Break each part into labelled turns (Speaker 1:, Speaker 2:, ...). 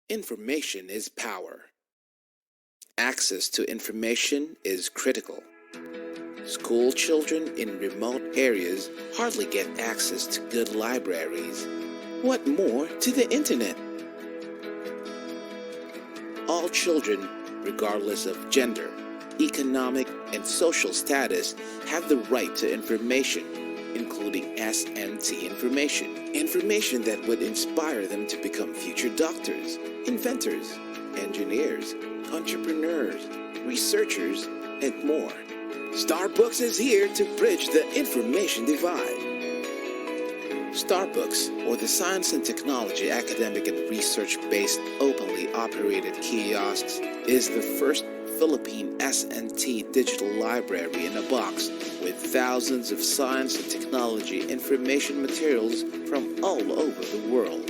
Speaker 1: Information is power. Access to information is critical. School children in remote areas hardly get access to good libraries. What more to the internet? All children, regardless of gender, economic, and social status, have the right to information, including SNT information. Information that would inspire them to become future doctors, inventors, engineers, entrepreneurs, researchers, and more. Starbooks is here to bridge the information divide. Starbooks, or the Science and Technology Academic and Research-based openly operated kiosks, is the first Philippine SNT digital library in a box with thousands of science and technology information materials from all over the world.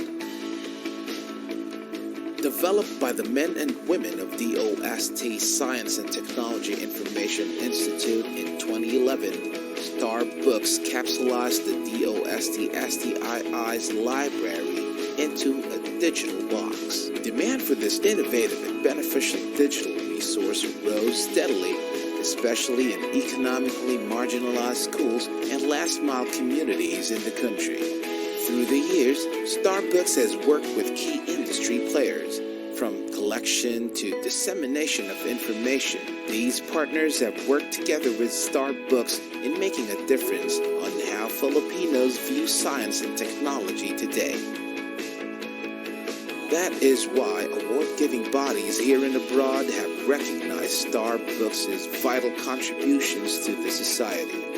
Speaker 1: Developed by the men and women of DOST-STII Science and Technology Information Institute in 2011, Starbooks capsulized the DOST-STII's library into a digital box. Demand for this innovative and beneficial digital resource rose steadily, especially in economically marginalized schools and last-mile communities in the country. Through the years, Starbooks has worked with key industry players, from collection to dissemination of information. These partners have worked together with Starbooks in making a difference on how Filipinos view science and technology today. That is why award-giving bodies here and abroad have recognized Starbooks' vital contributions to the society.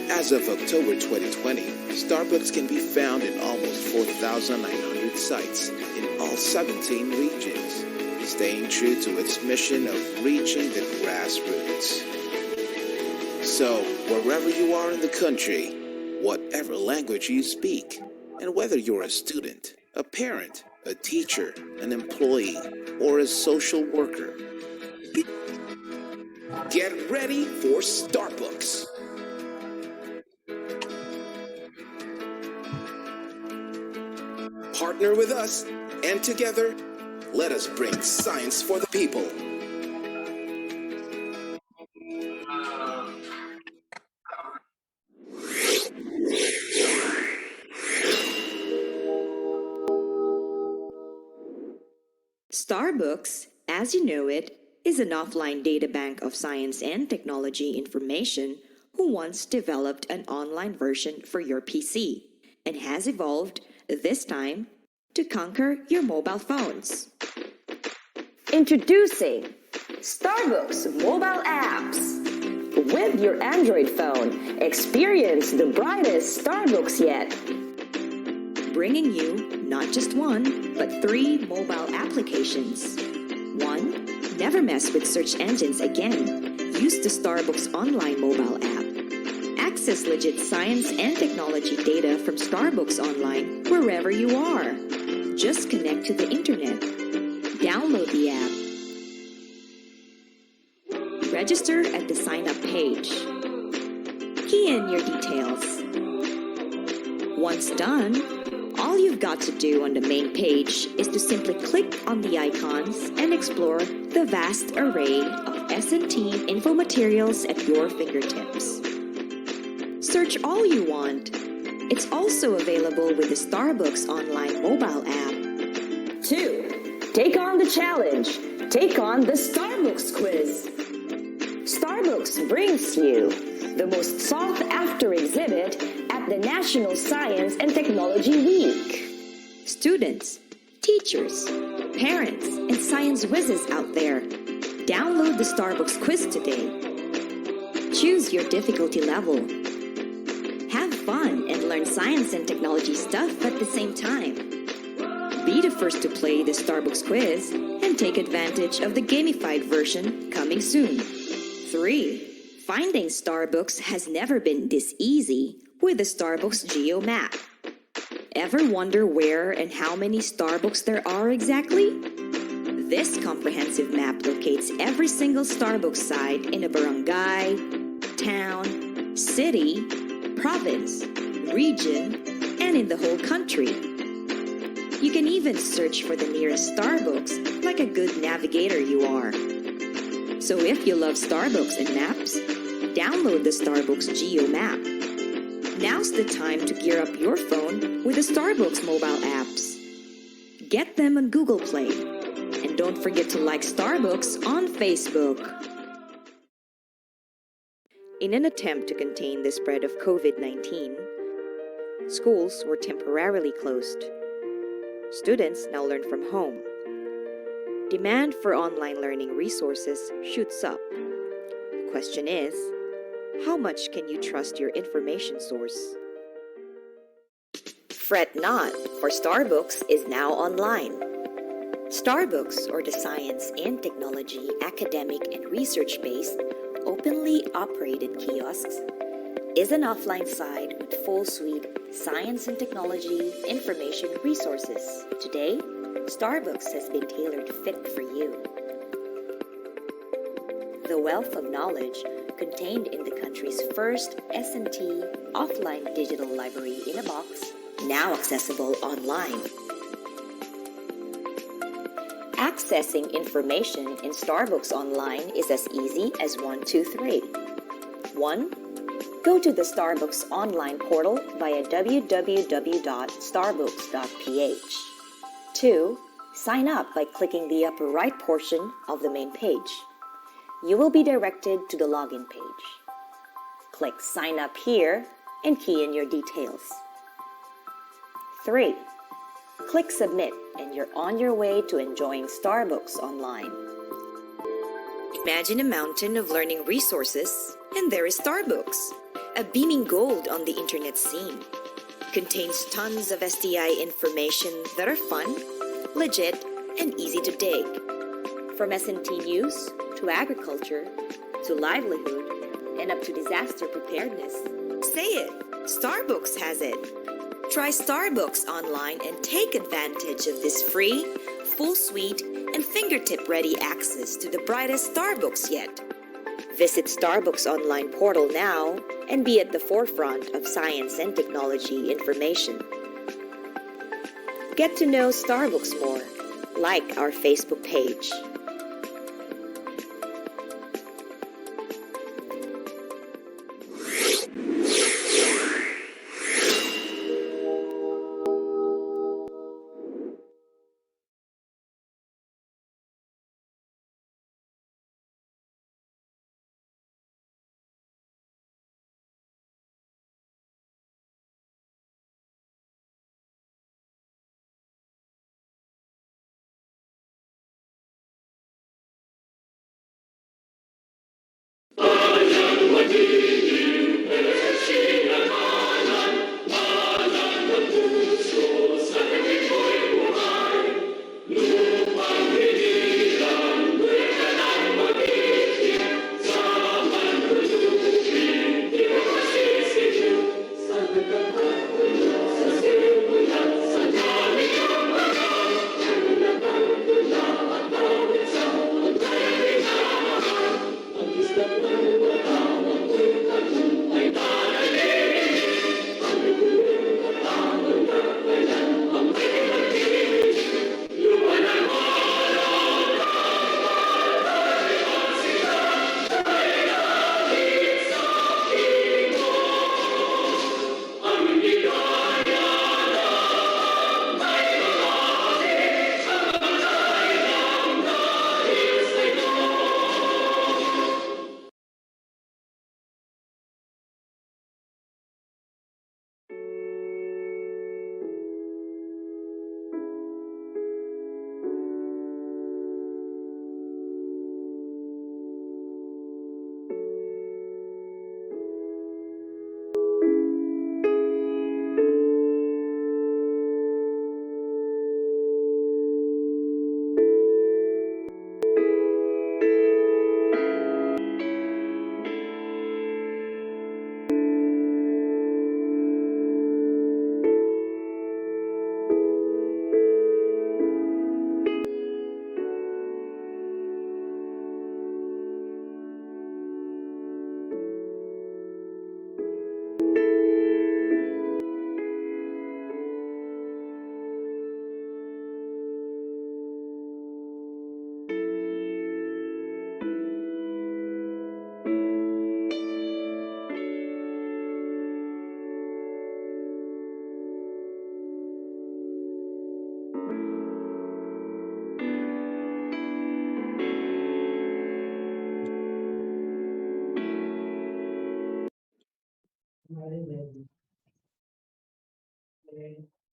Speaker 1: As of October 2020, Starbooks can be found in almost 4,900 sites in all 17 regions, staying true to its mission of reaching the grassroots. So, wherever you are in the country, whatever language you speak, and whether you're a student, a parent, a teacher, an employee, or a social worker, get ready for Starbooks. Partner with us, and together, let us bring science for the people.
Speaker 2: Starbooks, as you know it, is an offline databank of science and technology information who once developed an online version for your PC and has evolved, this time, to conquer your mobile phones.
Speaker 3: Introducing Starbooks mobile apps. With your Android phone, experience the brightest Starbooks yet.
Speaker 2: Bringing you not just one, but 3 mobile applications. 1. Never mess with search engines again. Use the Starbooks online mobile app. Access legit science and technology data from Starbooks Online wherever you are. Just connect to the internet. Download the app. Register at the sign-up page. Key in your details. Once done, all you've got to do on the main page is to simply click on the icons and explore the vast array of SNT info materials at your fingertips. Search all you want. It's also available with the Starbooks online mobile app.
Speaker 3: 2. Take on the challenge. Take on the Starbooks quiz. Starbooks brings you the most sought-after exhibit at the National Science and Technology Week.
Speaker 2: Students, teachers, parents, and science whizzes out there, download the Starbooks quiz today. Choose your difficulty level. Have fun and learn learn science and technology stuff at the same time. Be the first to play the Starbucks quiz and take advantage of the gamified version coming soon. 3. Finding Starbucks has never been this easy with the Starbucks Geo Map. Ever wonder where and how many Starbucks there are exactly? This comprehensive map locates every single Starbucks site in a barangay, town, city, province, region, and in the whole country. You can even search for the nearest Starbucks like a good navigator you are. So if you love Starbucks and maps, download the Starbucks Geo Map. Now's the time to gear up your phone with the Starbucks mobile apps. Get them on Google Play. And don't forget to like Starbucks on Facebook. In an attempt to contain the spread of COVID-19, schools were temporarily closed. Students now learn from home. Demand for online learning resources shoots up. The question is, how much can you trust your information source? Fret not, for Starbucks is now online. Starbucks, or the science and technology, academic and research-based, openly operated kiosks, is an offline site with full suite science and technology information resources. Today, Starbucks has been tailored fit for you. The wealth of knowledge contained in the country's first S&T offline digital library in a box, now accessible online. Accessing information in Starbucks Online is as easy as 1, 2, 3. 1. Go to the Starbucks Online portal via www.starbucks.ph. 2. Sign up by clicking the upper right portion of the main page. You will be directed to the login page. Click Sign Up here and key in your details. 3. Click Submit and you're on your way to enjoying Starbucks Online. Imagine a mountain of learning resources, and there is Starbucks, a beaming gold on the internet scene. Contains tons of STI information that are fun, legit, and easy to dig. From S&T news, to agriculture, to livelihood, and up to disaster preparedness. Say it! Starbucks has it! Try Starbucks Online and take advantage of this free, full suite, and fingertip-ready access to the brightest Starbucks yet. Visit Starbucks Online portal now and be at the forefront of science and technology information. Get to know Starbucks more. Like our Facebook page.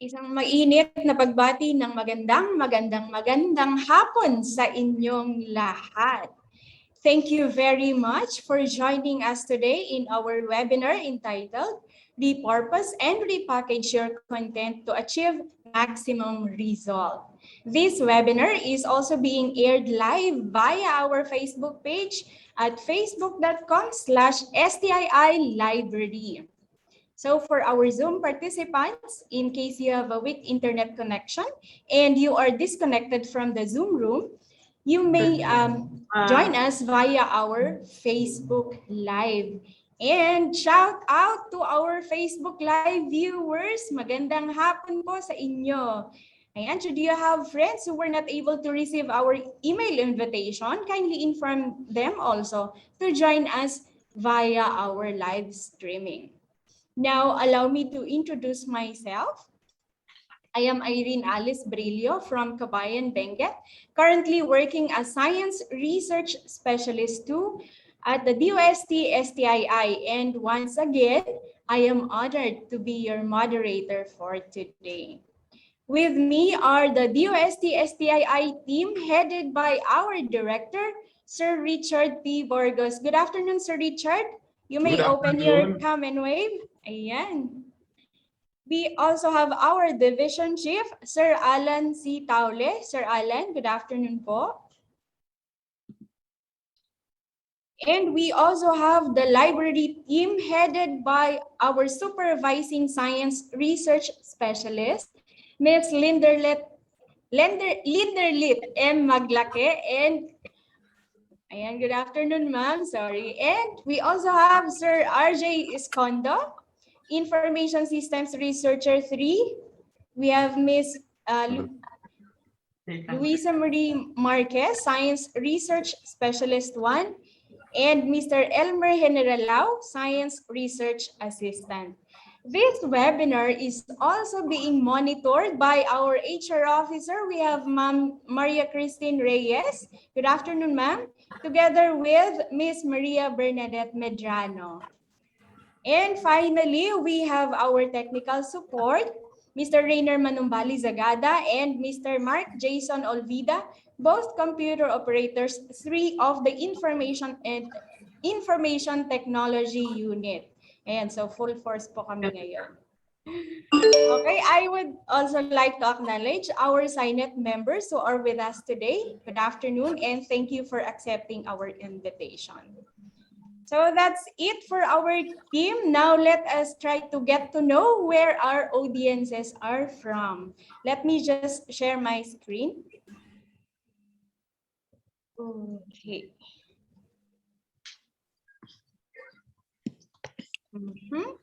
Speaker 4: Isang mainit na pagbati ng magandang hapon sa inyong lahat. Thank you very much for joining us today in our webinar entitled Repurpose and Repackage Your Content to Achieve Maximum Result. This webinar is also being aired live via our Facebook page at facebook.com/STII Library. So for our Zoom participants, in case you have a weak internet connection and you are disconnected from the Zoom room, you may join us via our Facebook Live. And shout out to our Facebook Live viewers. Magandang hapon po sa inyo. Ayan, should you have friends who were not able to receive our email invitation, kindly inform them also to join us via our live streaming. Now, allow me to introduce myself. I am Irene Alice Brillo from Kabayan, Benguet, currently working as Science Research Specialist 2 at the DOST-STII. And once again, I am honored to be your moderator for today. With me are the DOST-STII team headed by our director, Sir Richard P. Burgos. Good afternoon, Sir Richard. You may open your cam and wave. Ayan. We also have our division chief, Sir Alan C. Taule. Sir Alan, good afternoon po. And we also have the library team headed by our supervising science research specialist, Ms. Linderlit M. Maglake. And ayan, good afternoon, ma'am. Sorry. And we also have Sir RJ Escondo, Information Systems Researcher 3. We have Ms. Luisa Marie Marquez, Science Research Specialist 1. And Mr. Elmer Generalao, Science Research Assistant. This webinar is also being monitored by our HR officer. We have Ma'am Maria Christine Reyes. Good afternoon, ma'am. Together with Ms. Maria Bernadette Medrano. And finally, we have our technical support, Mr. Rainer Manumbali Zagada and Mr. Mark Jason Olvida, both computer operators, 3 of the Information Technology Unit. And so full force po kami ngayon. Okay, I would also like to acknowledge our SciNet members who are with us today. Good afternoon and thank you for accepting our invitation. So that's it for our team. Now let us try to get to know where our audiences are from. Let me just share my screen. Okay. Mm-hmm.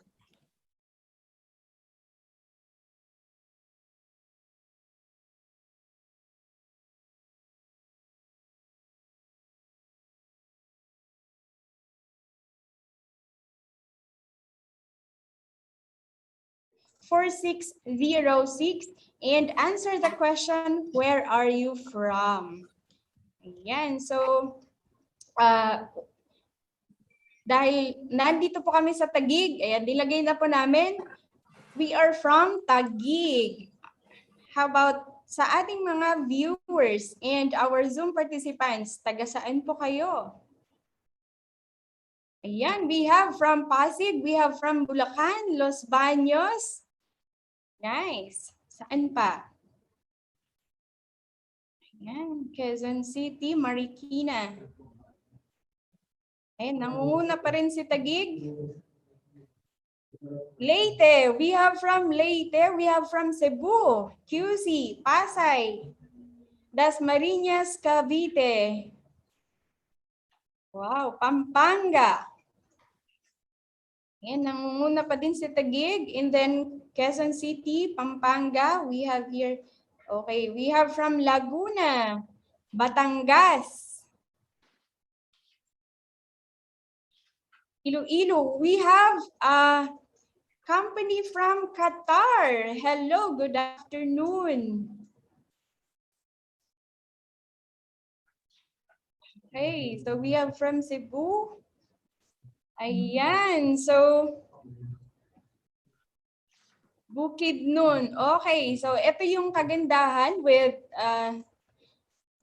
Speaker 4: (4606) and answer the question, where are you from? Ayan, so dahil nandito po kami sa Taguig, ayan, nilagay na po namin, we are from Taguig. How about sa ating mga viewers and our Zoom participants, taga saan po kayo? Ayan, we have from Pasig, we have from Bulacan, Los Baños. Nice. Saan pa? Ayan, Quezon City, Marikina. Ayan, nangunguna pa rin si Taguig. Leyte, we have from Leyte, we have from Cebu, QC, Pasay, Dasmariñas, Cavite. Wow, Pampanga. Ayan, nangunguna pa din si Taguig. And then Quezon City, Pampanga, we have here, okay, we have from Laguna, Batangas, Iloilo. We have a company from Qatar. Hello, good afternoon. Okay, so we have from Cebu. Ayan, so Bukidnon. Okay, so ito yung kagandahan with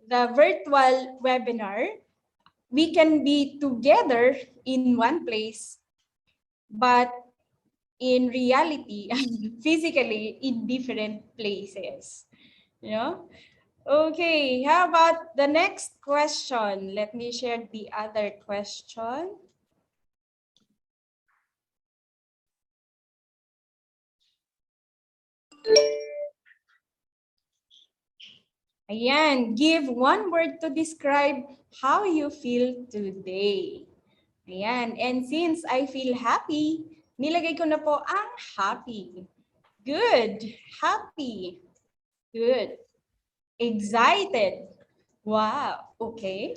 Speaker 4: the virtual webinar. We can be together in one place, but in reality, physically in different places. You know? Okay, how about the next question? Let me share the other question. Ayan, give one word to describe how you feel today. Ayan, and since I feel happy, nilagay ko na po ang happy. Good, happy, good. Excited, wow, okay.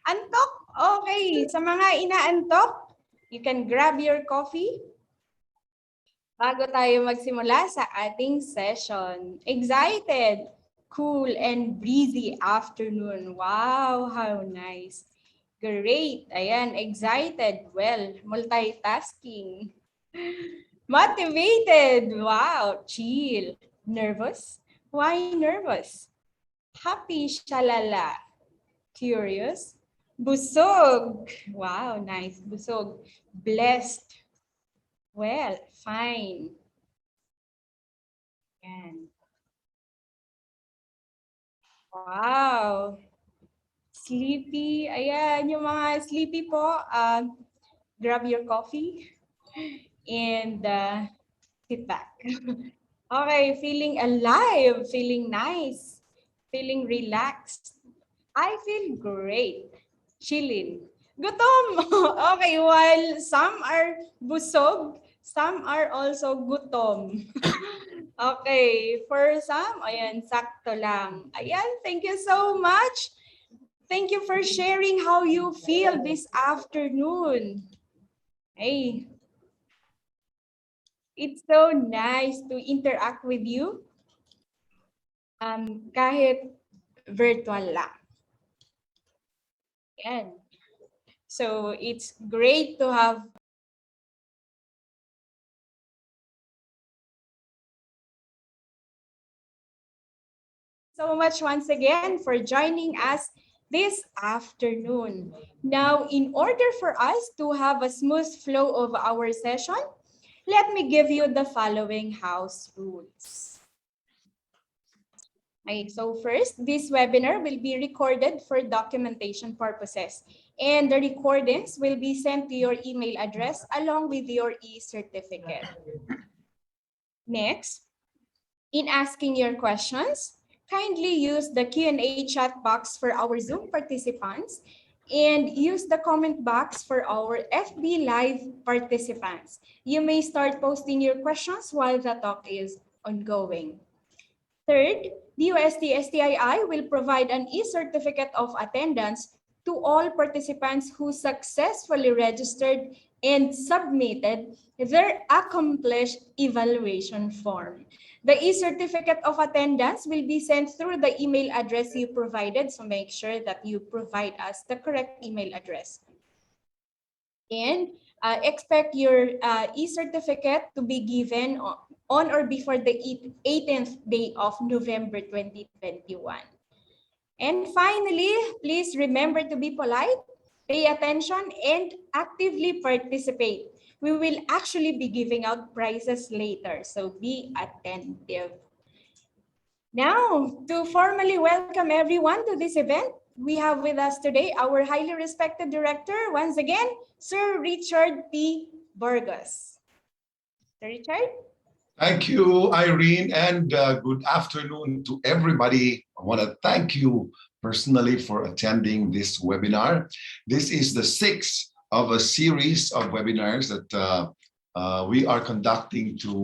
Speaker 4: Antok, okay. Sa mga inaantok, you can grab your coffee bago tayo magsimula sa ating session. Excited, cool and breezy afternoon. Wow, how nice. Great. Ayan, excited. Well, multitasking. Motivated. Wow, chill. Nervous? Why nervous? Happy, shalala. Curious? Busog. Wow, nice. Busog. Blessed. Well, fine. Yan. Wow. Sleepy. Ayan, yung mga sleepy po, grab your coffee and sit back. Okay, feeling alive, feeling nice, feeling relaxed. I feel great. Chilling. Gutom. Okay, while some are busog, some are also gutom. Okay, for some, ayan, sakto lang. Ayan, thank you so much. Thank you for sharing how you feel this afternoon. Hey, it's so nice to interact with you. Kahit virtual lang. Ayan. So it's great to have so much once again for joining us this afternoon. Now, in order for us to have a smooth flow of our session, let me give you the following house rules. Okay, so first, this webinar will be recorded for documentation purposes, and the recordings will be sent to your email address along with your e-certificate. Next, in asking your questions, kindly use the Q&A chat box for our Zoom participants and use the comment box for our FB Live participants. You may start posting your questions while the talk is ongoing. Third, DOST-STII will provide an e-certificate of attendance to all participants who successfully registered and submitted their accomplished evaluation form. The e-certificate of attendance will be sent through the email address you provided, so make sure that you provide us the correct email address. And expect your e-certificate to be given on or before the 18th day of November 2021. And finally, please remember to be polite, pay attention, and actively participate. We will actually be giving out prizes later, so be attentive. Now, to formally welcome everyone to this event, we have with us today our highly respected director, once again, Sir Richard P. Burgos. Sir Richard?
Speaker 5: Thank you, Irene, and good afternoon to everybody. I want to thank you personally for attending this webinar. This is the 6th of a series of webinars that we are conducting to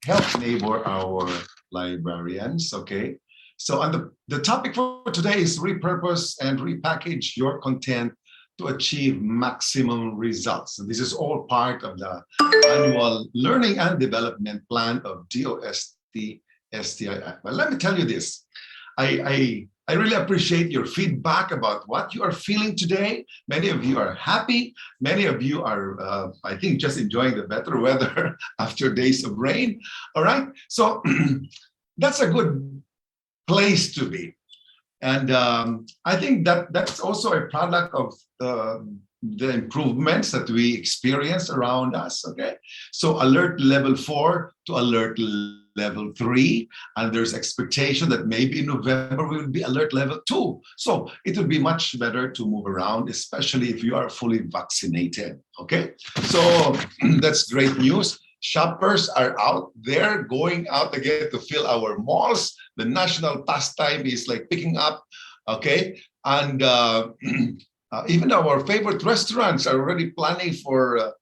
Speaker 5: help enable our librarians, okay? So on the topic for today is repurpose and repackage your content to achieve maximum results. And this is all part of the annual learning and development plan of DOST-STII. But let me tell you this, I I really appreciate your feedback about what you are feeling today. Many of you are happy. Many of you are, I think, just enjoying the better weather after days of rain. All right. So that's a good place to be. And I think that that's also a product of the improvements that we experience around us. Okay. So alert level 4 to alert level 3, and there's expectation that maybe in November we will be alert level 2. So it will be much better to move around, especially if you are fully vaccinated. Okay, so that's great news. Shoppers are out there going out again to fill our malls. The national pastime is like picking up. Okay, and even our favorite restaurants are already planning for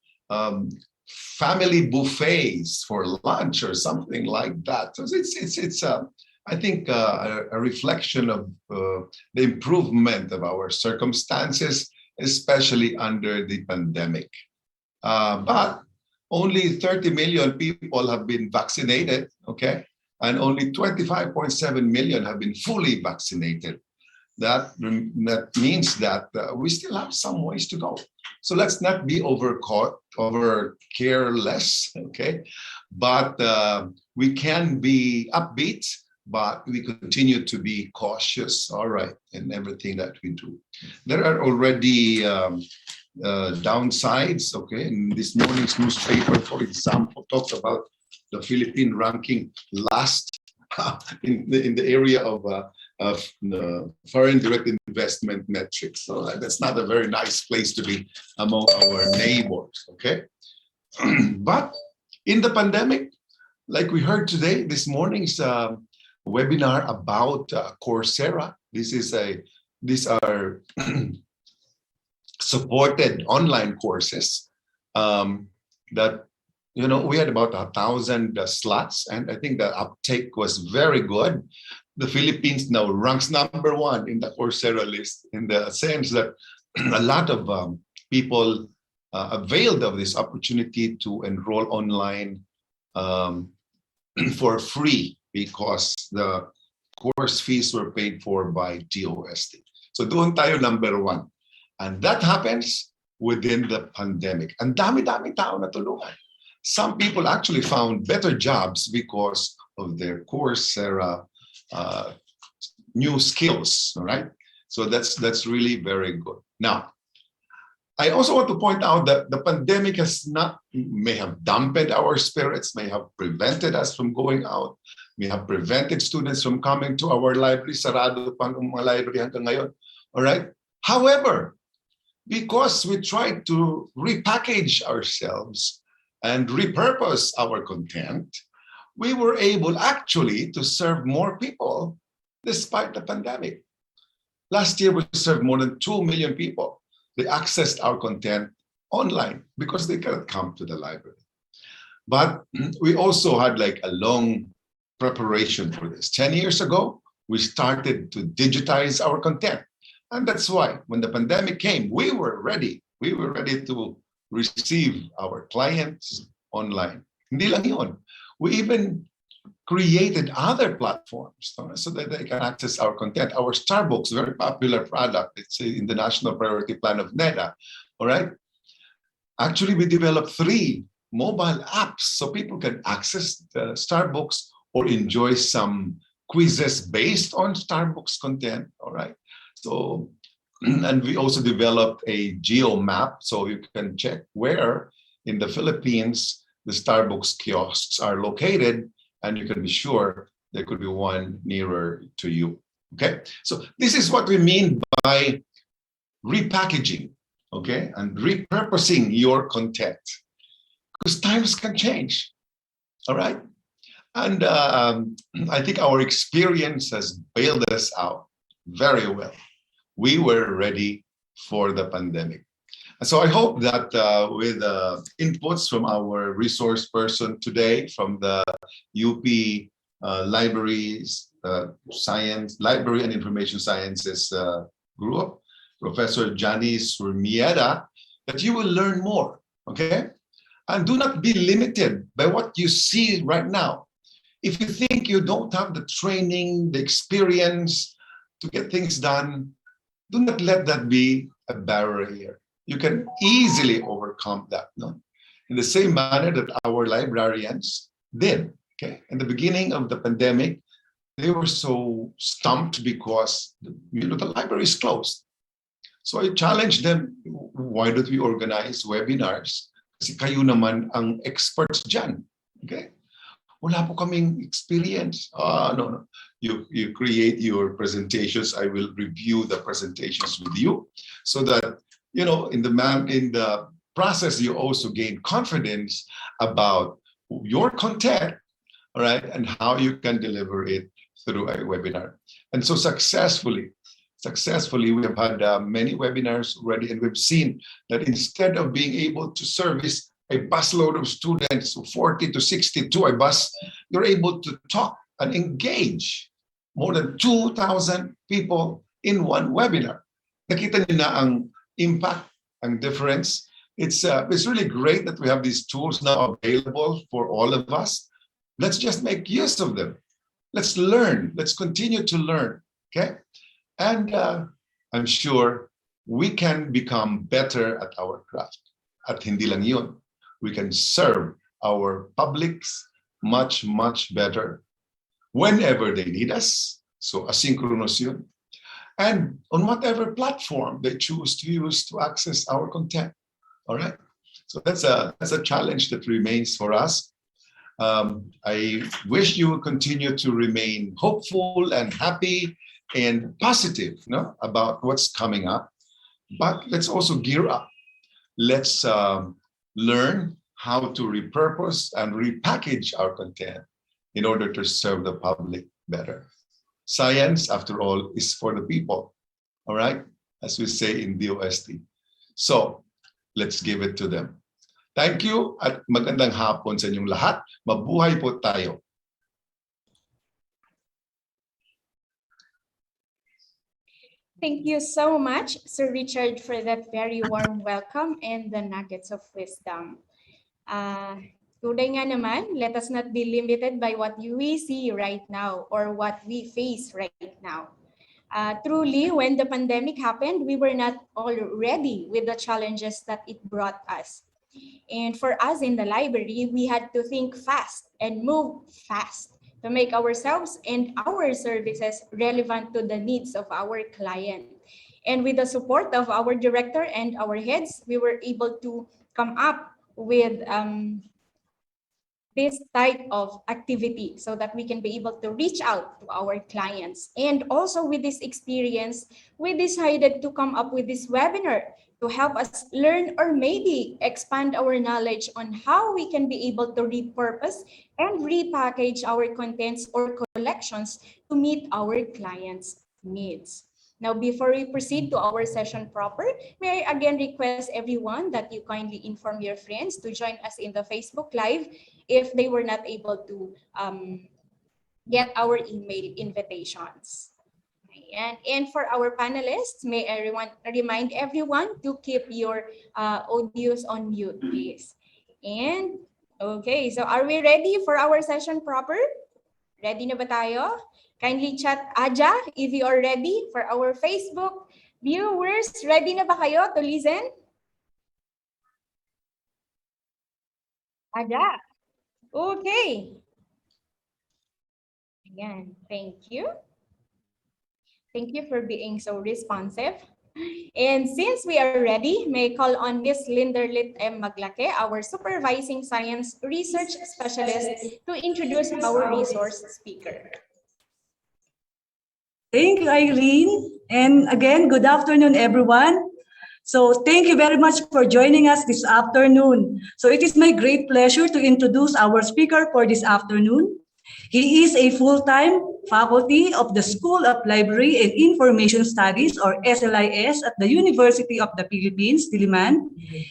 Speaker 5: family buffets for lunch or something like that. So it's I think a reflection of the improvement of our circumstances, especially under the pandemic. But only 30 million people have been vaccinated, okay? And only 25.7 million have been fully vaccinated. That means that we still have some ways to go. So let's not be over careless, okay? But we can be upbeat, but we continue to be cautious, all right, in everything that we do. There are already downsides, okay? In this morning's newspaper, for example, talks about the Philippine ranking last in the area of foreign direct investment metrics. So that's not a very nice place to be among our neighbors, okay? But in the pandemic, like we heard today, this morning's webinar about Coursera. These are supported online courses that, you know, we had about 1,000 slots, and I think the uptake was very good. The Philippines now ranks number 1 in the Coursera list, in the sense that a lot of people availed of this opportunity to enroll online for free, because the course fees were paid for by DOST. So doon tayo number 1. And that happens within the pandemic. And dami-dami tao natulungan. Some people actually found better jobs because of their Coursera new skills, all right? So that's really very good. Now, I also want to point out that the pandemic may have dampened our spirits, may have prevented us from going out, may have prevented students from coming to our library. Sarado pa ang mga library hanggang ngayon, all right? However, because we tried to repackage ourselves and repurpose our content, we were able actually to serve more people despite the pandemic. Last year, we served more than 2 million people. They accessed our content online because they cannot come to the library. But we also had like a long preparation for this. 10 years ago, we started to digitize our content. And that's why when the pandemic came, we were ready. We were ready to receive our clients online. Hindi lang yun. We even created other platforms so that they can access our content. Our Starbucks, very popular product, it's in the National Priority Plan of NEDA, all right? Actually, we developed 3 mobile apps so people can access the Starbucks or enjoy some quizzes based on Starbucks content, all right? So, and we also developed a geo map so you can check where in the Philippines the Starbucks kiosks are located, and you can be sure there could be one nearer to you, okay? So this is what we mean by repackaging, okay? And repurposing your content, because times can change, all right? And I think our experience has bailed us out very well. We were ready for the pandemic. So I hope that with inputs from our resource person today from the UP Libraries Library and Information Sciences group, Professor Janny Surmieda, that you will learn more, okay? And do not be limited by what you see right now. If you think you don't have the training, the experience, to get things done, do not let that be a barrier. You can easily overcome that, no? In the same manner that our librarians did. Okay, in the beginning of the pandemic, they were so stumped because the library is closed. So I challenged them, why don't we organize webinars? Kasi kayo naman ang experts dyan. Okay? Wala po kaming experience. No. You create your presentations. I will review the presentations with you so that, in the process, you also gain confidence about your content, all right, and how you can deliver it through a webinar. And so successfully, we have had many webinars already, and we've seen that instead of being able to service a busload of students, 40 to 60 to a bus, you're able to talk and engage more than 2,000 people in one webinar. Nakita niyo na ang impact, ang difference. It's really great that we have these tools now available for all of us. Let's just make use of them. Let's learn. Let's continue to learn. Okay? And I'm sure we can become better at our craft. At hindi lang yun, we can serve our publics much, much better whenever they need us. So asynchronous yun. And on whatever platform they choose to use to access our content. All right. So that's a challenge that remains for us. I wish you will continue to remain hopeful and happy and positive, about what's coming up. But let's also gear up. Let's learn how to repurpose and repackage our content in order to serve the public better. Science, after all, is for the people. All right, as we say in DOST. So let's give it to them. Thank you at magandang hapon sa inyong lahat. Mabuhay po tayo.
Speaker 4: Thank you so much, Sir Richard, for that very warm welcome and the nuggets of wisdom. Today nga naman, let us not be limited by what we see right now or what we face right now. Truly, when the pandemic happened, we were not all ready with the challenges that it brought us. And for us in the library, we had to think fast and move fast to make ourselves and our services relevant to the needs of our client. And with the support of our director and our heads, we were able to come up with this type of activity so that we can be able to reach out to our clients. And also with this experience, we decided to come up with this webinar to help us learn or maybe expand our knowledge on how we can be able to repurpose and repackage our contents or collections to meet our clients' needs. Now, before we proceed to our session proper, may I again request everyone that you kindly inform your friends to join us in the Facebook Live if they were not able to get our email invitations. And for our panelists, may I remind everyone to keep your audios on mute, please. And okay, so are we ready for our session proper? Ready na ba tayo? Kindly chat Aja if you are ready. For our Facebook viewers, ready na ba kayo to listen? Aja. Okay. Again, thank you. Thank you for being so responsive. And since we are ready, may I call on Ms. Linderlit M. Maglake, our Supervising Science Research Specialist, to introduce our resource speaker.
Speaker 6: Thank you, Eileen. And again, good afternoon, everyone. So thank you very much for joining us this afternoon. So it is my great pleasure to introduce our speaker for this afternoon. He is a full-time faculty of the School of Library and Information Studies, or SLIS, at the University of the Philippines, Diliman.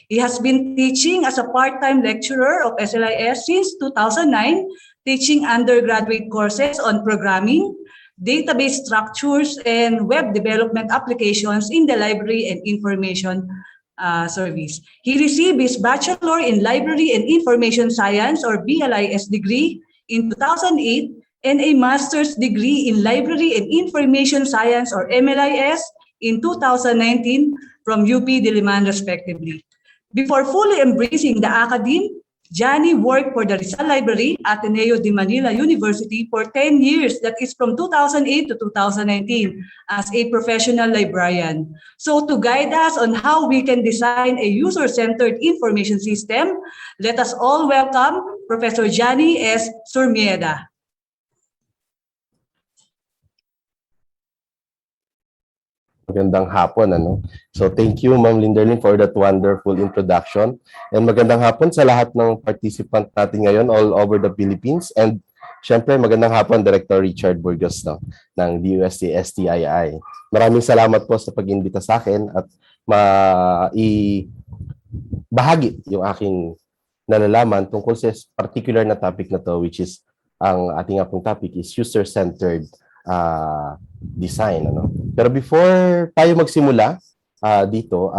Speaker 6: He has been teaching as a part-time lecturer of SLIS since 2009, teaching undergraduate courses on programming, database structures, and web development applications in the Library and Information Service. He received his Bachelor in Library and Information Science, or BLIS degree, in 2008 and a master's degree in Library and Information Science or MLIS in 2019 from UP Diliman respectively. Before fully embracing the academe, Janny worked for the Rizal Library, Ateneo de Manila University for 10 years, that is from 2008 to 2019, as a professional librarian. So to guide us on how we can design a user-centered information system, let us all welcome Professor Janny S. Surmieda.
Speaker 7: Magandang hapon, ano? So thank you, Ma'am Linderlin, for that wonderful introduction. And magandang hapon sa lahat ng participant natin ngayon all over the Philippines. And syempre, magandang hapon, Director Richard Burgos, no, ng DOST-STII. Maraming salamat po sa pag-imbita sa akin at bahagi yung aking nalalaman tungkol sa particular na topic na to, which is ang ating apong topic is user-centered design, ano. Pero before tayo magsimula dito,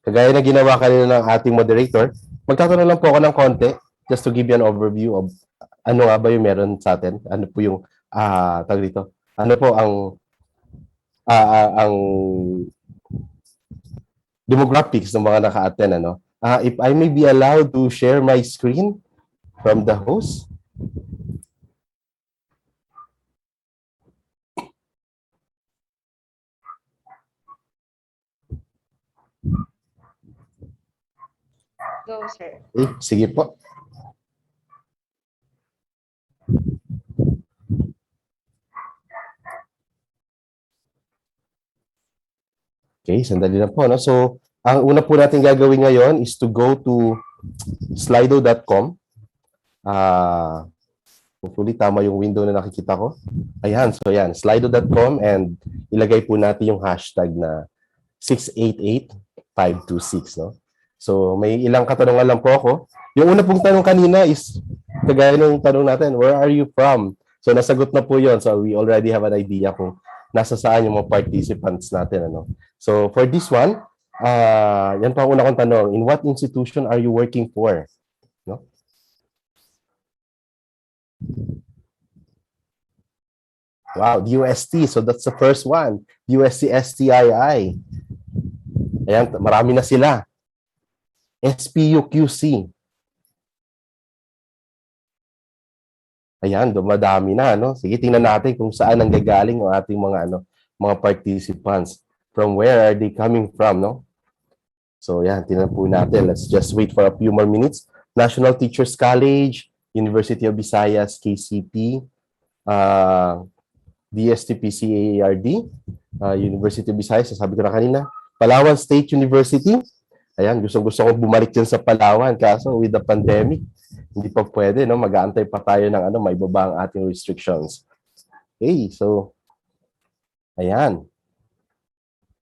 Speaker 7: kagaya na ginawa kanina ng ating moderator, magtatanong lang po ako ng konti just to give you an overview of ano nga ba yung meron sa atin, ano po yung tawag dito, ano po ang demographics ng mga naka-attend, ano. If I may be allowed to share my screen from the host.
Speaker 4: Go, sir.
Speaker 7: Sige po. Okay, sandali lang po, no? So, ang una po natin gagawin ngayon is to go to slido.com. Hopefully, tama yung window na nakikita ko. Ayan, so yan, slido.com, and ilagay po natin yung hashtag na 688526, no? So, may ilang katanungan lang po ako. Yung una pong tanong kanina is, kagaya ng tanong natin, where are you from? So, nasagot na po yon. So, we already have an idea kung nasa saan yung mga participants natin, ano. So, for this one, yan pa ang una kong tanong. In what institution are you working for? No? Wow, DOST. So, that's the first one. DOST-STII. Ayan, marami na sila. SPUQC. Ayan, dumadami na, no? Sige, tingnan natin kung saan ang gagaling ang ating mga participants. From where are they coming from, no? So, yan, tingnan po natin. Let's just wait for a few more minutes. National Teachers College, University of Visayas, KCP, DSTPCAARD, University of Visayas, sabi ko na kanina, Palawan State University. Ayan, gusto kong bumalik dyan sa Palawan, kaso with the pandemic, hindi pa pwede, no? Mag-aantay pa tayo ng may baba ang ating restrictions. Okay, so, ayan.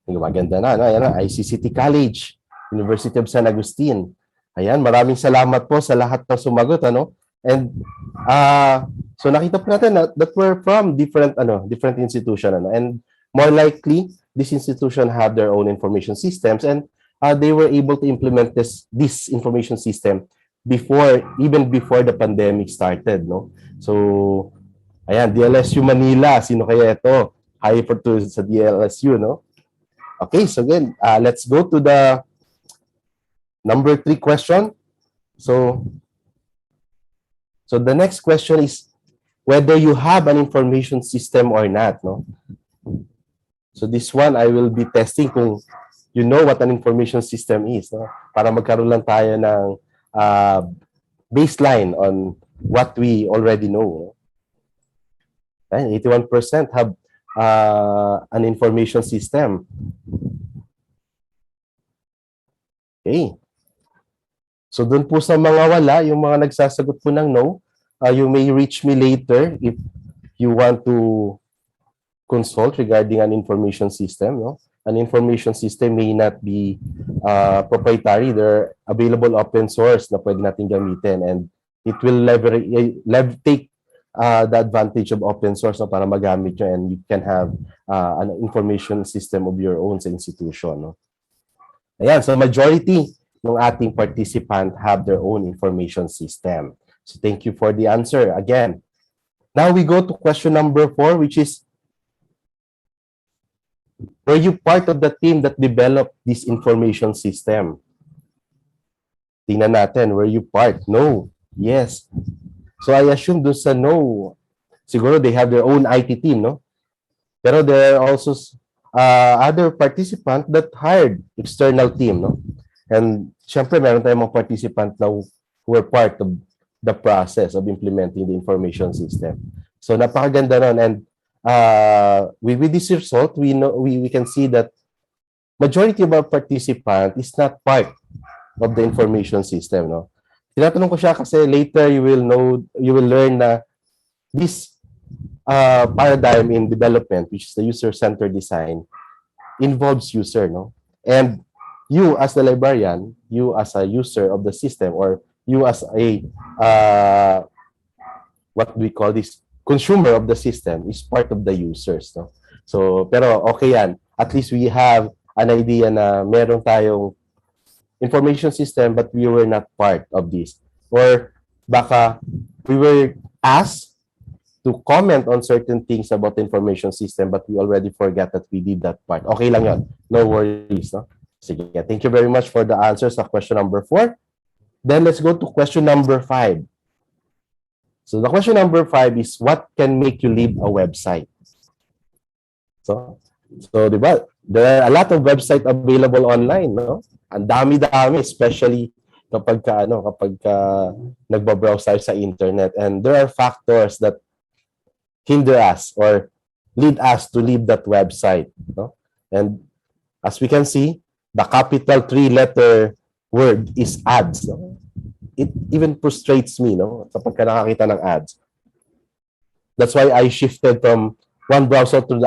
Speaker 7: Maganda na, no? Ayan na, ICCT College, University of San Agustin. Ayan, maraming salamat po sa lahat ng sumagot, ano? And, so nakita po natin that we're from different institution, ano? And more likely, this institution have their own information systems, and they were able to implement this information system even before the pandemic started, no? So, ayan, DLSU Manila, sino kaya ito? Hi sa DLSU, no? Okay, so again, let's go to the number 3 question. So the next question is whether you have an information system or not, no? So this one, I will be testing kung you know what an information system is, no? Para magkaroon lang tayo ng baseline on what we already know. And 81% have an information system. Okay. So doon po sa mga wala, yung mga nagsasagot po ng no, you may reach me later if you want to consult regarding an information system, no? An information system may not be proprietary. They're available open source na pwede natin gamitin, and it will take the advantage of open source na para magamit nyo, and you can have an information system of your own sa institution, no? Ayan, so majority ng ating participant have their own information system. So thank you for the answer. Again, Now we go to question number 4, which is, were you part of the team that developed this information system? Tingnan natin, were you part? No. Yes. So I assume doon sa no, siguro they have their own IT team, no? Pero there are also other participants that hired external team, no? And syempre meron tayong mga participants na who were part of the process of implementing the information system. So napakaganda nun. And with this result, we can see that majority of our participant is not part of the information system, no? Tinatanong ko siya kasi later you will learn na this paradigm in development, which is the user-centered design, involves user, no? And you as the librarian, you as a user of the system, or you as a what we call this consumer of the system, is part of the users, no? So pero okay yan, at least we have an idea na meron tayong information system but we were not part of this, or baka we were asked to comment on certain things about the information system but we already forgot that we did that part. Okay lang yun, no worries, no? Sige, thank you very much for the answers sa question number 4. Then let's go to question number 5. So the question number 5 is, what can make you leave a website? So di ba, there are a lot of website available online, no? Ang dami-dami, especially kapag nagbabrowse tayo sa internet, and there are factors that hinder us or lead us to leave that website, no? And as we can see, the capital 3-letter word is ads, no? It even frustrates me, no, kapag nakakita ng ads. That's why I shifted from one browser to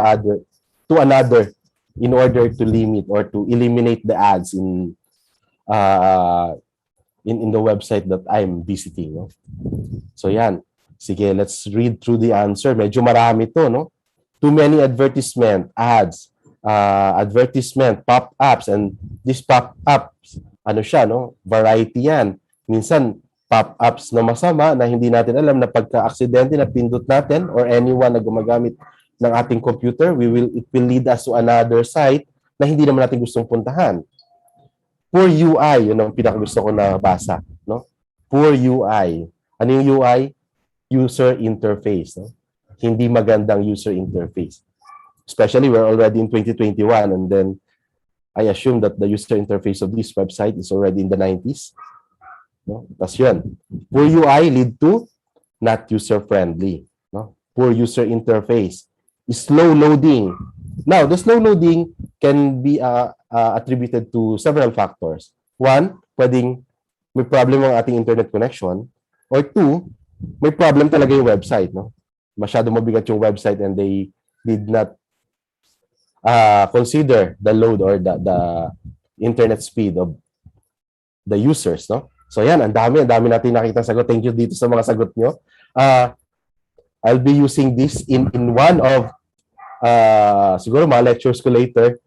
Speaker 7: another in order to limit or to eliminate the ads in the website that I'm visiting, no? So yan. Sige, let's read through the answer. Medyo marami to, no? Too many advertisement, ads, advertisement, pop-ups, and these pop-ups, ano siya, no? Variety yan. Minsan, pop-ups na masama na hindi natin alam na pagka-aksidente na pindot natin or anyone na gumagamit ng ating computer, it will lead us to another site na hindi naman natin gustong puntahan. Poor UI, yun ang pinakagusto ko na basa, no? Poor UI. Ano yung UI? User interface, no? Hindi magandang user interface. Especially we're already in 2021, and then I assume that the user interface of this website is already in the 90s. No? Tapos yun. Poor UI lead to not user-friendly, no? Poor user interface. Slow loading. Now, the slow loading can be attributed to several factors. One, pwedeng may problem ang ating internet connection. Or two, may problem talaga yung website, no? Masyado mabigat yung website and they did not consider the load or the internet speed of the users, no? So yan, ang dami natin nakita sagot. Thank you dito sa mga sagot nyo. I'll be using this in one of siguro mga lectures ko later,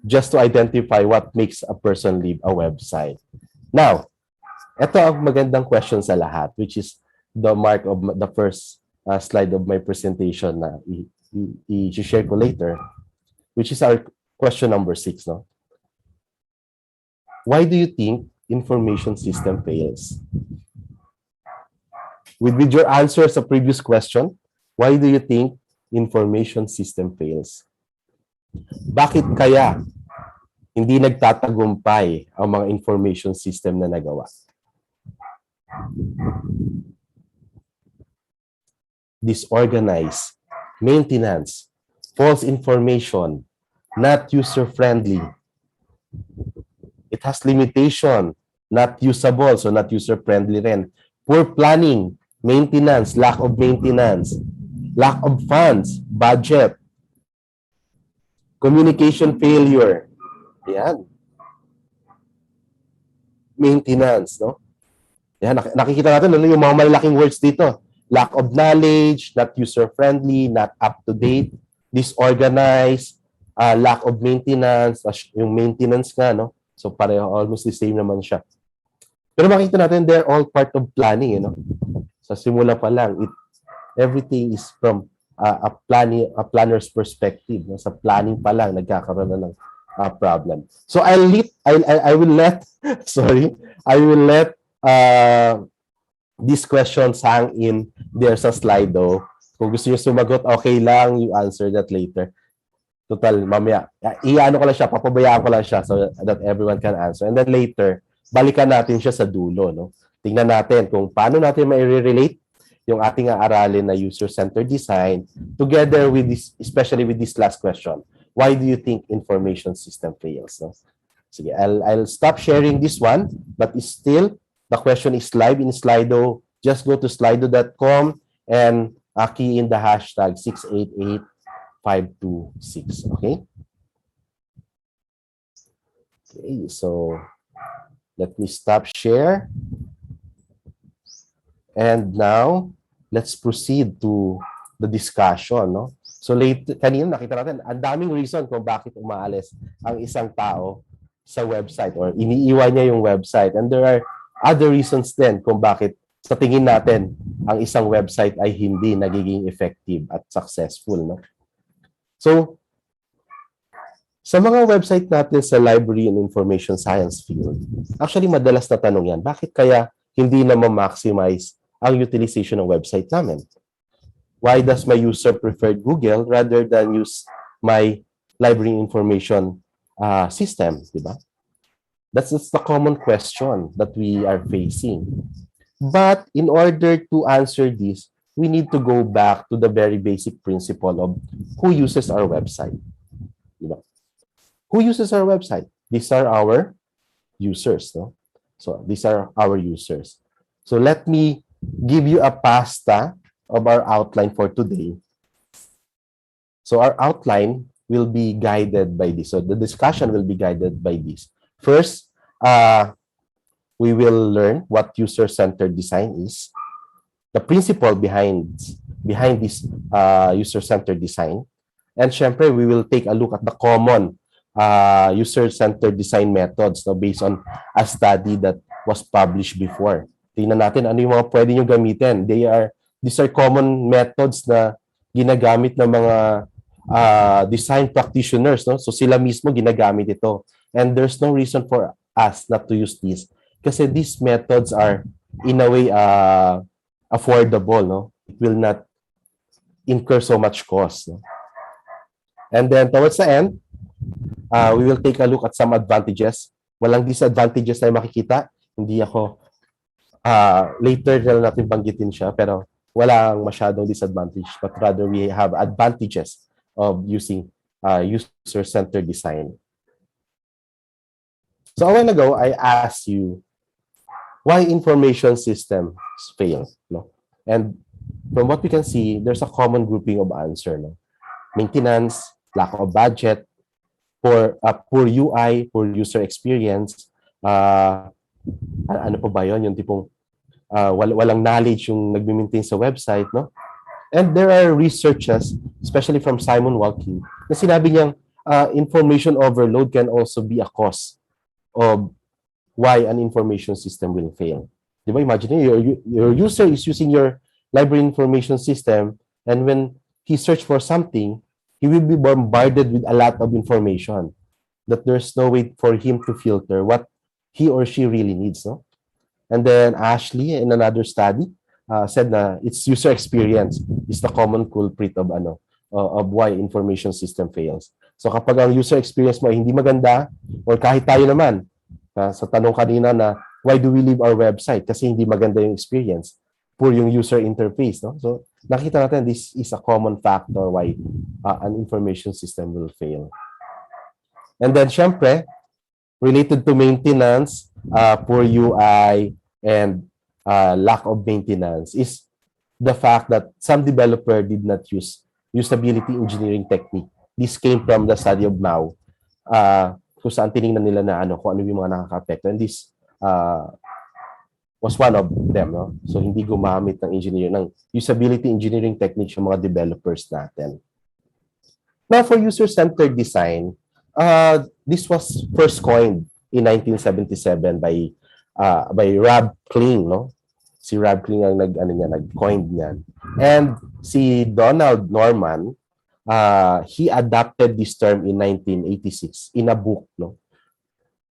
Speaker 7: just to identify what makes a person leave a website. Now, ito ang magandang question sa lahat, which is the mark of the first slide of my presentation na i-share ko later, which is our question number 6, no? Why do you think information system fails? With your answer sa previous question, why do you think information system fails? Bakit kaya hindi nagtatagumpay ang mga information system na nagawa? Disorganized, maintenance, false information, not user-friendly. It has limitation, not usable, so not user-friendly rin. Poor planning, maintenance, lack of maintenance, lack of funds, budget, communication failure. Yan. Maintenance, no? Yan, nakikita natin ano yung mga malalaking words dito. Lack of knowledge, not user-friendly, not up-to-date, disorganized, lack of maintenance, yung maintenance nga, no? So pareho, almost the same naman siya. Pero makikita natin, they're all part of planning, you know? Sa simula pa lang, everything is from a planner's perspective. No? Sa planning pa lang, nagkakaroon na ng problem. So I will let sorry, I will let this question hang in there sa Slido. Kung gusto niyo sumagot, okay lang, you answer that later. Total, mamaya, iano ko lang siya, papabayaan ko lang siya so that everyone can answer. And then later, balikan natin siya sa dulo. No? Tingnan natin kung paano natin ma-relate yung ating aralin na user-centered design together with this, especially with this last question. Why do you think information system fails? No? Sige, I'll stop sharing this one, but still, the question is live in Slido. Just go to slido.com and key in the hashtag 688526. Okay? Okay, so let me stop share. And now, let's proceed to the discussion. No? So kanina nakita natin, ang daming reason kung bakit umaalis ang isang tao sa website or iniiwan niya yung website. And there are other reasons din kung bakit sa tingin natin ang isang website ay hindi nagiging effective at successful. No? So, sa mga website natin sa library and information science field, actually madalas na tanong yan, bakit kaya hindi na ma-maximize ang utilization ng website namin? Why does my user prefer Google rather than use my library information system? Diba? That's the common question that we are facing. But in order to answer this, we need to go back to the very basic principle of who uses our website. Diba? Who uses our website? These are our users. No? So these are our users. So let me give you a pasta of our outline for today. So our outline will be guided by this. So the discussion will be guided by this. First, we will learn what user-centered design is, the principle behind this user-centered design, and syempre, we will take a look at the common user-centered design methods based on a study that was published before. Tingnan natin ano yung mga pwede nyo gamitin. These are common methods na ginagamit ng mga design practitioners. No? So sila mismo ginagamit ito. And there's no reason for us not to use this. Kasi these methods are, in a way, affordable. No? It will not incur so much cost. No? And then, towards the end, we will take a look at some advantages. Walang disadvantages na makikita. Hindi ako, later na natin banggitin siya, pero walang masyadong disadvantage. But rather, we have advantages of using user-centered design. So a while ago, I asked you, why information systems fail? No? And from what we can see, there's a common grouping of answer. No? Maintenance, lack of budget, poor UI, poor user experience. Ano pa ba yun? Yung tipong walang knowledge yung nag-maintain sa website. No? And there are researches, especially from Simon Walking, na sinabi niyang information overload can also be a cause of why an information system will fail. Diba? Imagine your user is using your library information system, and when he searches for something, he will be bombarded with a lot of information that there's no way for him to filter what he or she really needs. No? And then Ashley, in another study, said na its user experience is the common culprit of why information system fails. So kapag ang user experience mo ay hindi maganda, or kahit tayo naman, sa tanong kanina na why do we leave our website? Kasi hindi maganda yung experience. Poor yung user interface. No? So nakita natin this is a common factor why an information system will fail. And then syempre, related to maintenance, poor UI, and lack of maintenance is the fact that some developer did not use usability engineering technique. This came from the study of Mao. Kung saan tinignan nila na kung ano yung mga nakaka-apekto. And this was one of them. No? So hindi gumamit ng usability engineering techniques yung mga developers natin. Now for user-centered design, this was first coined in 1977 by Rob Kling. No? Si Rob Kling ang nag-coined niyan. And si Donald Norman, he adopted this term in 1986 in a book, no?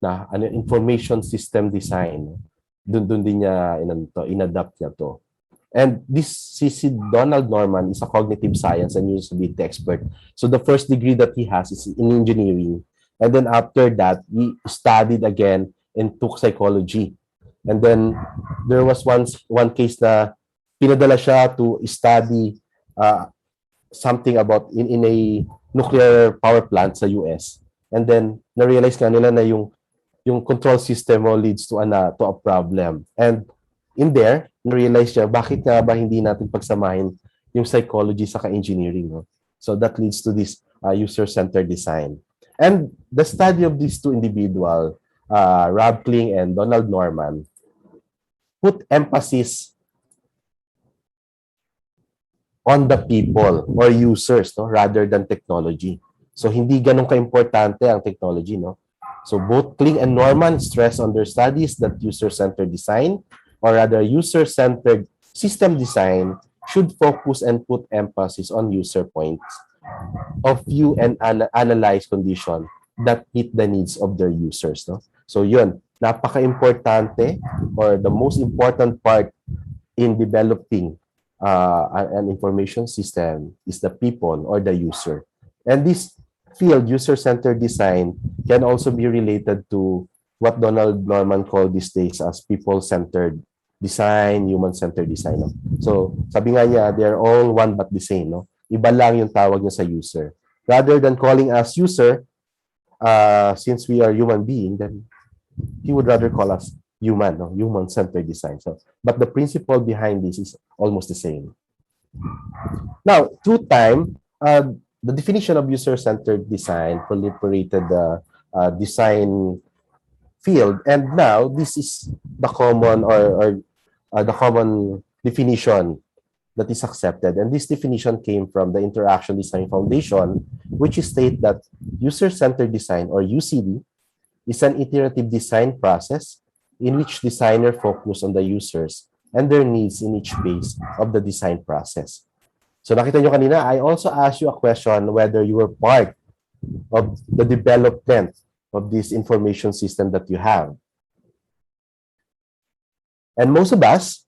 Speaker 7: Na information system design. Doon din niya inadapt niya to. And this si Donald Norman is a cognitive science and usability expert. So the first degree that he has is in engineering. And then after that, he studied again and took psychology. And then there was one case na pinadala siya to study something about in a nuclear power plant sa US. And then na-realize nga nila na yung control system mo leads to a problem. And in there, na-realize niya bakit nga ba hindi natin pagsamahin yung psychology sa engineering, no? So that leads to this user-centered design. And the study of these two individuals, Rob Kling and Donald Norman, put emphasis on the people or users, no, rather than technology. So hindi ganun ka-importante ang technology, no? So both Kling and Norman stress on their studies that user-centered design, or rather user-centered system design, should focus and put emphasis on user points of view and analyze condition that meet the needs of their users, no? So yun, napaka-importante, or the most important part in developing an information system is the people or the user. And this field, user-centered design, can also be related to what Donald Norman called these days as people-centered design, human-centered design, no? So sabi nga niya, they're all one but the same, no? Iba lang yung tawag niya sa user. Rather than calling us user, since we are human being, then he would rather call us human, no? Human-centered design. So, but the principle behind this is almost the same. Now, through time, the definition of user-centered design proliferated the design field, and now this is the common or the common definition that is accepted. And this definition came from the Interaction Design Foundation, which states that user-centered design, or UCD, is an iterative design process in which designers focus on the users and their needs in each phase of the design process. So nakita nyo kanina, I also asked you a question whether you were part of the development of this information system that you have. And most of us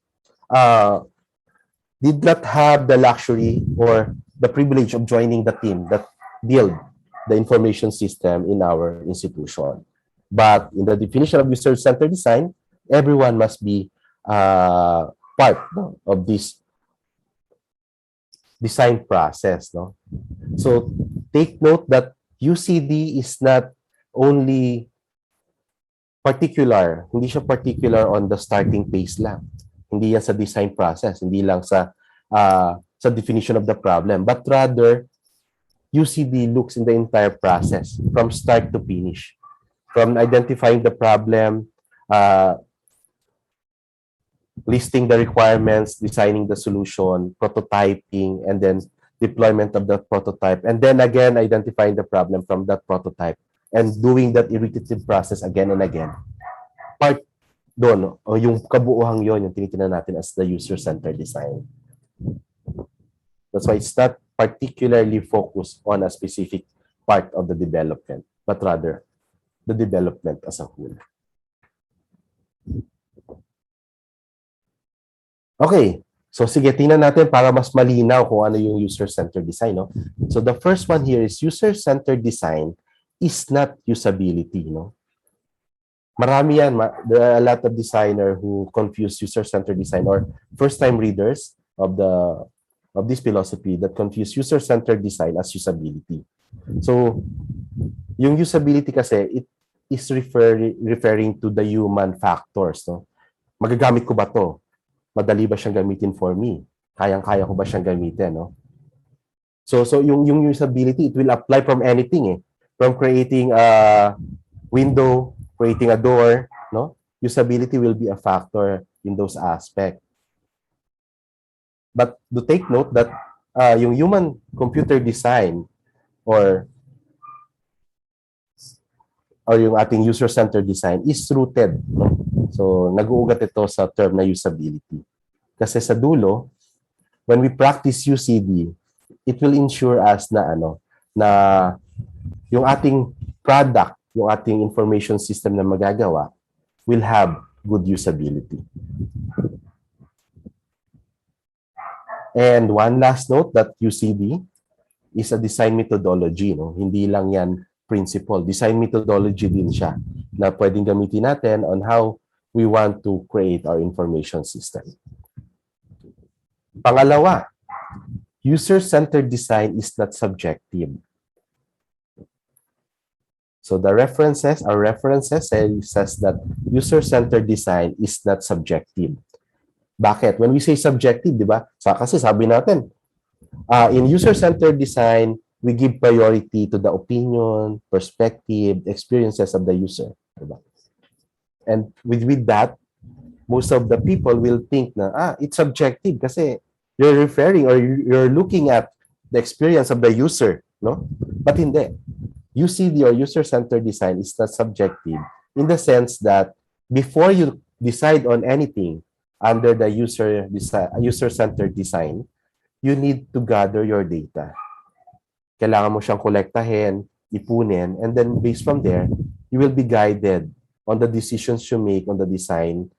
Speaker 7: did not have the luxury or the privilege of joining the team that build the information system in our institution. But in the definition of user-centered design, everyone must be part, no, of this design process, no? So take note that UCD is not only particular, hindi siya particular on the starting phase lang. Hindi yan sa design process, hindi lang sa definition of the problem, but rather UCD looks in the entire process from start to finish. From identifying the problem, listing the requirements, designing the solution, prototyping, and then deployment of the prototype, and then again identifying the problem from that prototype and doing that iterative process again and again. Part doon, o yung kabuuhang yon, yung tinitingnan natin as the user-centered design. That's why it's not particularly focused on a specific part of the development, but rather the development as a whole. Okay, so sige, tingnan natin para mas malinaw kung ano yung user-centered design, no? So the first one here is user-centered design is not usability, no? Marami yan. There are a lot of designers who confuse user-centered design, or first-time readers of this philosophy that confuse user-centered design as usability. So yung usability kasi, it is referring to the human factors, no? Magagamit ko ba to? Madali ba siyang gamitin for me? Kayang-kaya ko ba siyang gamitin, no? So yung usability, it will apply from anything, eh. From creating a window, creating a door, no? Usability will be a factor in those aspects. But to take note that yung human computer design or yung ating user-centered design is rooted, no? So nag-uugat ito sa term na usability. Kasi sa dulo, when we practice UCD, it will ensure us na na yung ating product, yung ating information system na magagawa will have good usability. And one last note that UCD is a design methodology, no? Hindi lang yan principle. Design methodology din siya na pwedeng gamitin natin on how we want to create our information system. Pangalawa, user-centered design is not subjective. So the references says that user-centered design is not subjective. Bakit? When we say subjective, di ba? Kasi sabi natin, in user-centered design, we give priority to the opinion, perspective, experiences of the user. Diba? And with that, most of the people will think na, it's subjective kasi you're referring or you're looking at the experience of the user, no? But hindi. UCD or user-centered design is not subjective in the sense that before you decide on anything under the user-centered design, you need to gather your data. Kailangan mo siyang kolektahin, ipunin, and then based from there, you will be guided on the decisions you make on the design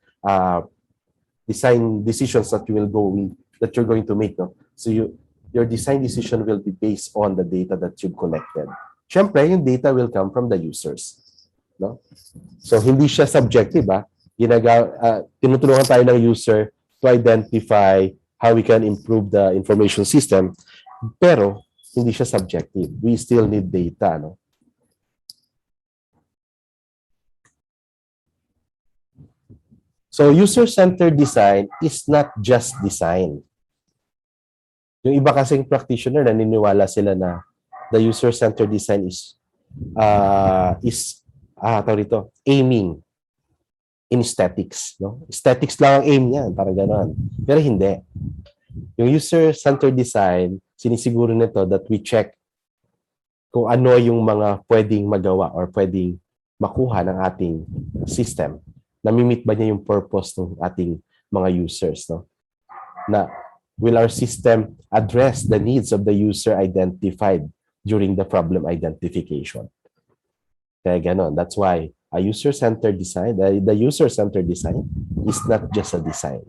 Speaker 7: decisions that you're going to make. No? So your design decision will be based on the data that you've collected. Siyempre, yung data will come from the users. No? So hindi siya subjective. Tinutulungan tayo ng user to identify how we can improve the information system, pero hindi siya subjective. We still need data, no? So user-centered design is not just design. Yung iba kasing practitioner naniniwala sila na the user-centered design is aiming in aesthetics, no? Aesthetics lang ang aim niyan, para gano'n. Pero hindi. Yung user-centered design, sinisiguro nito that we check kung ano yung mga pwedeng magawa or pwedeng makuha ng ating system. Namimit ba niya yung purpose ng ating mga users, no? Na will our system address the needs of the user identified during the problem identification? Kaya gano'n. That's why a user-centered design, the user-centered design is not just a design.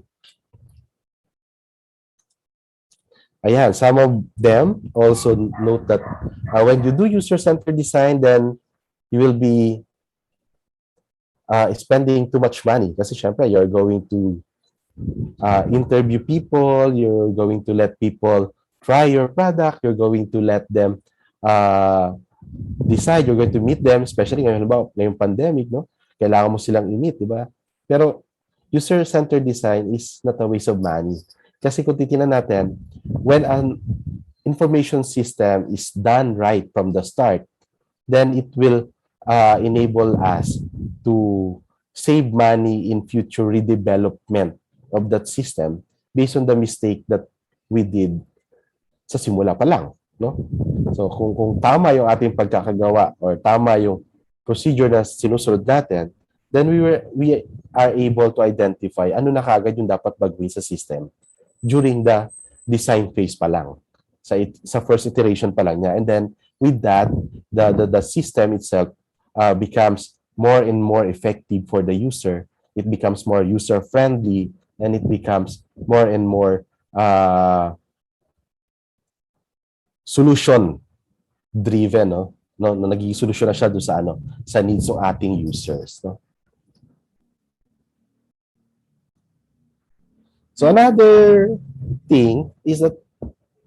Speaker 7: Ayan, some of them also note that when you do user-centered design, then you will be spending too much money. Kasi syempre, you're going to interview people, you're going to let people try your product, you're going to let them decide, you're going to meet them, especially ngayong pandemic, no? Kailangan mo silang i-meet, di ba? Pero user-centered design is not a waste of money. Kasi kung titingnan natin, when an information system is done right from the start, then it will enable us to save money in future redevelopment of that system based on the mistake that we did sa simula pa lang, no? So kung tama yung ating pagkakagawa or tama yung procedure na sinusunod natin, then we are able to identify ano na kaagad yung dapat baguhin sa system during the design phase pa lang, sa first iteration pa lang niya. And then with that, the system itself becomes more and more effective for the user. It becomes more user-friendly, and it becomes more and more solution-driven, no? Nagiging solusyon na siya doon sa needs ng ating users, no? So another thing is that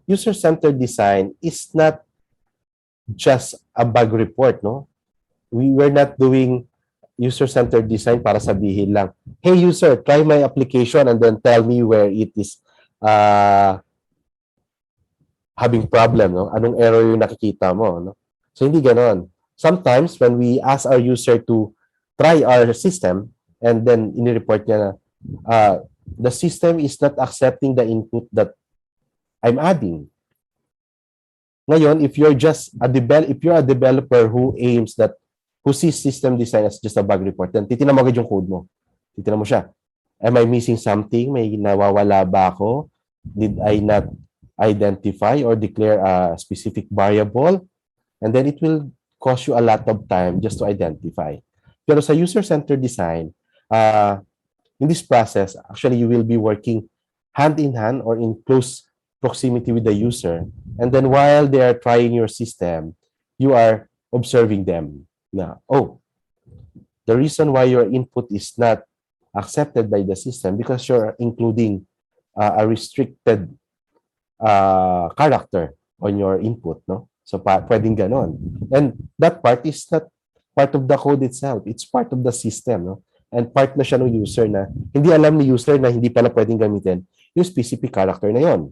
Speaker 7: user-centered design is not just a bug report, no? We were not doing user-centered design para sabihin lang, hey user, try my application and then tell me where it is having problem, no? Anong error yung nakikita mo, no? So hindi ganon. Sometimes when we ask our user to try our system and then ini-report niya na the system is not accepting the input that I'm adding. Ngayon, if you're a developer who sees system design as just a bug report, then titignan mo agad yung code mo. Titignan mo siya. Am I missing something? May nawawala ba ako? Did I not identify or declare a specific variable? And then it will cost you a lot of time just to identify. Pero sa user-centered design, in this process, actually, you will be working hand in hand or in close proximity with the user. And then while they are trying your system, you are observing them. Now, oh, the reason why your input is not accepted by the system because you're including a restricted character on your input, no? So, pwedeng ganon. And that part is not part of the code itself. It's part of the system, no? And part na siya ng user na hindi alam ni user na hindi pala pwedeng gamitin yung specific character na yon.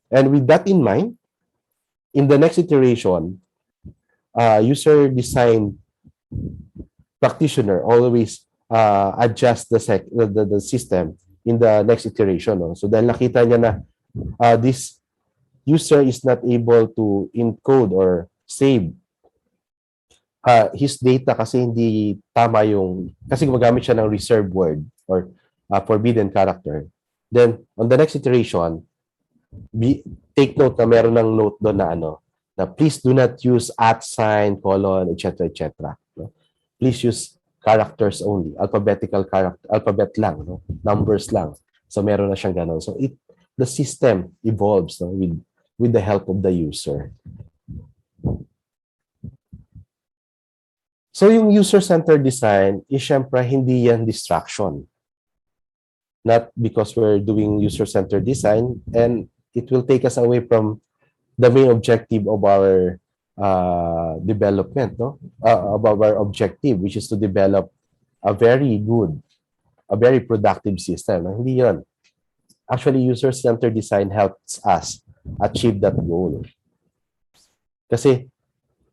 Speaker 7: And with that in mind, in the next iteration, user design practitioner always adjust the system in the next iteration. No? So dahil nakita niya na this user is not able to encode or save his data kasi hindi tama yung, kasi gumagamit siya ng reserved word or forbidden character. Then, on the next iteration, take note na meron ng note doon na na please do not use @ sign, colon, etc., etc. No? Please use characters only, alphabetical character, alphabet lang, no? Numbers lang. So, meron na siyang ganon. So, the system evolves, no? with the help of the user. So, yung user-centered design is syempre hindi yan distraction. Not because we're doing user-centered design and it will take us away from the main objective of our development, no? About our objective, which is to develop a very good, a very productive system. No? Hindi yan. Actually, user-centered design helps us achieve that goal. Kasi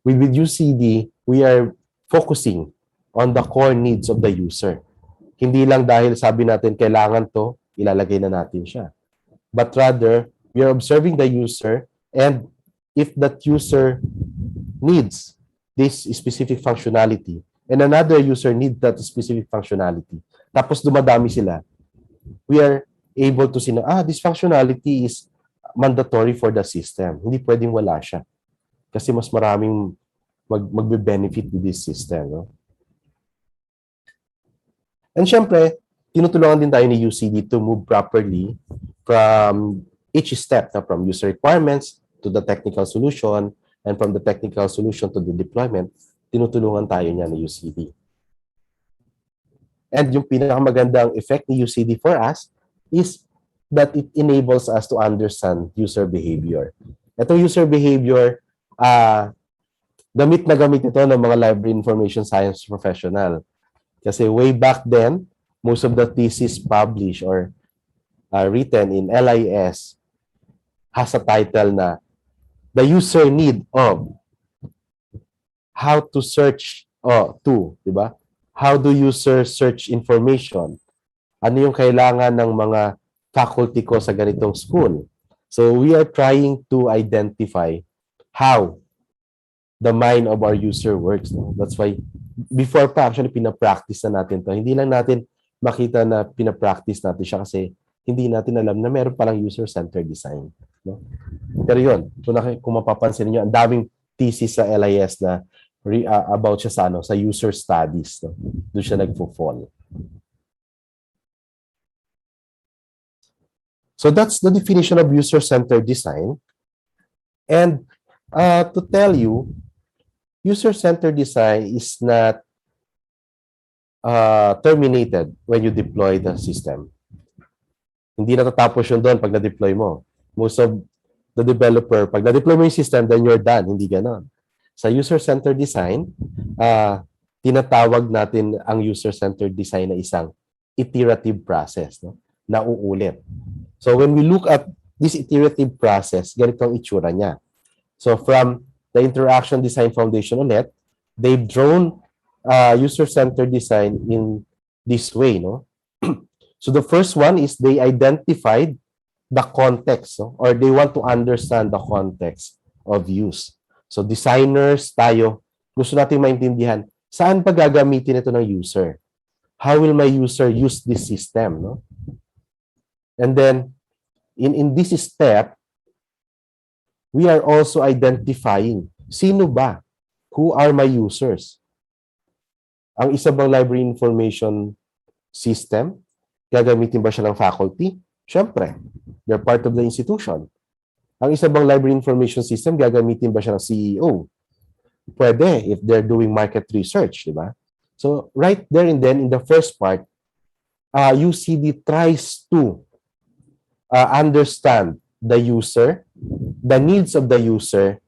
Speaker 7: with UCD, we are focusing on the core needs of the user. Hindi lang dahil sabi natin kailangan to, ilalagay na natin siya. But rather, we are observing the user and if that user needs this specific functionality and another user needs that specific functionality, tapos dumadami sila, we are able to see na, this functionality is mandatory for the system. Hindi pwedeng wala siya. Kasi mas maraming magbe-benefit with this system. No? And syempre, tinutulungan din tayo ni UCD to move properly from each step, from user requirements to the technical solution and from the technical solution to the deployment, tinutulungan tayo niya ni UCD. And yung pinakamagandang effect ni UCD for us is that it enables us to understand user behavior. Itong user behavior, gamit na gamit ito ng mga library information science professional. Kasi way back then, most of the thesis published or written in LIS has a title na the user need of how to search di ba? How do users search information? Ano yung kailangan ng mga faculty ko sa ganitong school? So we are trying to identify how the mind of our user works. No? That's why before pa actually pinapractice na natin to. Hindi lang natin makita na pinapractice natin siya kasi hindi natin alam na meron palang user-centered design. No? Pero yun, kung mapapansin niyo, ang daming thesis sa LIS na about siya sa user studies. No? Doon siya nagfo-fall. So that's the definition of user-centered design. And to tell you, user-centered design is not terminated when you deploy the system. Hindi natatapos yun doon pag na-deploy mo. Most of the developer, pag na-deploy mo yung system, then you're done. Hindi ganon. Sa user-centered design, tinatawag natin ang user-centered design na isang iterative process, no? Na uulit. So when we look at this iterative process, ganito ang itsura niya. So from the interaction design foundation ulit, they've drawn user-centered design in this way, no? So the first one is they identified the context, no? Or they want to understand the context of use. So designers tayo, gusto natin maintindihan, saan pa gagamitin ito ng user? How will my user use this system, no? And then, in this step, we are also identifying sino ba? Who are my users? Ang isa bang library information system, gagamitin ba siya ng faculty? Siyempre, they're part of the institution. Ang isa bang library information system, gagamitin ba siya ng CEO? Pwede, if they're doing market research, di ba? So, right there and then, in the first part, UCD tries to understand the user, the needs of the user,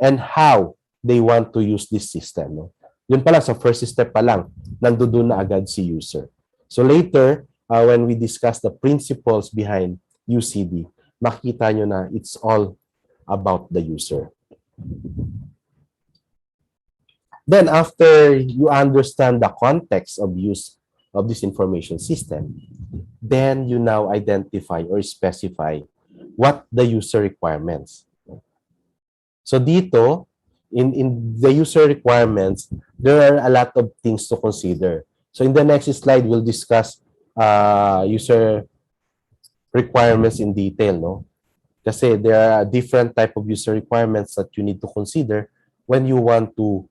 Speaker 7: and how they want to use this system. No? Yun pala, sa first step pa lang, nandoon na agad si user. So later, when we discuss the principles behind UCD, makikita nyo na it's all about the user. Then after you understand the context of use of this information system, then you now identify or specify what the user requirements. So dito, in the user requirements, there are a lot of things to consider. So in the next slide, we'll discuss user requirements in detail, no? Kasi there are different type of user requirements that you need to consider when you want to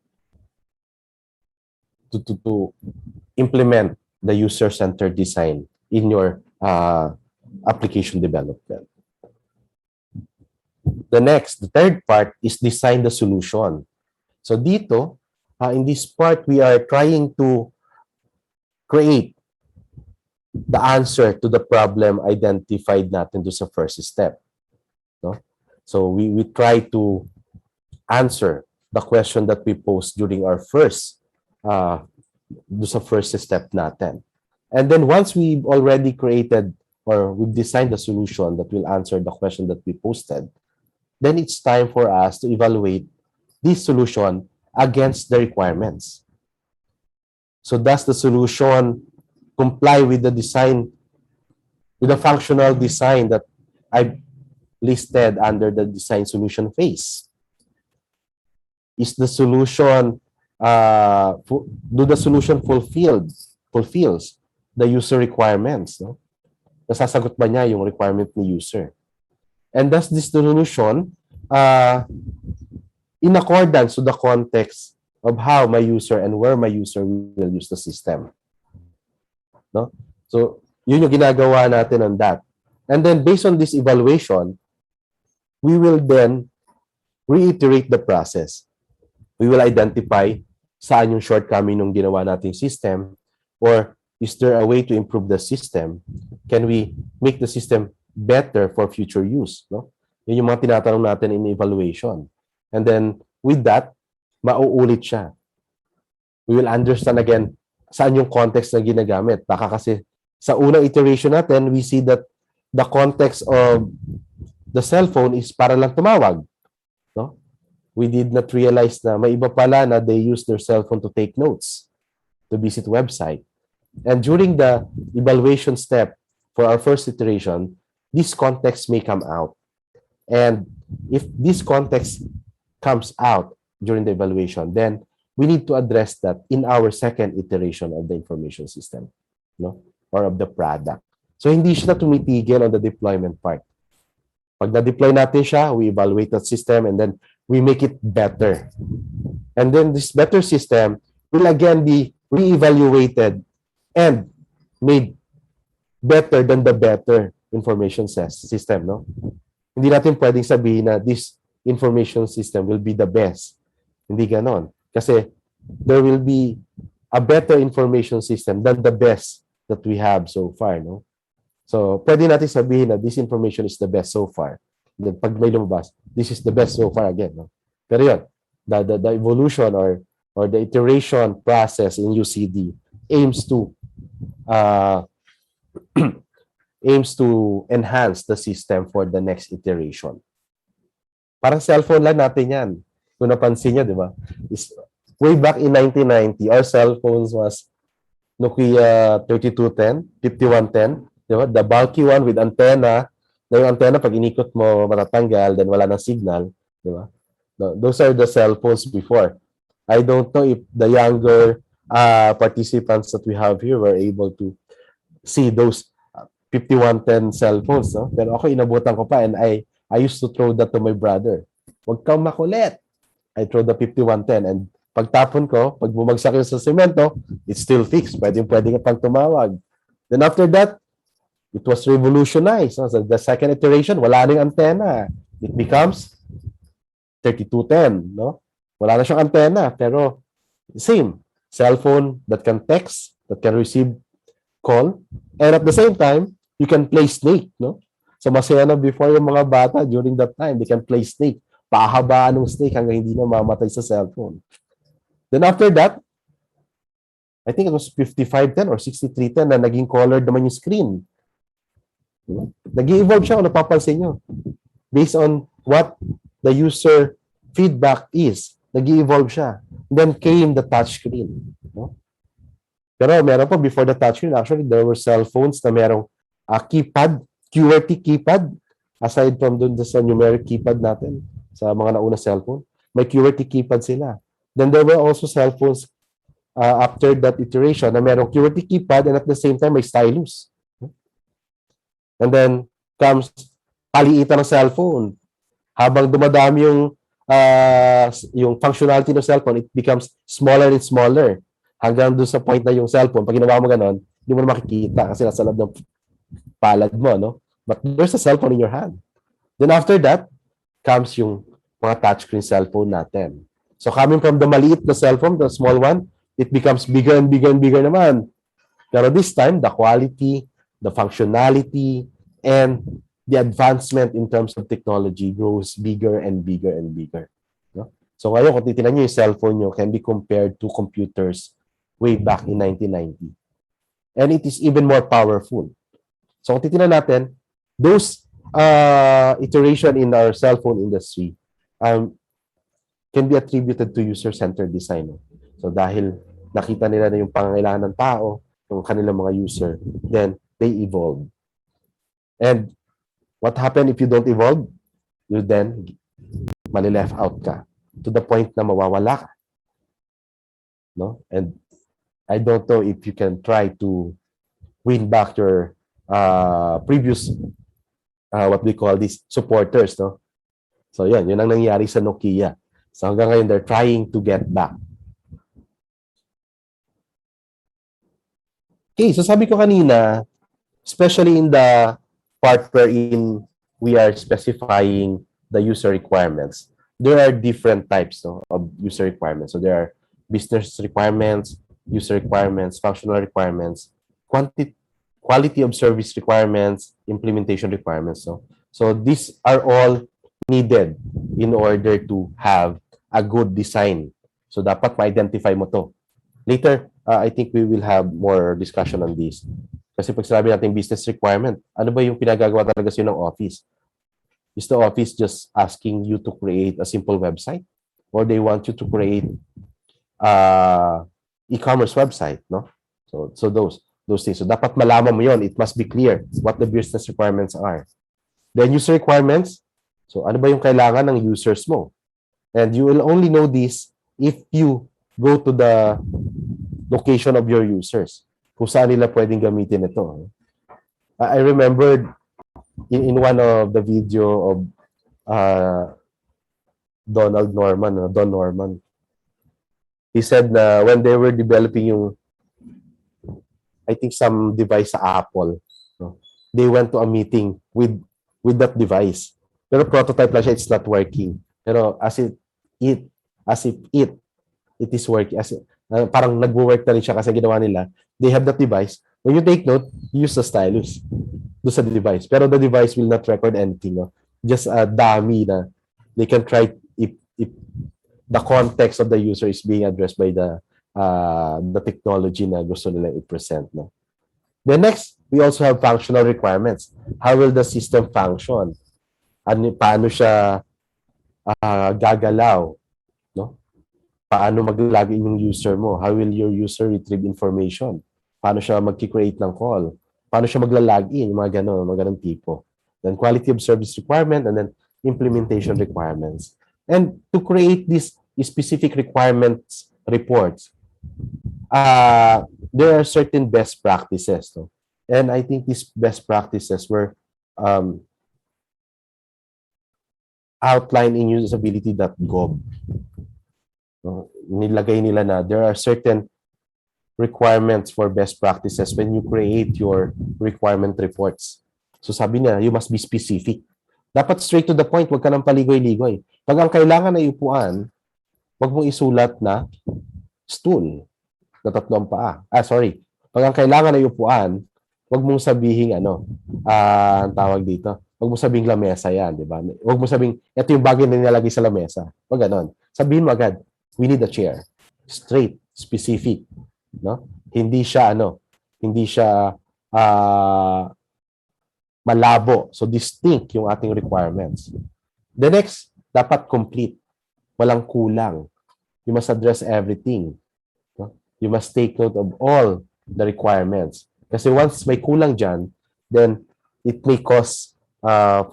Speaker 7: implement the user-centered design in your application development. The third part is design the solution. So dito, in this part, we are trying to create the answer to the problem identified natin do sa first step. No? So we try to answer the question that we posed during our first do sa first step natin. And then once we've already created or we've designed the solution that will answer the question that we posted, then it's time for us to evaluate this solution against the requirements. So does the solution comply with the design, with the functional design that I've listed under the design solution phase? Is the solution, do the solution fulfills the user requirements? No? Nasasagot ba niya yung requirement ni user? And does this solution, in accordance to the context of how my user and where my user will use the system? No? So, yun yung ginagawa natin on that. And then, based on this evaluation, we will then reiterate the process. We will identify saan yung shortcoming ng ginawa nating system, or is there a way to improve the system? Can we make the system better for future use? No? Yun yung mga tinatanong natin in evaluation. And then, with that, mauulit siya. We will understand again saan yung context na ginagamit. Baka kasi sa unang iteration natin, we see that the context of the cell phone is para lang tumawag. No? We did not realize na may iba pala na they use their cell phone to take notes, to visit website. And during the evaluation step for our first iteration, this context may come out. And if this context comes out during the evaluation, then we need to address that in our second iteration of the information system, no? Or of the product. So hindi siya tumitigil on the deployment part. Pag na-deploy natin siya, we evaluate that system and then we make it better. And then this better system will again be re-evaluated and made better than the better information system, no? Hindi natin pwedeng sabihin na this information system will be the best. Hindi ganon. Kasi there will be a better information system than the best that we have so far, no? So, pwede natin sabihin na this information is the best so far. And then, pag may lumabas, this is the best so far again, no? Pero yun, the evolution or the iteration process in UCD aims to enhance the system for the next iteration. Parang cellphone lang natin yan. Kung napansin niyo, di ba? Way back in 1990, our cell phones was Nokia 3210, 5110, di ba? The bulky one with antenna. Na yung antenna, pag inikot mo, matatanggal, then wala ng signal, di ba? Those are the cell phones before. I don't know if the younger participants that we have here were able to see those 5110 cell phones, no? Pero ako, inabutan ko pa and I used to throw that to my brother. Huwag kang makulit. I throw the 5110 and pagtapon ko, pag bumagsak yun sa semento, it's still fixed. Pwede ka pang tumawag. Then after that, it was revolutionized. So the second iteration, wala ring antenna. It becomes 3210, no? Wala na siyang antenna, pero same. Cell phone that can text, that can receive call, and at the same time, you can play snake, no? So masaya na before yung mga bata during that time, they can play snake. Pahabaan ng snake hanggang hindi na mamatay sa cellphone. Then after that, I think it was 5510 or 6310 na naging colored naman yung screen. Nag-evolve siya kung napapansin nyo. Based on what the user feedback is, nag-evolve siya. Then came the touchscreen. No? Pero meron pa before the touchscreen, actually, there were cell phones na merong keypad, QWERTY keypad, aside from dun sa numeric keypad natin sa mga nauna cellphone. May QWERTY keypad sila. Then there were also cell phones after that iteration na merong QWERTY keypad and at the same time may stylus. And then comes paliitan ng cellphone. Habang dumadami yung functionality ng cellphone, it becomes smaller and smaller. Hanggang doon sa point na yung cellphone, pag ginawa mo ganon, hindi mo na makikita kasi nasa loob ng palad mo, no? But there's a cellphone in your hand. Then after that, comes yung mga touchscreen cellphone natin. So coming from the maliit na cellphone, the small one, it becomes bigger and bigger and bigger naman. Pero this time, the quality, the functionality, and the advancement in terms of technology grows bigger and bigger and bigger. No? So ngayon, kung titignan nyo yung cellphone nyo, can be compared to computers way back in 1990. And it is even more powerful. So kung titignan natin, those iteration in our cell phone industry can be attributed to user-centered design. So dahil nakita nila na yung pangangailangan ng tao, yung kanilang mga user, then they evolve. And what happened if you don't evolve? You then mali-left out ka to the point na mawawala ka. No? And I don't know if you can try to win back your previous what we call these supporters, no? So yun ang nangyari sa Nokia. So hanggang ngayon, they're trying to get back. Okay, so sabi ko kanina, especially in the part wherein we are specifying the user requirements, there are different types, no, of user requirements. So there are business requirements, user requirements, functional requirements, quality of service requirements, implementation requirements. So these are all needed in order to have a good design. So dapat ma-identify mo to. Later, I think we will have more discussion on this. Kasi pag sinabi natin business requirement, ano ba yung pinagagawa talaga sa'yo ng office? Is the office just asking you to create a simple website? Or they want you to create e-commerce website, no? So those things. So dapat malaman mo yon. It must be clear what the business requirements are. Then user requirements. So ano ba yung kailangan ng users mo? And you will only know this if you go to the location of your users. Kung saan nila pwedeng gamitin ito. I remembered in one of the video of Don Norman. He said na when they were developing yung, I think some device sa Apple, no? They went to a meeting with that device. Pero prototype lang siya, it's not working. Pero as if it is working. Parang nagwo-work na rin siya kasi ginawa nila. They have that device. When you take note, use the stylus do sa device. Pero the device will not record anything. No? Just a dummy na they can try if the context of the user is being addressed by the technology na gusto nila i-present. No? The next, we also have functional requirements. How will the system function? Paano siya gagalaw? No? Paano mag-login yung user mo? How will your user retrieve information? Paano siya mag-create ng call? Paano siya magla-login? Yung mga ganun tipo. Then quality of service requirement and then implementation requirements. And to create these specific requirements reports, there are certain best practices. No? And I think these best practices were outlined in usability.gov. No? Nilagay nila na there are certain requirements for best practices when you create your requirement reports. So sabi niya, you must be specific. Dapat straight to the point, huwag ka nang paligoy-ligoy. Pag ang kailangan na upuan, huwag mong isulat na stool na 3 paa. Sorry. Pag ang kailangan na upuan, huwag mong sabihin ang tawag dito. Huwag mong sabihin lamesa yan, di ba? Huwag mong sabihin, ito yung bagay na nilalagay sa lamesa. Huwag ganon. Sabihin mo agad, we need a chair. Straight, specific. No? Hindi siya malabo. So distinct yung ating requirements. The next, dapat complete. Walang kulang. You must address everything. No? You must take note of all the requirements. Kasi once may kulang dyan, then it may cause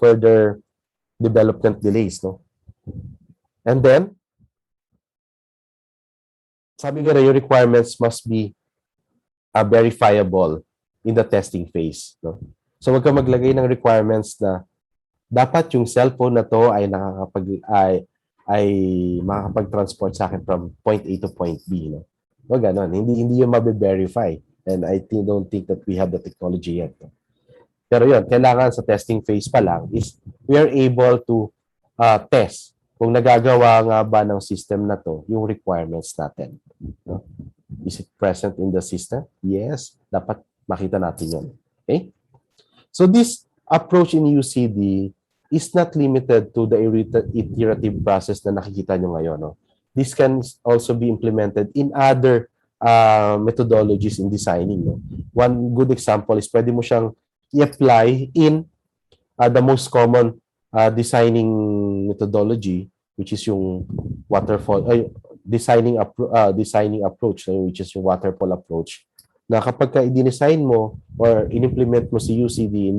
Speaker 7: further development delays. No? And then, sabi nga na yung requirements must be verifiable in the testing phase. No? So wag ka maglagay ng requirements na dapat yung cellphone na to ay makakapag-transport sa akin from point A to point B. No? Wag ganon. Hindi yung mabe-verify. And I don't think that we have the technology yet. No? Pero yun, kailangan sa testing phase pa lang is we are able to test kung nagagawa nga ba ng system na to yung requirements natin. No? Is it present in the system? Yes. Dapat makita natin yun. Okay? So this approach in UCD is not limited to the iterative process na nakikita nyo ngayon. No? This can also be implemented in other methodologies in designing. No? One good example is pwede mo siyang i-apply in the most common designing methodology, which is yung waterfall, designing approach, which is yung waterfall approach. Na kapag ka i-design mo or in-implement mo si UCD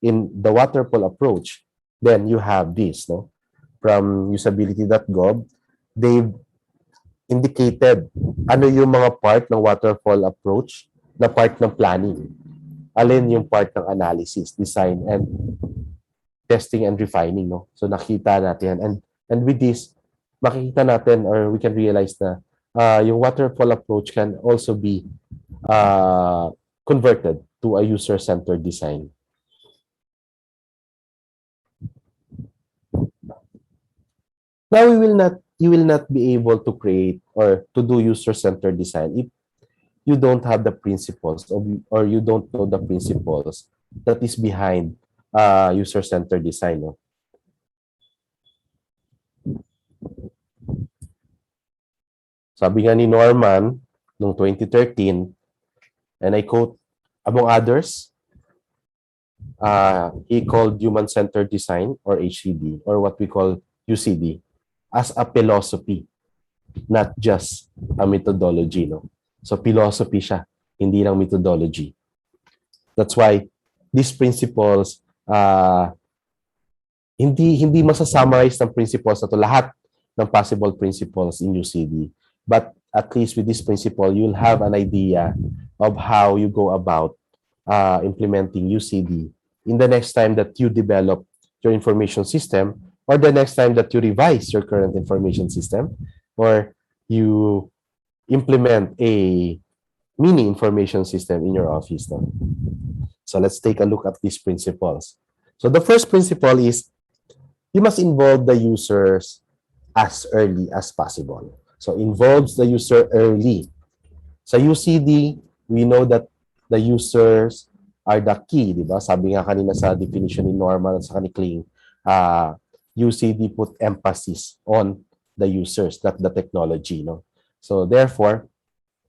Speaker 7: in the waterfall approach, then you have this, no? From usability.gov, they've indicated ano yung mga part ng waterfall approach na part ng planning. Alin yung part ng analysis, design, and testing and refining, no? So nakita natin. And with this, makikita natin or we can realize na yung waterfall approach can also be converted to a user-centered design. Now you will not be able to create or to do user-centered design if you don't have the principles or you don't know the principles that is behind user-centered design. No? Sabi nga ni Norman noong 2013, and I quote, among others, he called human-centered design or HCD or what we call UCD as a philosophy, not just a methodology. No? So philosophy siya, hindi lang methodology. That's why these principles, hindi masasummarize ng principles na to lahat ng possible principles in UCD. But at least with this principle, you'll have an idea of how you go about implementing UCD in the next time that you develop your information system or the next time that you revise your current information system or you implement a mini information system in your office. No? So let's take a look at these principles. So the first principle is you must involve the users as early as possible. So involves the user early. Sa UCD, we know that the users are the key, di ba? Sabi nga kanina sa definition ni Norman at sa ni Kling, UCD put emphasis on the users, not the technology. No? So therefore,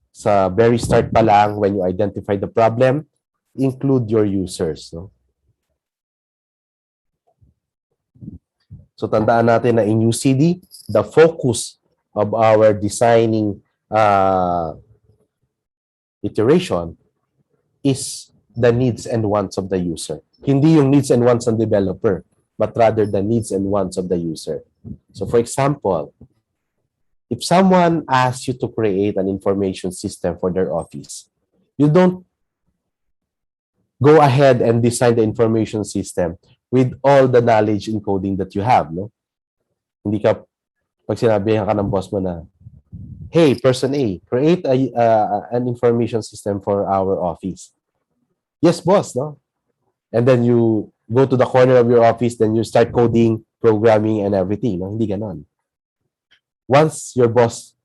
Speaker 7: sa very start pa lang, when you identify the problem, include your users. No? So tandaan natin na in UCD, the focus of our designing iteration is the needs and wants of the user. Hindi yung needs and wants ng developer, but rather the needs and wants of the user. So for example, if someone asks you to create an information system for their office, you don't go ahead and design the information system with all the knowledge encoding that you have, no? Hindi ka, pag sinabihan ka ng boss mo na, hey, person A, create an information system for our office. Yes, boss, no? And then you go to the corner of your office, then you start coding, programming, and everything, no? Hindi ganon. Once your boss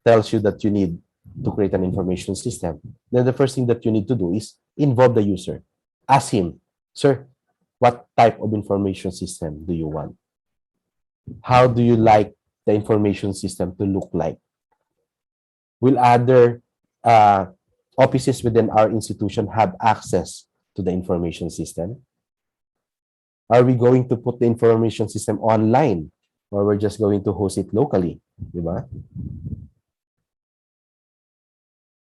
Speaker 7: tells you that you need to create an information system, then the first thing that you need to do is involve the user. Ask him, sir, what type of information system do you want? How do you like the information system to look like? Will other offices within our institution have access to the information system? Are we going to put the information system online, or we're just going to host it locally? Diba?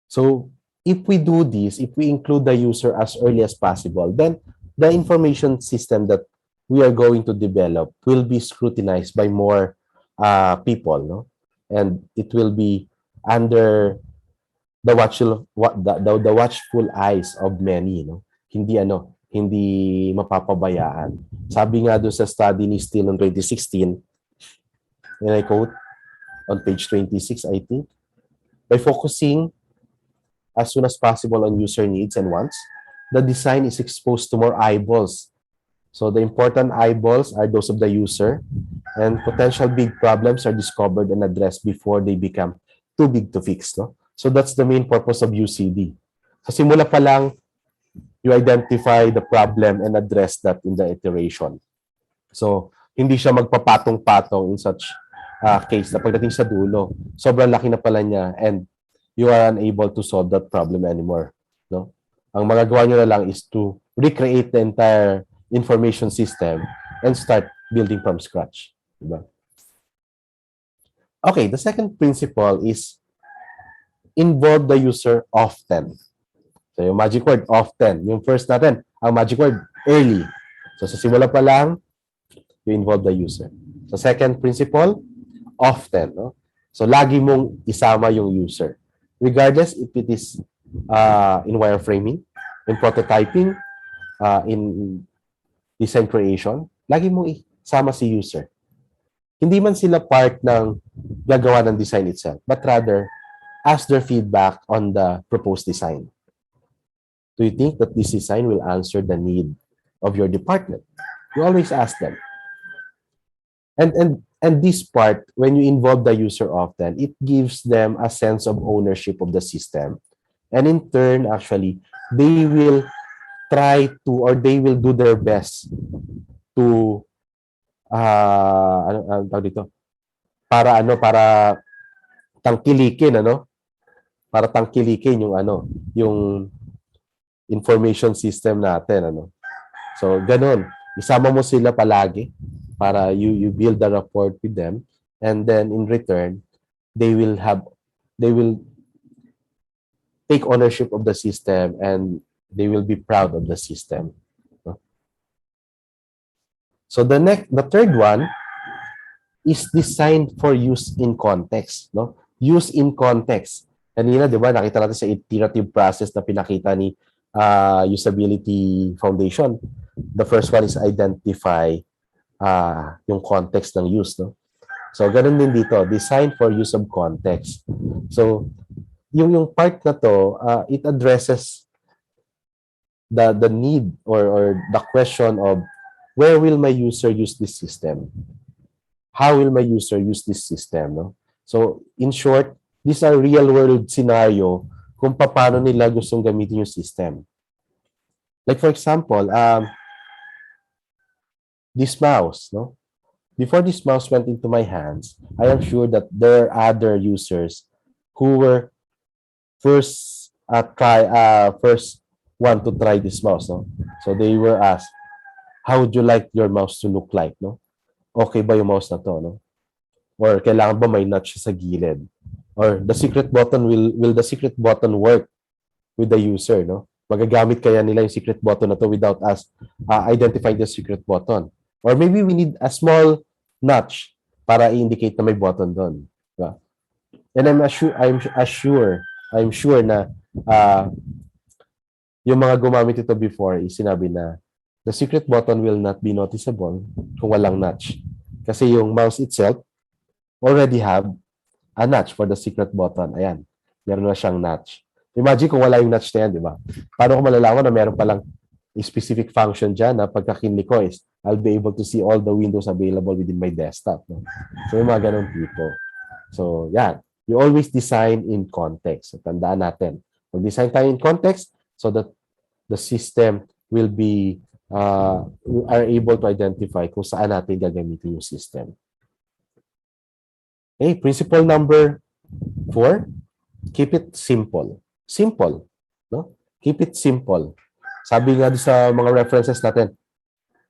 Speaker 7: So if we do this, if we include the user as early as possible, then the information system that we are going to develop will be scrutinized by more people, no? And it will be under the watchful eyes of many, no? Hindi mapapabayaan. Sabi nga doon sa study ni Steele in 2016, and I quote on page 26, I think, by focusing as soon as possible on user needs and wants, the design is exposed to more eyeballs. So the important eyeballs are those of the user, and potential big problems are discovered and addressed before they become too big to fix, no? So that's the main purpose of UCD. Sa simula pa lang, you identify the problem and address that in the iteration. So hindi siya magpapatong-patong in such case na pagdating sa dulo, sobrang laki na pala niya and you are unable to solve that problem anymore, no? Ang magagawa nyo na lang is to recreate the entire information system and start building from scratch. Diba? Okay, the second principle is involve the user often. So yung magic word, often. Yung first natin, ang magic word, early. So sa simula pa lang, you involve the user. So second principle, often. No? So lagi mong isama yung user. Regardless if it is in wireframing, in prototyping, in design creation, lagi mong isama si user. Hindi man sila part ng gagawa ng design itself, but rather ask their feedback on the proposed design. Do you think that this design will answer the need of your department? You always ask them. And this part, when you involve the user often, it gives them a sense of ownership of the system. And in turn, actually, they will try to, or they will do their best to, para tangkilikin, para tangkilikin yung information system natin, So, ganun. Isama mo sila palagi para you build a rapport with them, and then in return, they will take ownership of the system and they will be proud of the system. So the third one is designed for use in context, no? Use in context. Kanina, di ba, nakita natin sa iterative process na pinakita ni Usability Foundation. The first one is identify yung context ng use, no? So, ganun din dito, design for use of context. So, yung part na to, it addresses the need or the question of where will my user use this system? How will my user use this system, no? So, in short, these are real-world scenario kung paano nila gustong gamitin yung system. Like for example, this mouse, no? Before this mouse went into my hands, I am sure that there are other users who were first one to try this mouse, no? So they were asked, how would you like your mouse to look like, no? Okay ba yung mouse na to, no? Or kailangan ba may notch sa gilid? Or the secret button, will the secret button work with the user, no? Magagamit kaya nila yung secret button na to without us identifying the secret button? Or maybe we need a small notch para i-indicate na may button doon. Diba? And I'm sure na yung mga gumamit ito before, sinabi na the secret button will not be noticeable kung walang notch. Kasi yung mouse itself already have a notch for the secret button. Ayan, meron na siyang notch. Imagine kung wala yung notch na yan, di ba? Paano ko malalaman na meron palang specific function dyan na pagka kinlik ko is I'll be able to see all the windows available within my desktop. No? So, yung mga ganong tipo. So, yan. You always design in context. So, tandaan natin. Mag-design tayo in context so that the system will be we are able to identify kung saan natin gagamitin yung system. Okay, principle number 4, keep it simple. Simple. No? Keep it simple. Sabi nga sa mga references natin,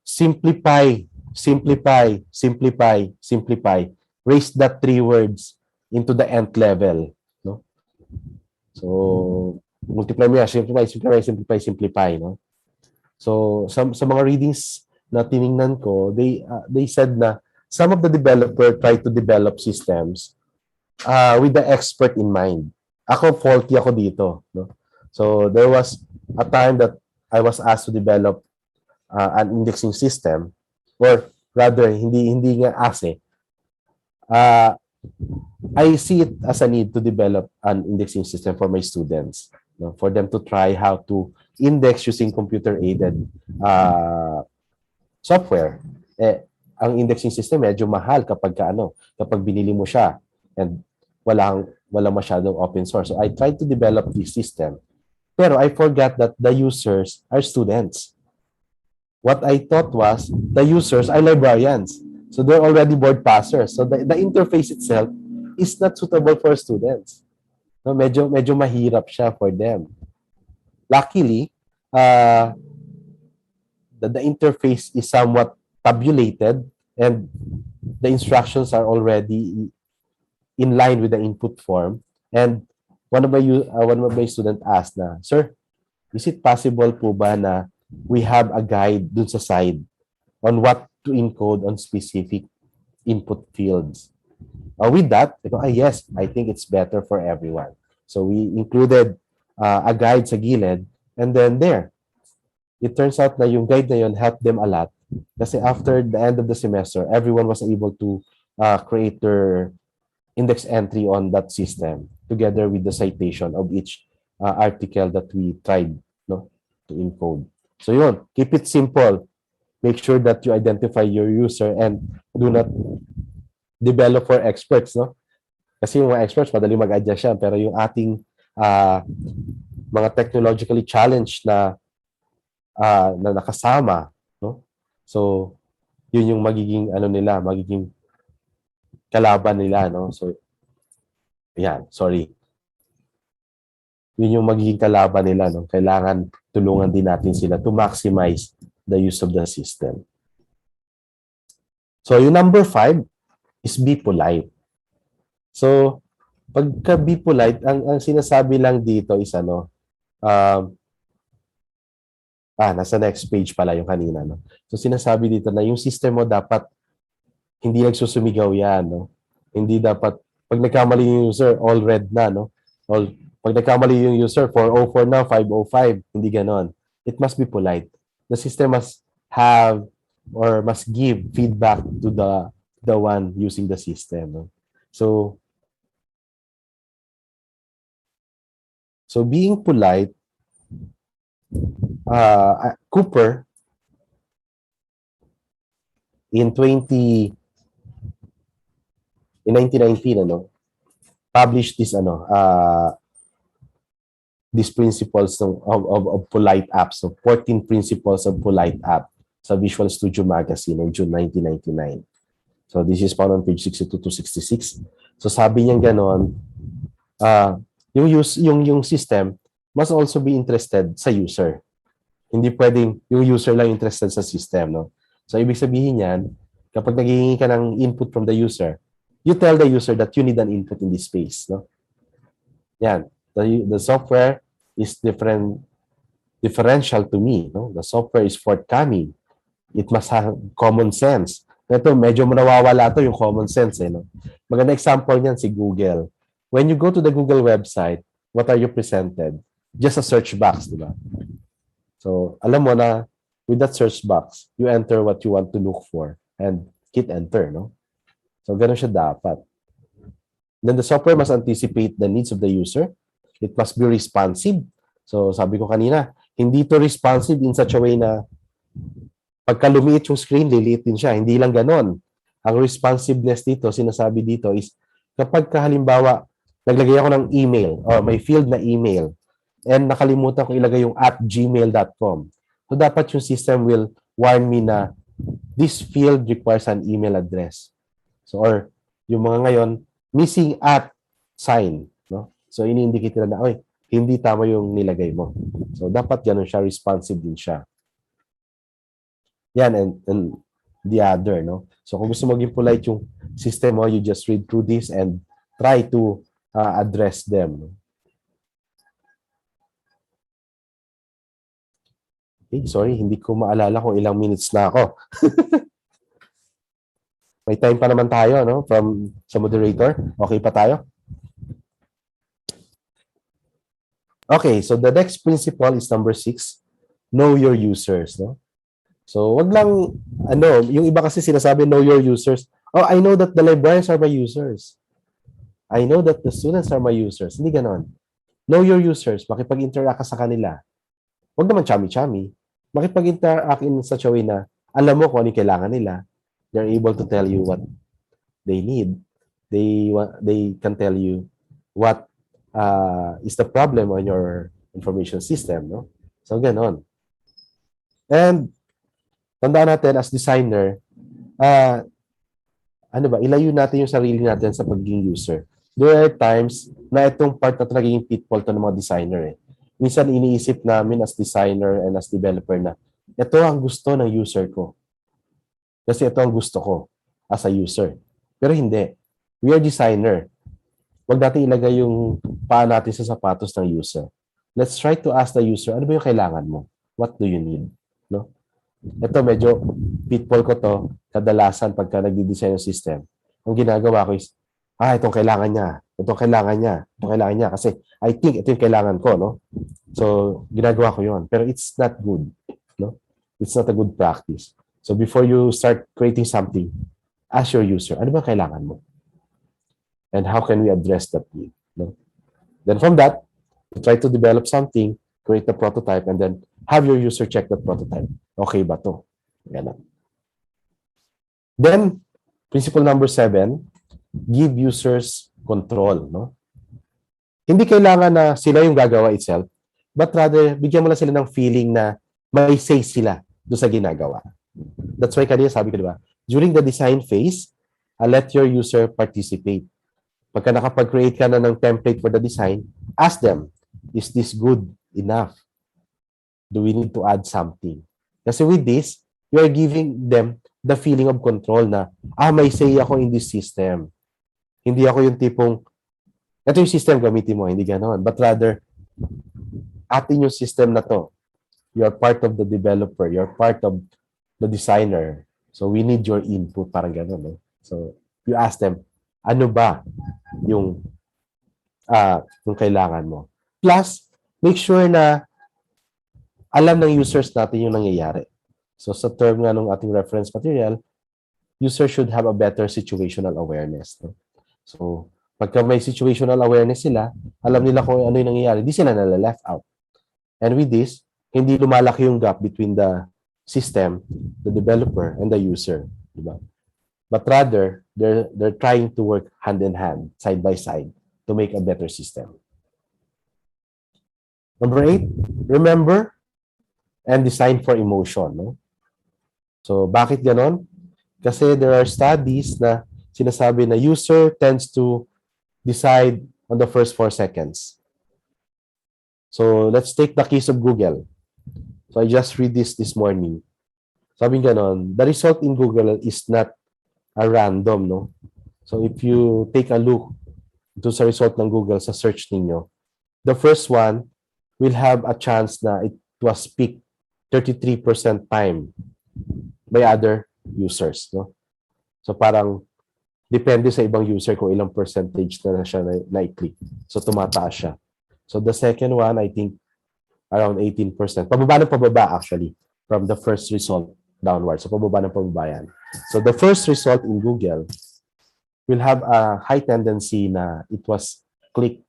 Speaker 7: simplify, simplify, simplify, simplify. Raise that 3 words into the nth level. No? So, multiply mo yan, simplify, simplify, simplify, simplify. No? So, sa mga readings na tiningnan ko, they said na some of the developer try to develop systems with the expert in mind. Ako, faulty ako dito. No? So, there was a time that I was asked to develop an indexing system, or rather, hindi nga ask I see it as a need to develop an indexing system for my students, no? For them to try how to index using computer-aided software. Ang indexing system medyo mahal kapag binili mo siya and walang masyadong open source. So I tried to develop this system. Pero I forgot that the users are students. What I thought was the users are librarians. So they're already board passers. So the interface itself is not suitable for students. No, medyo mahirap siya for them. Luckily, the interface is somewhat tabulated and the instructions are already in line with the input form. And one of my students asked na, "Sir, is it possible po ba na we have a guide dun sa side on what to encode on specific input fields?" With that, I go, yes, I think it's better for everyone. So we included a guide sa gilid, and then there, it turns out na yung guide na yun helped them a lot kasi after the end of the semester, everyone was able to create their index entry on that system together with the citation of each article that we tried to encode. So yun, keep it simple. Make sure that you identify your user and do not develop for experts, no? Kasi yung mga experts, madali mag-adjust yan. Pero yung ating mga technologically challenged na nakasama, no? So, yun yung magiging magiging kalaban nila, no? So, yan, sorry. Yun yung magiging kalaban nila, no? Kailangan tulungan din natin sila to maximize the use of the system. So, yung number 5 is be polite. So, pagka be polite, ang sinasabi lang dito is nasa next page pala yung kanina, no? So, sinasabi dito na yung system mo dapat hindi nagsusumigaw yan, no? Hindi dapat, pag nagkamali yung user, all red na, no? Pag nagkamali yung user, 404 na, 505, hindi ganon. It must be polite. The system must have or must give feedback to the one using the system, no? So being polite, Cooper in 1919 published this these principles of polite apps, so 14 principles of polite app sa Visual Studio Magazine in June 1999. So this is found on page 62 to 66. So sabi niya ganon, yung system must also be interested sa user. Hindi pwedeng yung user lang interested sa system, no? So ibig sabihin niyan, kapag naghihingi ka ng input from the user, you tell the user that you need an input in this space, no? Yan. The software is differential to me, no? The software is forthcoming. It must have common sense. Ito, medyo nawawala to yung common sense, no? Maganda example niyan si Google. When you go to the Google website, what are you presented? Just a search box, di ba? So, alam mo na with that search box, you enter what you want to look for and hit enter, no? So, ganun siya dapat. Then the software must anticipate the needs of the user. It must be responsive. So, sabi ko kanina, hindi to responsive in such a way na pagka lumiit yung screen, liliit din siya. Hindi lang ganon. Ang responsiveness dito, sinasabi dito is kapag halimbawa, naglagay ako ng email or may field na email and nakalimutan ko ilagay yung @gmail.com. So, dapat yung system will warn me na this field requires an email address. So, or yung mga ngayon, missing @ no? So, ini-indicate nila na, oy, hindi tama yung nilagay mo. So, dapat ganun siya, responsive din siya. Yan, and the other, no? So, kung gusto maging polite yung system mo, you just read through this and try to address them. Okay, sorry, hindi ko maalala kung ilang minutes na ako. May time pa naman tayo, no? Sa moderator. Okay pa tayo? Okay, so the next principle is number 6. Know your users, no? So, wag lang, yung iba kasi sinasabi, know your users. Oh, I know that the librarians are my users. I know that the students are my users. Hindi ganon. Know your users. Makipag-interact ka sa kanila. Wag naman chami-chami. Makipag-interact in such a way na alam mo kung ano yung kailangan nila. They're able to tell you what they need. They can tell you what is the problem on your information system, no? So, ganon. And, tandaan natin as designer, ilayo natin yung sarili natin sa pagiging user. There are times na itong part na ito naging pitfall to ng mga designer. Minsan iniisip namin as designer and as developer na ito ang gusto ng user ko. Kasi ito ang gusto ko as a user. Pero hindi. We are designer. Huwag natin ilagay yung paa natin sa sapatos ng user. Let's try to ask the user, ano ba yung kailangan mo? What do you need? No? Ito medyo pitfall ko to kadalasan pagka nagdi-design ng system. Ang ginagawa ko is, itong kailangan niya. Itong kailangan niya. Itong kailangan niya. Kasi I think ito yung kailangan ko. No? So, ginagawa ko yon. Pero it's not good. No? It's not a good practice. So, before you start creating something, ask your user, ano ba kailangan mo? And how can we address that need? No? Then from that, you try to develop something, create a prototype, and then have your user check that prototype. Okay ba to? Yan. Then, principle number 7, give users control. No? Hindi kailangan na sila yung gagawa itself, but rather, bigyan mo lang sila ng feeling na may say sila doon sa ginagawa. That's why kanina sabi ko, di ba? During the design phase, let your user participate. Pagka nakapag-create ka na ng template for the design, ask them, is this good enough? Do we need to add something? Kasi with this, you are giving them the feeling of control na, may say ako in this system. Hindi ako yung tipong, ito yung system, gamitin mo. Hindi ganon. But rather, atin yung system na to. You're part of the developer. You're part of the designer. So, we need your input. Parang ganon. No? So, you ask them, ano ba yung kailangan mo? Plus, make sure na alam ng users natin yung nangyayari. So, sa term nga ng ating reference material, users should have a better situational awareness. No? So, pagka may situational awareness sila, alam nila kung ano yung nangyayari, di sila nala-left out. And with this, hindi lumalaki yung gap between the system, the developer, and the user. Diba? But rather, they're trying to work hand in hand, side by side, to make a better system. Number 8, remember and design for emotion. No? So, bakit ganon? Kasi there are studies na sinasabi na user tends to decide on the first 4 seconds. So, let's take the case of Google. So, I just read this morning. Sabi ganon, the result in Google is not a random, no? So, if you take a look to sa result ng Google sa search ninyo, the first one will have a chance na it was picked 33% time by other users, no? So, parang depende sa ibang user kung ilang percentage na siya na-click. So, tumataas siya. So, the second one, I think, around 18%. Pababa ng pababa actually from the first result downward. So pababa ng pababa yan. So the first result in Google will have a high tendency na it was clicked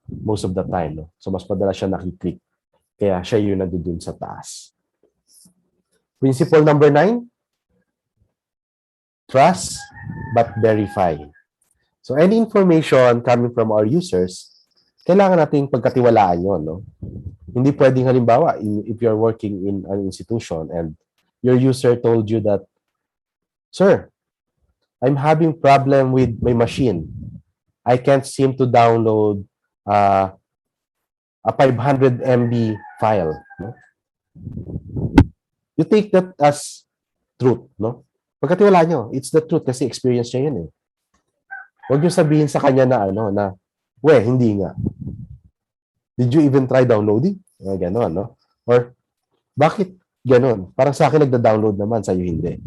Speaker 7: most of the time. No? So mas madalas siya nakiklik. Kaya siya yung nandun sa taas. Principle number 9, trust but verify. So any information coming from our users, kailangan nating pagkatiwalaan yun. No? Hindi pwedeng halimbawa, if you're working in an institution and your user told you that, "Sir, I'm having problem with my machine. I can't seem to download a 500 MB file." No? You take that as truth. No? Pagkatiwalaan nyo, it's the truth kasi experience niya yun eh. Huwag nyo sabihin sa kanya na hindi nga. Did you even try downloading? Ganon, no? Or, bakit ganon? Parang sa akin nagda-download naman, sa'yo hindi.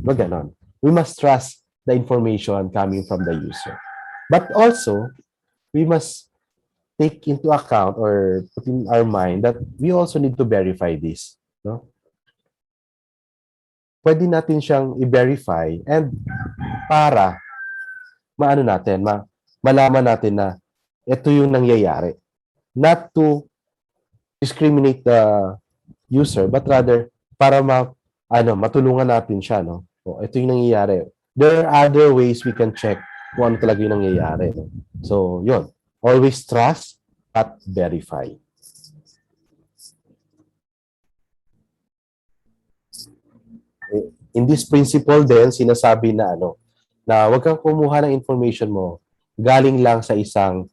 Speaker 7: Wag ganon. We must trust the information coming from the user. But also, we must take into account or put in our mind that we also need to verify this. No? Pwede natin siyang i-verify and para malaman natin na ito yung nangyayari. Not to discriminate the user, but rather para matulungan natin siya. No? So, ito yung nangyayari. There are other ways we can check kung ano talaga yung nangyayari. No? So, yun. Always trust but verify. In this principle din, sinasabi na na huwag kang kumuha ng information mo galing lang sa isang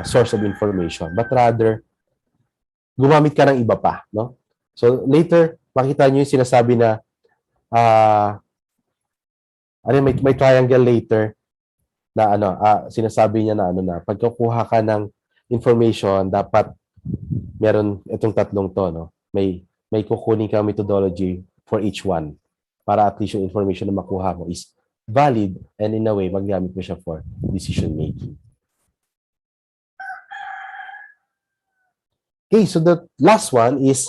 Speaker 7: source of information, but rather gumamit ka ng iba pa, no? So later makita niyo yung sinasabi na may triangle later na sinasabi niya na pagkukuha ka ng information dapat meron itong tatlong to, no? May kukunin ka methodology for each one para at least yung information na makuha mo is valid and in a way magamit mo siya for decision making. Okay, so the last one is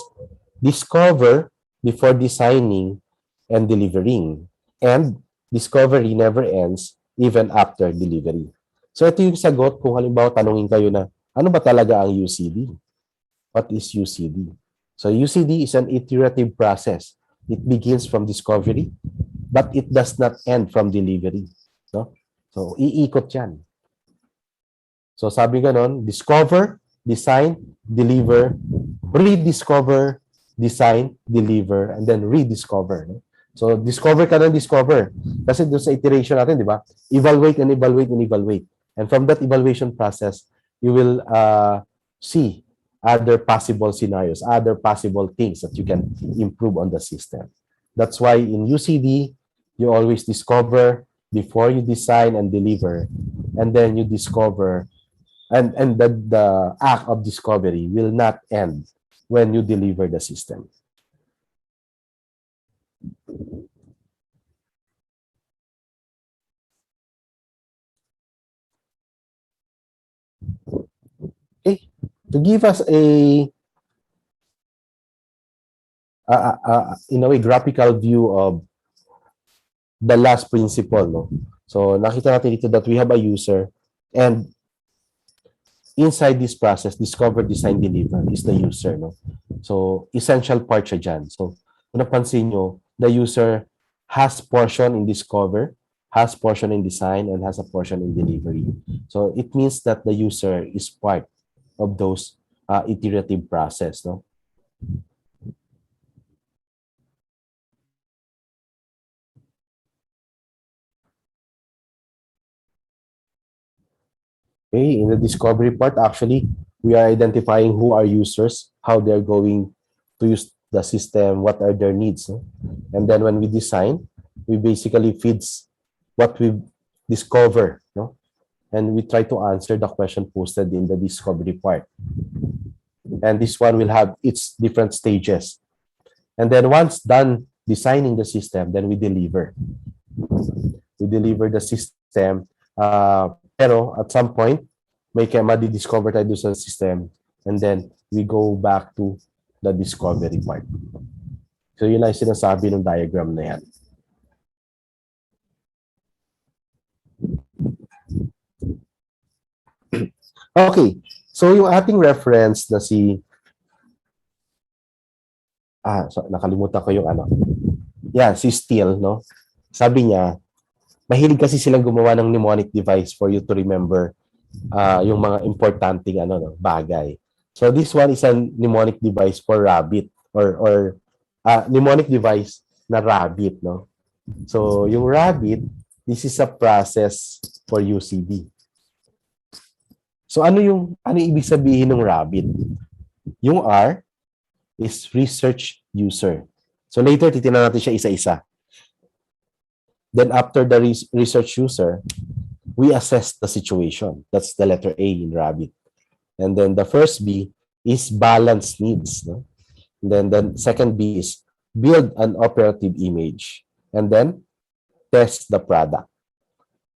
Speaker 7: discover before designing and delivering. And discovery never ends even after delivery. So ito yung sagot kung halimbawa tanungin kayo na ano ba talaga ang UCD? What is UCD? So UCD is an iterative process. It begins from discovery, but it does not end from delivery. No? So iikot yan. So sabi ganon, discover, design, deliver, rediscover, design, deliver, and then rediscover. No? So discover ka ng discover. Kasi doon sa iteration natin, di ba? Evaluate and evaluate and evaluate. And from that evaluation process, you will see other possible scenarios, other possible things that you can improve on the system. That's why in UCD, you always discover before you design and deliver, and then you discover, and the act of discovery will not end when you deliver the system. Okay, to give us in a way graphical view of the last principle, no? So nakita natin dito that we have a user and inside this process, discover, design, deliver is the user, no? So essential part siya dyan. So kung napansin nyo, the user has portion in discover, has portion in design, and has a portion in delivery. So it means that the user is part of those iterative process, no? Okay, in the discovery part, actually, we are identifying who are users, how they're going to use the system, what are their needs. No? And then when we design, we basically feeds what we discover, no? And we try to answer the question posted in the discovery part. And this one will have its different stages. And then once done designing the system, then we deliver. We deliver the system, pero at some point, may madi-discover tayo doon sa system, and then we go back to the discovery part. So yun lang yung sinasabi ng diagram na yan. Okay, so yung ating reference na si so nakalimutan ko yung ano. Yeah, si Steele, no? Sabi niya, mahilig kasi silang gumawa ng mnemonic device for you to remember yung mga importanteng bagay. So this one is a mnemonic device for rabbit or mnemonic device na rabbit, no? So yung rabbit, this is a process for UCD. So ano ibig sabihin ng rabbit? Yung R is research user. So later titingnan natin siya isa-isa. Then after the research user, we assess the situation. That's the letter A in rabbit. And then the first B is balance needs. No? And then the second B is build an operative image. And then test the product.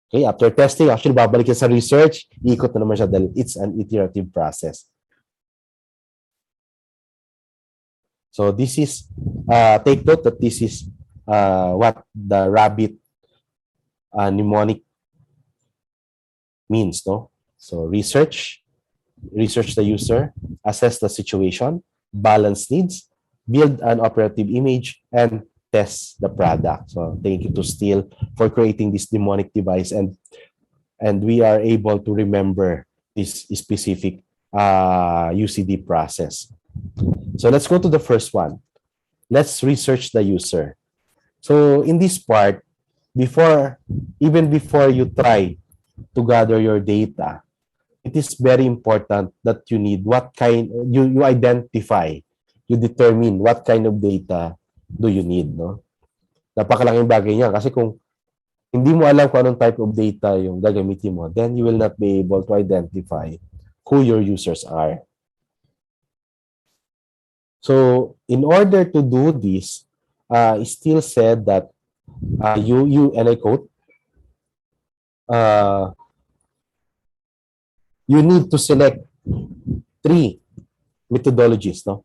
Speaker 7: Okay, after testing, actually babalik sa research, ikot na naman siya dahil it's an iterative process. So this is, take note that this is what the rabbit mnemonic means, no? So research the user, assess the situation, balance needs, build an operative image, and test the product. So thank you to Steele for creating this mnemonic device, and we are able to remember this specific UCD process. So let's go to the first one. Let's research the user. So in this part, even before you try to gather your data, it is very important that you need you identify, you determine what kind of data do you need, no? Napakalaking bagay niya kasi kung hindi mo alam kung anong type of data yung gagamitin mo, then you will not be able to identify who your users are. So in order to do this, Steele said that you and I quote, you need to select 3 methodologies, no?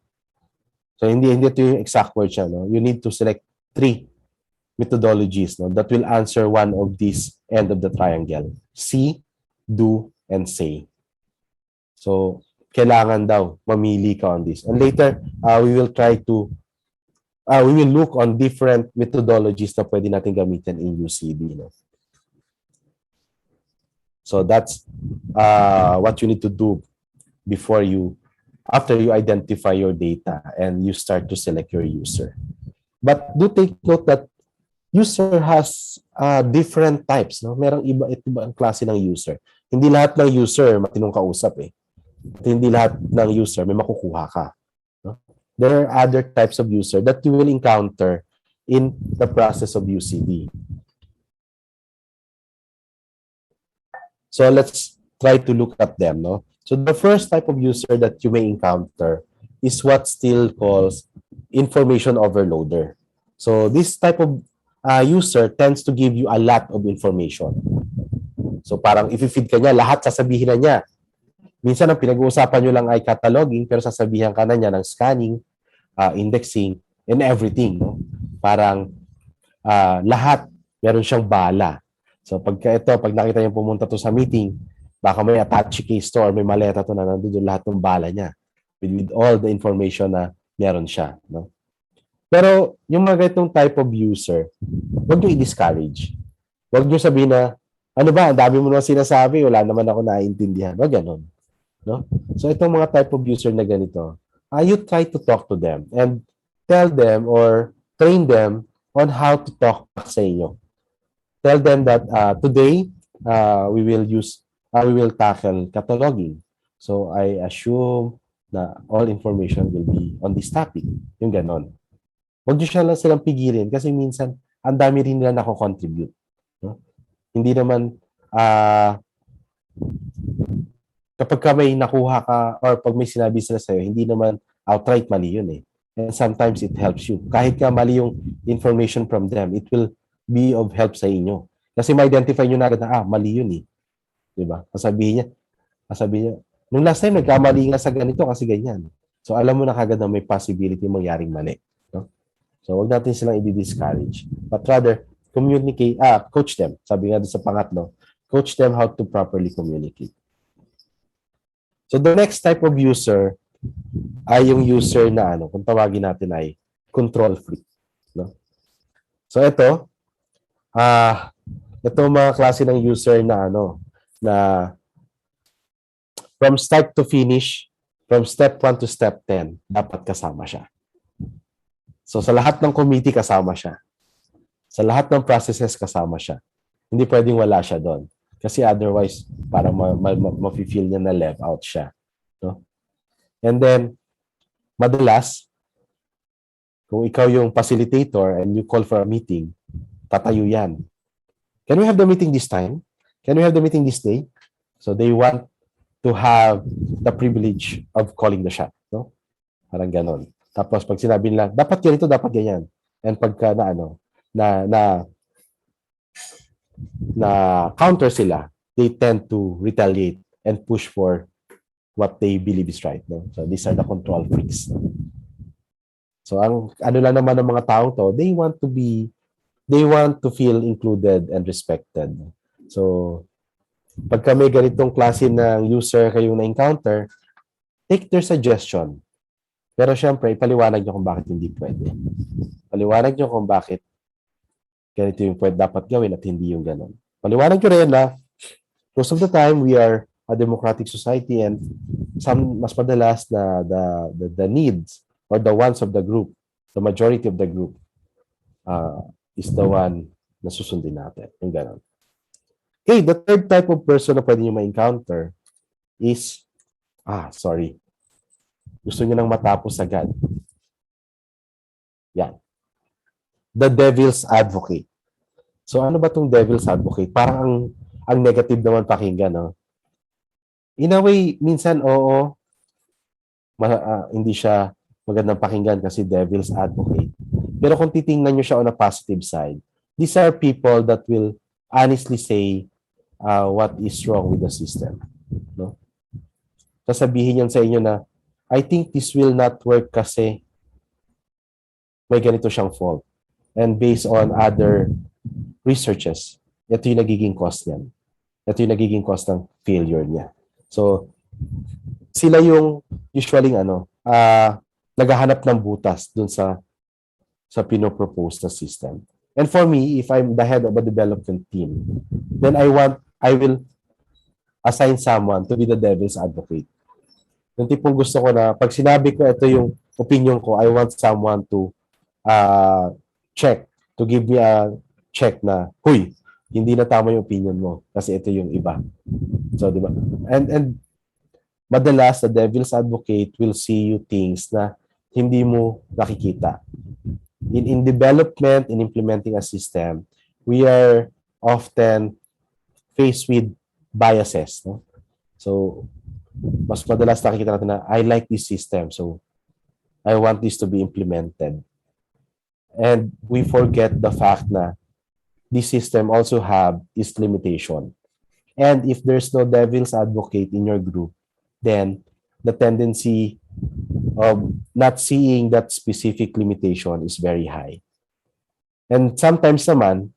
Speaker 7: So hindi ito yung exact word siya, no? You need to select 3 methodologies, no, that will answer one of these end of the triangle: see, do, and say. So kailangan daw mamili ka on this. And later, we will look on different methodologies na pwede natin gamitin in UCD. No? So that's what you need to do after you identify your data and you start to select your user. But do take note that user has different types. No? Merong iba ang klase ng user. Hindi lahat ng user matinong kausap eh. At hindi lahat ng user may makukuha ka. No? There are other types of user that you will encounter in the process of UCD. So let's try to look at them. No? So the first type of user that you may encounter is what Steele calls information overloader. So this type of user tends to give you a lot of information. So parang if-feed ka niya, lahat sasabihin na niya. Minsan ang pinag-uusapan nyo lang ay cataloging, pero sasabihan ka na niya ng scanning, indexing, and everything. No? Parang lahat meron siyang bala. So pag nakita niyo pumunta to sa meeting, baka may attache case to or may maleta to na nandun lahat ng bala niya with all the information na meron siya. No? Pero yung mga ganitong type of user, huwag nyo i-discourage. Huwag nyo sabihin na, ano ba, ang dami mo na sinasabi, wala naman ako naiintindihan. Huwag ganon. No? So itong mga type of user na ganito, you try to talk to them and tell them or train them on how to talk sa inyo. Tell them that today we will tackle cataloging. So I assume na all information will be on this topic. Yung ganon. Huwag nyo silang pigilin kasi minsan ang dami rin nila nako-contribute. No? Hindi naman kapag ka may nakuha ka or pag may sinabi sila sa'yo, hindi naman outright mali yun eh. And sometimes it helps you. Kahit ka mali yung information from them, it will be of help sa inyo. Kasi ma-identify nyo na agad na, mali yun eh. Diba? Sasabihin niya, Sabi niya, nung last time, nagkamali nga sa ganito kasi ganyan. So, alam mo na kagad na may possibility mangyaring mali. No? So, wag natin silang i-discourage. But rather, communicate, coach them. Sabi nga doon sa pangatlo, coach them how to properly communicate. So, the next type of user ay yung user na kung tawagin natin ay control freak. No? So, ito mga klase ng user na na from start to finish, from step 1 to step 10, dapat kasama siya. So, sa lahat ng committee, kasama siya. Sa lahat ng processes, kasama siya. Hindi pwedeng wala siya doon. Kasi otherwise, parang ma-feel niya na left out siya. No? And then, madalas, kung ikaw yung facilitator and you call for a meeting, tatayo yan. Can we have the meeting this time? Can we have the meeting this day? So they want to have the privilege of calling the shot. No? Parang ganon. Tapos pag sinabi nila, dapat ganito, dapat ganyan. And pagka na counter sila, they tend to retaliate and push for what they believe is right. No? So these are the control freaks. No? So ang lang naman ng mga tao to, they want to feel included and respected. So pagka may ganitong klase ng user kayong na-encounter, take their suggestion. Pero syempre, ipaliwanag nyo kung bakit hindi pwede. Paliwanag nyo kung bakit ganito yung dapat gawin at hindi yung ganon. Paliwanag nyo rin na most of the time, we are a democratic society and mas madalas na the needs or the wants of the group, the majority of the group is the one na susundin natin. Yung ganon. Okay, the third type of person na pwede nyo ma-encounter is, gusto nyo nang matapos agad. Yan. The devil's advocate. So ano ba tong devil's advocate? Parang ang negative naman pakinggan, no? In a way, minsan hindi siya magandang pakinggan kasi devil's advocate. Pero kung titingnan nyo siya on a positive side, these are people that will honestly say what is wrong with the system. No? Sasabihin yan sa inyo na, I think this will not work kasi may ganito siyang fault. And based on other researches, ito yung nagiging cause niyan. Ito yung nagiging cause ng failure niya. So, sila yung usually naghahanap ng butas dun sa pinopropose na system. And for me, if I'm the head of a development team, then I will assign someone to be the devil's advocate. Yung tipong gusto ko na, pag sinabi ko ito yung opinion ko, I want someone to give me a check na, huy, hindi na tama yung opinion mo kasi ito yung iba. So, di ba? And madalas, the devil's advocate will see you things na hindi mo nakikita. In development, in implementing a system, we are often faced with biases. No? So, mas madalas nakikita natin na, I like this system, so I want this to be implemented. And we forget the fact na this system also have its limitation. And if there's no devil's advocate in your group, then the tendency of not seeing that specific limitation is very high. And sometimes naman,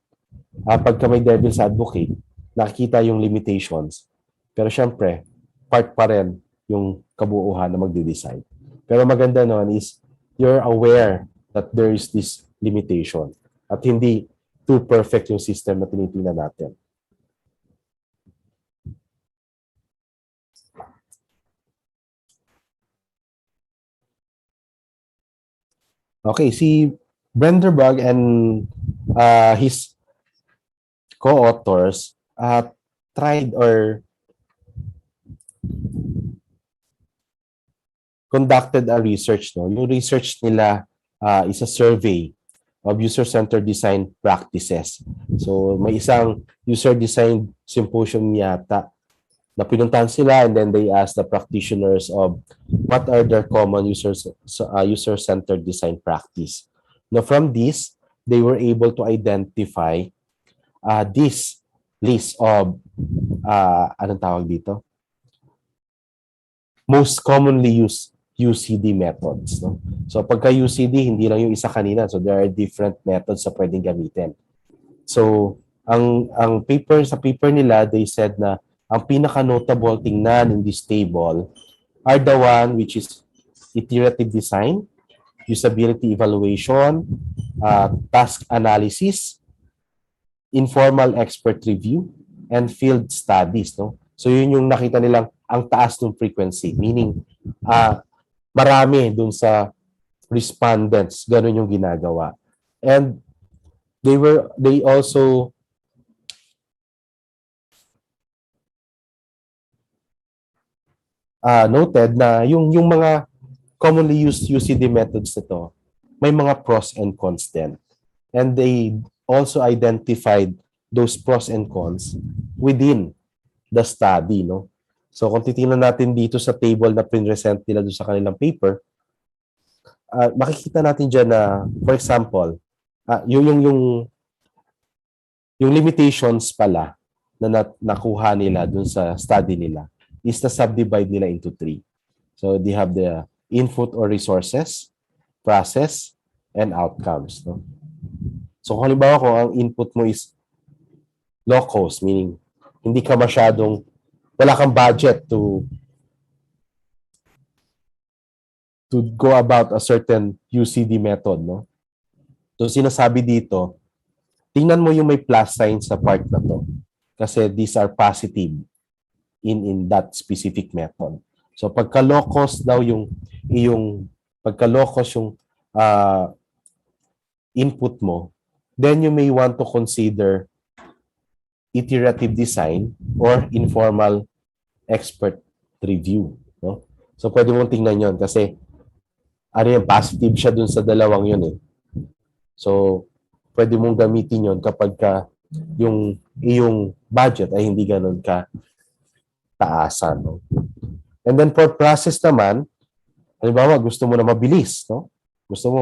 Speaker 7: pagka may devil's advocate, nakikita yung limitations. Pero syempre, part pa rin yung kabuuhan na magde-decide. Pero maganda nun is you're aware that there is this limitation at hindi too perfect yung system na tinitingnan natin. Okay, si Brenderberg and his co-authors tried or conducted a research. No? Yung research nila is a survey of user-centered design practices. So may isang user-design symposium yata na pinuntahan sila and then they asked the practitioners of what are their common user-centered design practice. Now from this, they were able to identify this list of, anong tawag dito? most commonly used UCD methods. No? So pagka UCD, hindi lang yung isa kanina. So there are different methods na pwedeng gamitin. So ang paper, sa paper nila, they said na ang pinaka-notable tingnan in this table are the one which is iterative design, usability evaluation, task analysis, informal expert review, and field studies. No? So yun yung nakita nilang ang taas ng frequency, meaning marami dun sa respondents, ganun yung ginagawa. And they also noted na yung mga commonly used UCD methods nito, may mga pros and cons din. And they also identified those pros and cons within the study, no? So kung titingnan natin dito sa table na present nila doon sa kanilang paper, makikita natin dyan na, for example, yung limitations pala na nakuha nila doon sa study nila is na subdivide nila into 3. So they have the input or resources, process, and outcomes. No? So kung halimbawa kung ang input mo is low cost, meaning hindi ka masyadong, wala kang budget to go about a certain UCD method, no? So sinasabi dito, tingnan mo yung may plus sign sa part na to kasi these are positive in that specific method. So pagka low cost daw yung pagka low cost yung input mo, then you may want to consider iterative design or informal expert review. No? So pwede mong tingnan yon kasi positive siya dun sa dalawang yun eh. So pwede mong gamitin yon kapag yung iyong budget ay hindi ganun ka taasan. No? And then for process naman, halimbawa gusto mo na mabilis. No? Gusto mo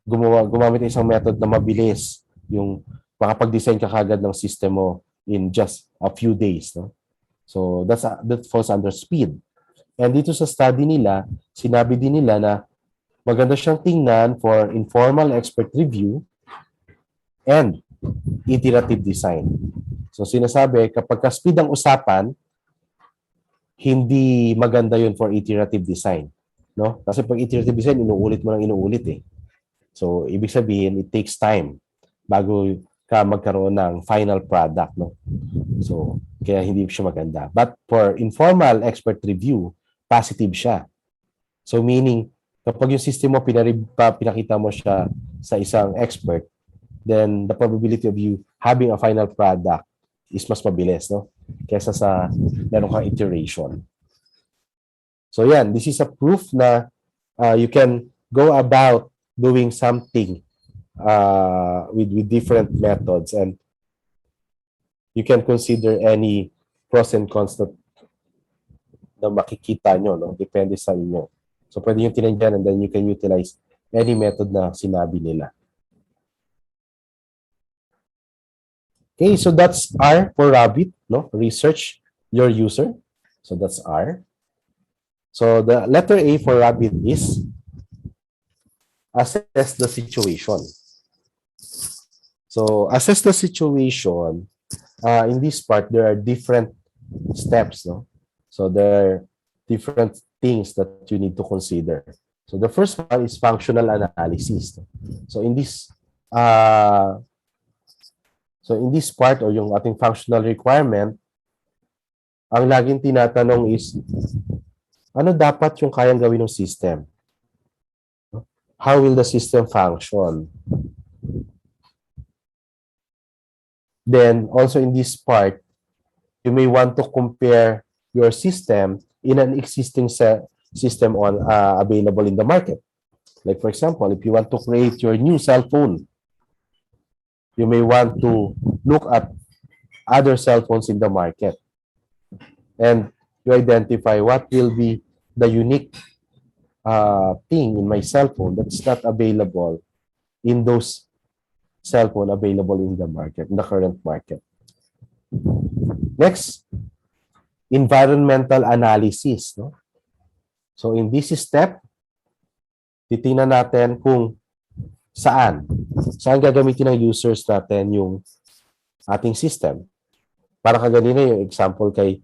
Speaker 7: gumamit ng isang method na mabilis, yung makapag-design ka kagad ng system mo in just a few days. No? So that falls under speed. And dito sa study nila, sinabi din nila na maganda siyang tingnan for informal expert review and iterative design. So sinasabi, kapag speed ang usapan, hindi maganda yun for iterative design. No? Kasi pag iterative design, inuulit mo lang inuulit eh. So ibig sabihin, it takes time bago ka magkaroon ng final product, no? So, kaya hindi siya maganda. But for informal expert review, positive siya. So, meaning, kapag yung system mo pinakita mo siya sa isang expert, then the probability of you having a final product is mas mabilis, no? Kesa sa meron kang iteration. So, yan. This is a proof na you can go about doing something with different methods, and you can consider any pros and cons na makikita nyo, no? Depende sa inyo. So, pwede nyo tinandiyan and then you can utilize any method na sinabi nila. Okay, so that's R for rabbit, no? Research your user. So, that's R. So, the letter A for rabbit is assess the situation. So, assess the situation. In this part, there are different steps, no? So, there are different things that you need to consider. So, the first one is functional analysis. So, in this part, or yung ating functional requirement, ang laging tinatanong is, ano dapat yung kayang gawin ng system? How will the system function? Then, also in this part, you may want to compare your system in an existing system available in the market. Like, for example, if you want to create your new cell phone, you may want to look at other cell phones in the market. And you identify what will be the unique thing in my cell phone that's not available in those cell phone available in the market, in the current market. Next, environmental analysis. No? So in this step, titingnan natin kung saan gagamitin ng users natin yung ating system. Para kaganina yung example kay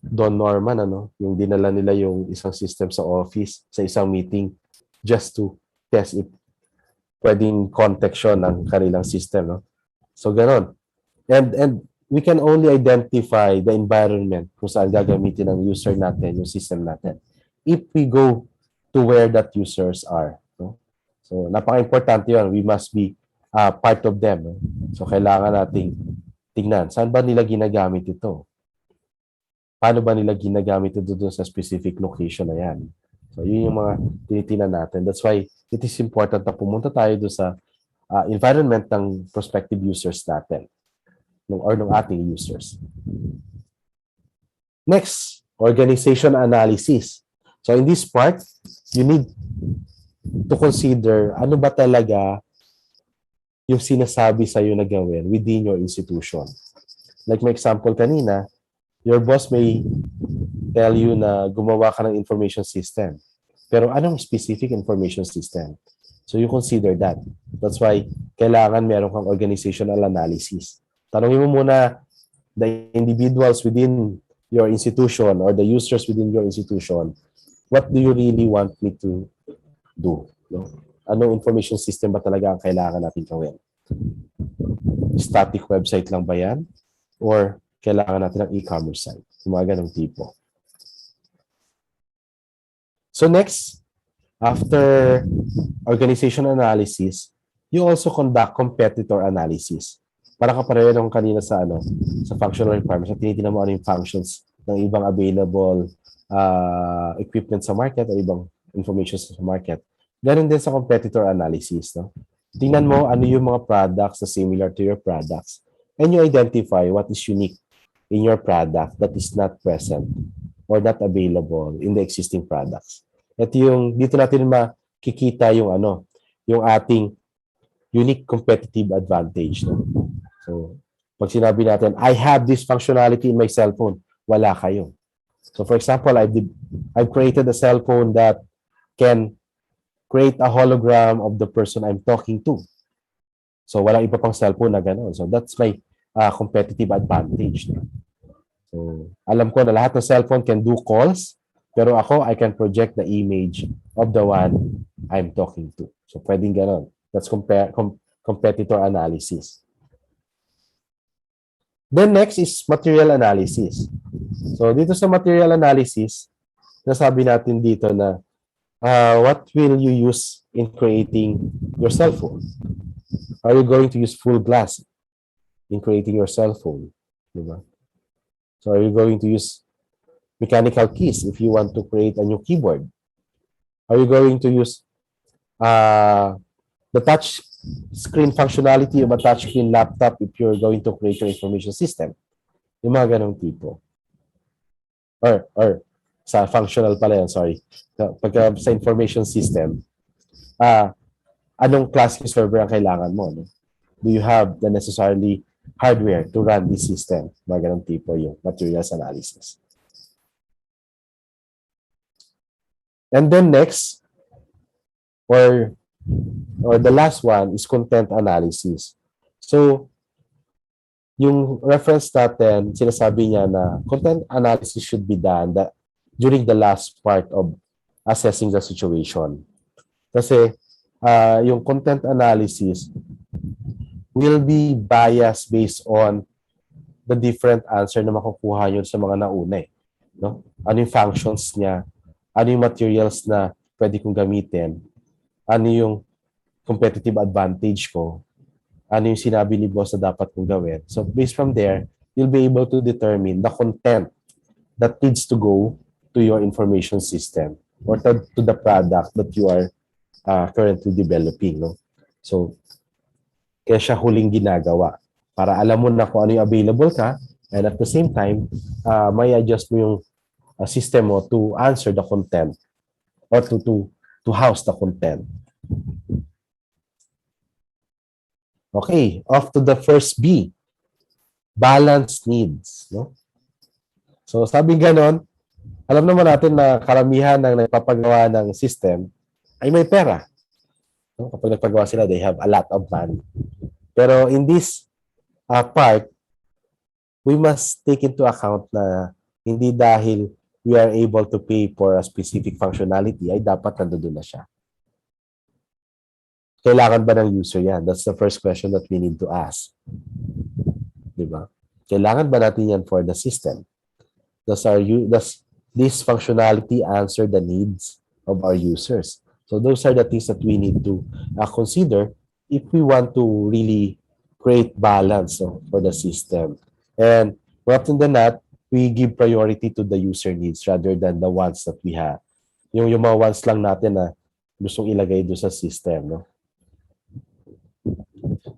Speaker 7: Don Norman, yung dinala nila yung isang system sa office, sa isang meeting, just to test if pwedeng context yun ng kanilang system. No? So, ganon. And we can only identify the environment kung saan gagamitin ng user natin, yung system natin, if we go to where that users are. No? So, napaka-importante yun. We must be part of them. No? So, kailangan nating tingnan, saan ba nila ginagamit ito? Paano ba nila ginagamit ito doon sa specific location na yan? So, yun yung mga tinitingnan natin. That's why it is important na pumunta tayo doon sa environment ng prospective users natin or ng ating users. Next, organization analysis. So, in this part, you need to consider ano ba talaga yung sinasabi sa'yo na gawin within your institution. Like my example kanina, your boss may tell you na gumawa ka ng information system. Pero anong specific information system? So you consider that. That's why kailangan meron kang organizational analysis. Tanungin mo muna the individuals within your institution or the users within your institution, what do you really want me to do? No? Anong information system ba talaga ang kailangan natin gawin? Static website lang ba yan? Or kailangan natin ng e-commerce site? Yung mga ganong tipo. So next, after organization analysis, you also conduct competitor analysis. Para kapareho nung kanina sa sa functional requirements, at tinitingnan mo ano yung functions ng ibang available equipment sa market o ibang information sa market. Ganun din sa competitor analysis. No? Tingnan mo ano yung mga products na similar to your products and you identify what is unique in your product that is not present or not available in the existing products. At yung dito natin makikita yung yung ating unique competitive advantage. No? So, pag sinabi natin, I have this functionality in my cell phone, wala kayo. So, for example, I've created a cell phone that can create a hologram of the person I'm talking to. So, walang iba pang cellphone na gano'n. So, that's my competitive advantage. No? So, alam ko na lahat ng cellphone can do calls, pero ako, I can project the image of the one I'm talking to. So, pwedeng gano'n. That's competitor analysis. Then next is material analysis. So, dito sa material analysis, nasabi natin dito na what will you use in creating your cell phone? Are you going to use full glass in creating your cell phone? Diba? So, are you going to use mechanical keys if you want to create a new keyboard? Are you going to use the touch screen functionality of a touch screen laptop if you're going to create your information system? Yung mga ganong tipo. Or sa functional pala yan, sorry. Pagka sa information system, anong class ng server ang kailangan mo? No? Do you have the necessarily hardware to run this system? Mga ganong tipo yung materials analysis. And then next, or the last one is content analysis. So, yung reference natin, sinasabi niya na content analysis should be done during the last part of assessing the situation. Kasi yung content analysis will be biased based on the different answer na makukuha nyo sa mga nauna. No? Ano yung functions niya? Ano yung materials na pwede kong gamitin? Ano yung competitive advantage ko? Ano yung sinabi ni boss na dapat kong gawin? So based from there, you'll be able to determine the content that needs to go to your information system or to the product that you are currently developing. No? So, kaya siya huling ginagawa para alam mo na kung ano yung available ka and at the same time, may adjust mo yung system mo to answer the content or to house the content. Okay, off to the first B, balanced needs. No? So, sabi ganon, alam naman natin na karamihan ng nagpapagawa ng system ay may pera. No? Kapag nagpagawa sila, they have a lot of money. Pero in this part, we must take into account na hindi dahil we are able to pay for a specific functionality ay dapat nandoon na siya. Kailangan ba ng user yan? That's the first question that we need to ask. Diba? Kailangan ba natin yan for the system? Does this functionality answer the needs of our users? So those are the things that we need to consider if we want to really create balance for the system. And more often than not, we give priority to the user needs rather than the ones that we have. Yung mga wants lang natin na gustong ilagay doon sa system. No?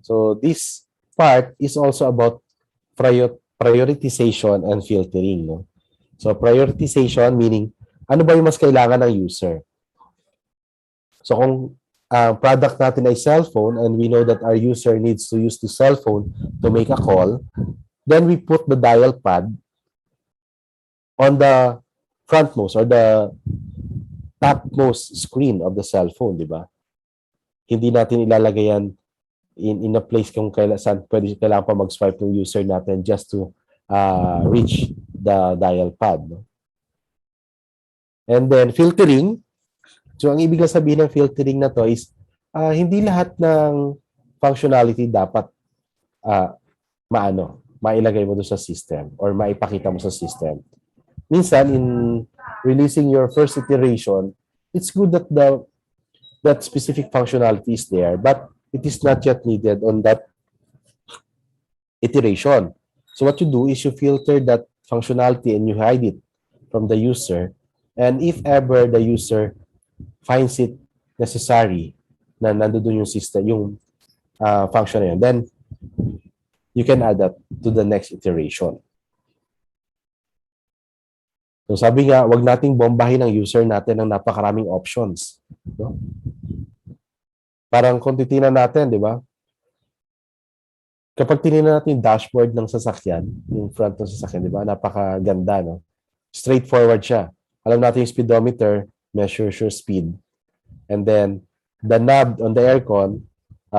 Speaker 7: So this part is also about prioritization and filtering. No? So prioritization meaning, ano ba yung mas kailangan ng user? So kung product natin ay cellphone and we know that our user needs to use the cellphone to make a call, then we put the dial pad on the frontmost or the topmost screen of the cellphone, di ba? Hindi natin ilalagay yan in a place kung kailangan pa mag-swipe ng user natin just to reach the dial pad. No? And then filtering. So ang ibig sabihin ng filtering na to is hindi lahat ng functionality dapat mailagay mo doon sa system or maipakita mo sa system. Minsan in releasing your first iteration, it's good that that specific functionality is there, but it is not yet needed on that iteration. So what you do is you filter that functionality and you hide it from the user. And if ever the user finds it necessary na nandoon yung system, yung function na yun, then you can add that to the next iteration. So sabi nga, wag nating bombahin ang user natin ng napakaraming options. No? Parang kung titingnan natin, di ba? Kapag tinignan natin yung dashboard ng sasakyan, yung front ng sasakyan, di ba? Napakaganda, no? Straightforward siya. Alam natin yung speedometer, measures your speed. And then, the knob on the aircon,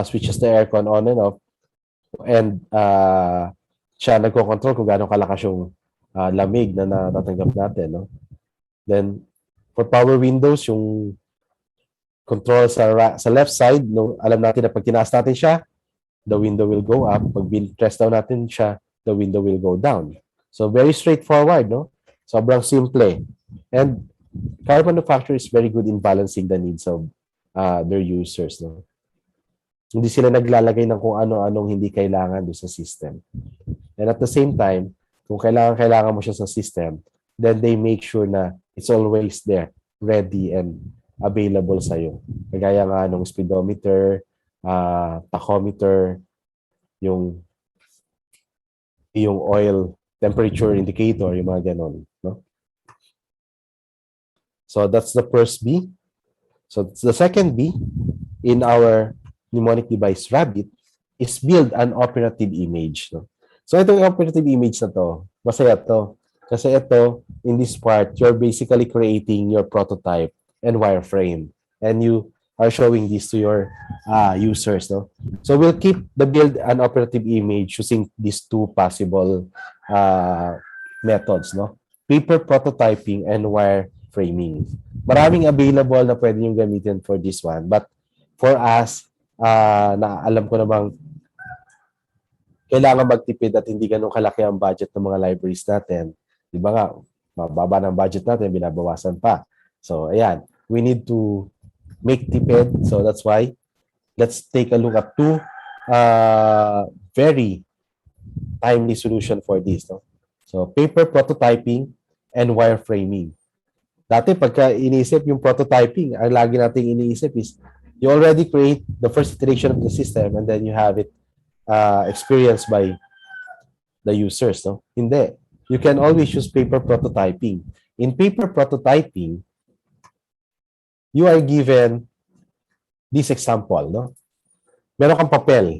Speaker 7: switches the aircon on and off. And siya nagko-control kung gaano kalakas yung lamig na natatanggap natin, no? Then, for power windows, yung control sa left side, no, alam natin na pag tinaas natin siya, the window will go up. Pag press down natin siya, the window will go down. So, very straightforward, no? Sobrang simple. And car manufacturer is very good in balancing the needs of their users, no? Hindi sila naglalagay ng kung ano-anong hindi kailangan doon sa system. And at the same time, kung kailangan mo siya sa system, then they make sure na it's always there, ready and available sa'yo. Kagaya nga ng speedometer, tachometer, yung oil temperature indicator, yung mga ganon. No? So that's the first B. So the second B in our mnemonic device Rabbit is build an operative image. No? So itong operative image na to, masaya to. Kasi ito, in this part, you're basically creating your prototype and wireframe. And you are showing this to your users. No? So we'll keep the build an operative image using these two possible methods. No? Paper prototyping and wireframing. Maraming available na pwede nyo gamitin for this one. But for us, na alam ko namang kailangan magtipid at hindi ganun kalaki ang budget ng mga libraries natin. Di ba nga, mababa ng budget natin, binabawasan pa. So, ayan, we need to make tipid. So, that's why, let's take a look at two very timely solution for this. No? So, paper prototyping and wireframing. Dati, pagka iniisip yung prototyping, ang lagi nating iniisip is, you already create the first iteration of the system and then you have it experienced by the users. No? Hindi. You can always use paper prototyping. In paper prototyping, you are given this example. No? Meron kang papel.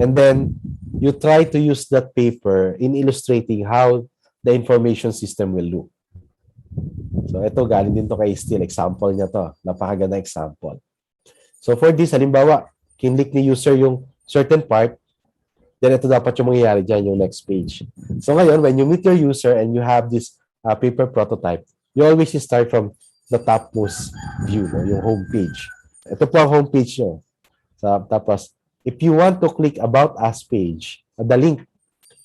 Speaker 7: And then, you try to use that paper in illustrating how the information system will look. So ito, galing din to kay Steele. Example niya to. Napakaganda example. So for this, halimbawa, kinlik ni user yung certain part, then ito dapat yung mangyayari dyan, yung next page. So ngayon, when you meet your user and you have this paper prototype, you always start from the topmost view, no? Yung home page. Ito po ang home page nyo. So, tapos, if you want to click About Us page, the link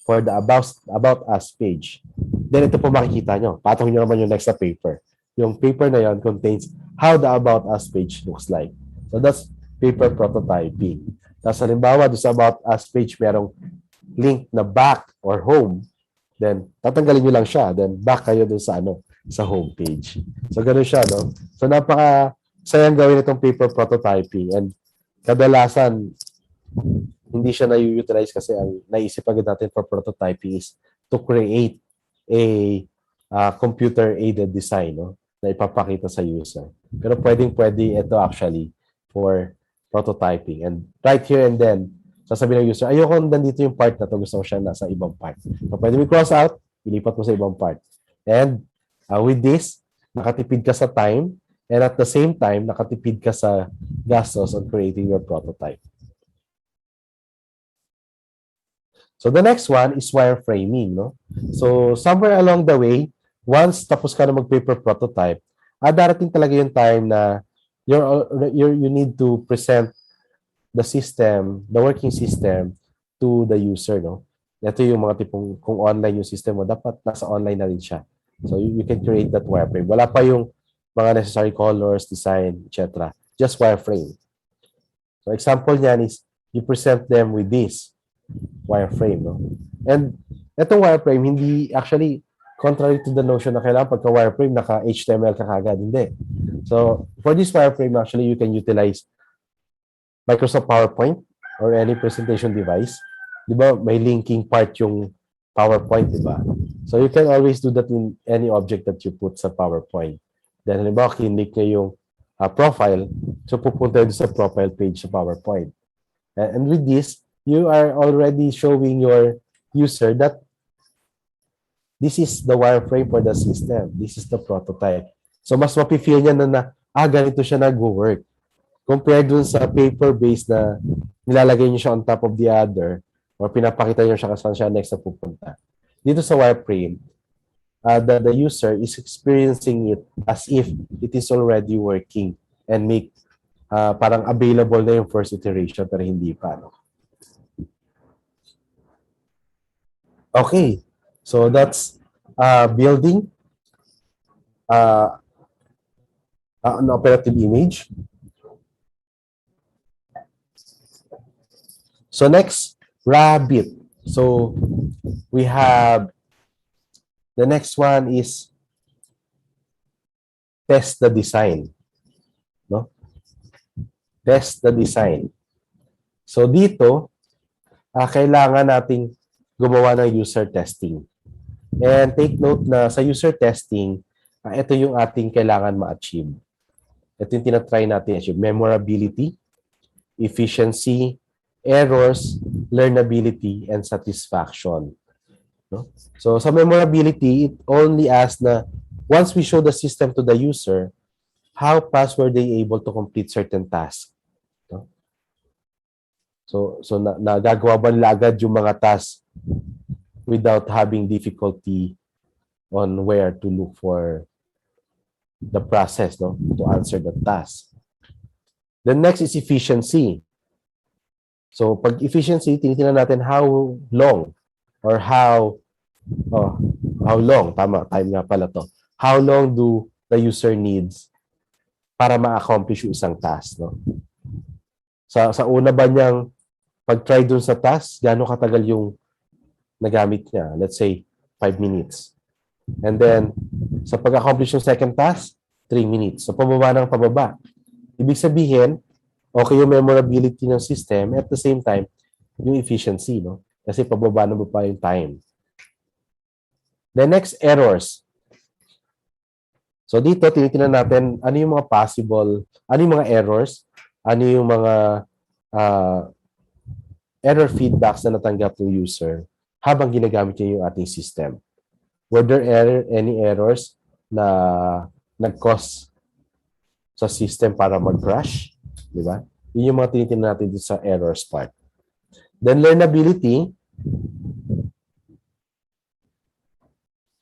Speaker 7: for the About Us page, then ito po makikita nyo. Patong nyo naman yung next na paper. Yung paper na yon contains how the About Us page looks like. So that's paper prototyping. Tapos halimbawa, doon sa About Us page, merong link na back or home. Then, tatanggalin nyo lang siya. Then, back kayo doon sa sa home page. So, ganun siya, no? So, sayang gawin itong paper prototyping. And kadalasan, hindi siya na-utilize kasi ang naisip agad natin for prototyping is to create a computer-aided design, no? Na ipapakita sa user. Pero pwede ito actually for prototyping. And right here and then, sasabihin ng user, ayoko nandito yung part na to, gusto ko siya nasa ibang part. So, pwede mo cross out, ilipat mo sa ibang part. And with this, nakatipid ka sa time, and at the same time, nakatipid ka sa gastos on creating your prototype. So the next one is wireframing, no? So somewhere along the way, once tapos ka na mag-paper prototype, darating talaga yung time na you need to present the system, the working system to the user, no? Ito yung mga tipong kung online yung system mo, dapat nasa online na rin siya. So you can create that wireframe. Wala pa yung mga necessary colors, design, etc. Just wireframe. So example niyan is you present them with this wireframe, no? And itong wireframe, hindi actually contrary to the notion na kailangan pagka wireframe, naka-HTML ka kagad. Hindi. So for this wireframe, actually, you can utilize Microsoft PowerPoint or any presentation device. Di ba? May linking part yung PowerPoint, di ba? So you can always do that in any object that you put sa PowerPoint. Then, halimbawa, kinlik niya yung profile. So pupunta yun sa profile page sa PowerPoint. And with this, you are already showing your user that this is the wireframe for the system. This is the prototype. So mas mapifeel niya na ganito siya nag-work. Compared dun sa paper-based na nilalagay niyo siya on top of the other or pinapakita niyo siya kung saan siya next na pupunta. Dito sa wireframe, the user is experiencing it as if it is already working and make parang available na yung first iteration pero hindi pa. No? Okay, so that's building an operative image. So next, Rabbit. So we have the next one is test the design. No? Test the design. So dito, kailangan nating gumawa ng user testing. And take note na sa user testing, ito yung ating kailangan ma-achieve. Ito yung tinatry natin achieve. Memorability, efficiency, errors, learnability, and satisfaction. No? So sa memorability, it only asks na once we show the system to the user, how fast were they able to complete certain tasks. No? So nagagawa ba nila agad yung mga tasks without having difficulty on where to look for the process, no, to answer the task. The next is efficiency. So pag efficiency, tinitingnan natin how long or how long, tama, time nga pala to. How long do the user needs para ma-accomplish yung isang task, no? Sa una ba niyang pag-try dun sa task, gaano katagal yung nagamit niya? Let's say 5 minutes. And then sa pag-accomplish yung second task, 3 minutes. So pababa ng pababa. Ibig sabihin, okay yung memorability ng system, at the same time, yung efficiency, no? Kasi pababa na mo pa yung time. The next, errors. So dito, tinitingnan natin ano yung mga possible, ano yung mga errors, ano yung mga error feedbacks na natanggap ng user habang ginagamit niya yung ating system. Were there any errors na nag-cause sa system para mag-crash, di ba? Yun yung mga tinitingnan natin dito sa errors part. Then learnability,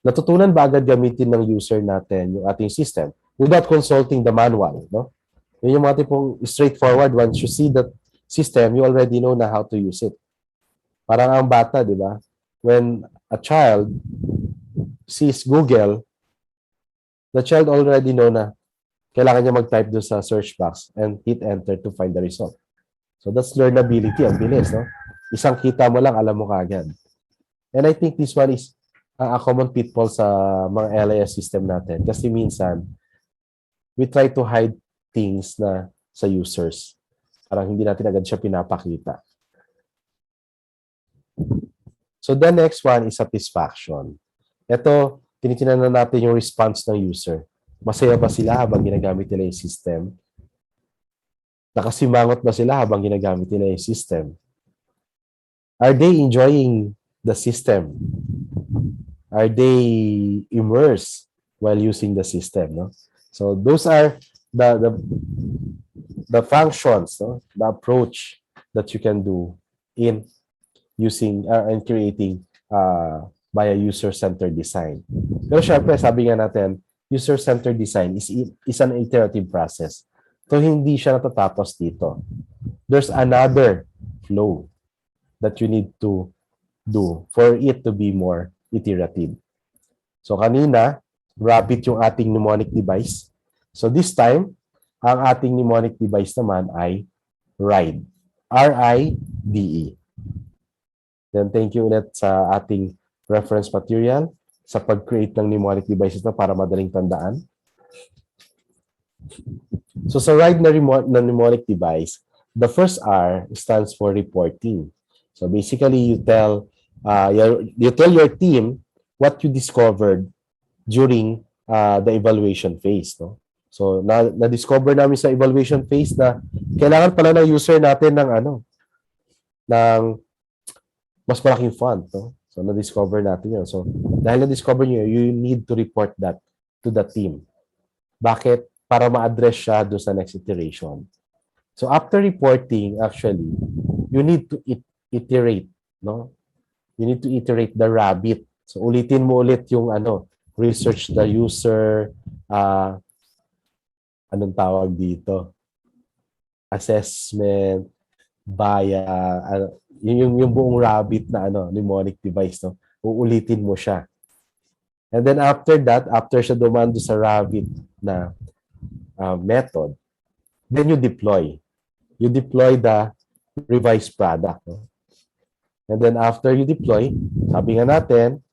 Speaker 7: natutunan ba agad gamitin ng user natin yung ating system without consulting the manual, no? Yun yung mga tipong straightforward. Once you see the system, you already know na how to use it. Parang ang bata, di ba? When a child sees Google, the child already know na kailangan niya mag-type doon sa search box and hit enter to find the result. So that's learnability. Ang bilis, no? Isang kita mo lang, alam mo kagad. And I think this one is a common pitfall sa mga LIS system natin. Kasi minsan, we try to hide things na sa users. Parang hindi natin agad siya pinapakita. So the next one is satisfaction. Ito, tinitingnan na natin yung response ng user. Masaya ba sila habang ginagamit nila yung system? Nakasimangot ba sila habang ginagamit nila yung system? Are they enjoying the system? Are they immersed while using the system? No? So those are the functions, no? The approach that you can do in using and creating via user-centered design. Pero syempre, sabi nga natin, user-centered design is an iterative process. So, hindi siya natatapos dito. There's another flow that you need to do for it to be more iterative. So, kanina, Rabbit yung ating mnemonic device. So, this time, ang ating mnemonic device naman ay RIDE. R-I-D-E. Then, thank you ulit sa ating reference material sa pag-create ng mnemonic devices na para madaling tandaan. So sa RIDE na mnemonic device, the first R stands for reporting. So basically, you tell your team what you discovered during the evaluation phase. No? So na-discover namin sa evaluation phase na kailangan pala ng user natin ng mas malaking font. No? So, na-discover natin yun. So, dahil na-discover nyo, you need to report that to the team. Bakit? Para ma-address siya doon sa next iteration. So, after reporting, actually, you need to iterate, no? You need to iterate the Rabbit. So, ulitin mo ulit yung research the user, anong tawag dito? Assessment, yung buong Rabbit na mnemonic device, no? Uulitin mo siya. And then after that, after siya dumando sa Rabbit na method, then you deploy. You deploy the revised product. No? And then after you deploy, sabi nga natin,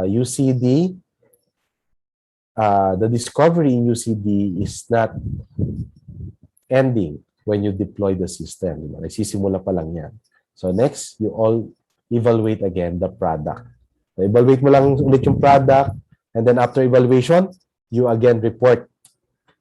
Speaker 7: UCD, the discovery in UCD is not ending when you deploy the system. Nagsisimula pa lang yan. So next, you all evaluate again the product. So, evaluate mo lang ulit yung product, and then after evaluation, you again report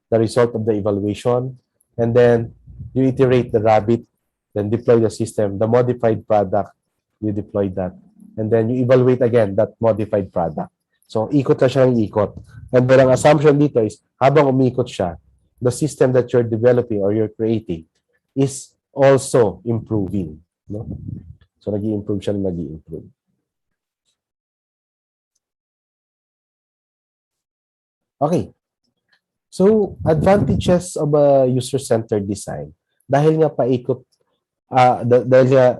Speaker 7: the result of the evaluation, and then you iterate the Rabbit, then deploy the system, the modified product, you deploy that, and then you evaluate again that modified product. So ikot na siya ng ikot. And then ang assumption dito is, habang umikot siya, the system that you're developing or you're creating is also improving. No? So, nag-i-improve siya na nag-i-improve. Okay. So, advantages of a user-centered design. Dahil nga paikot, dahil nga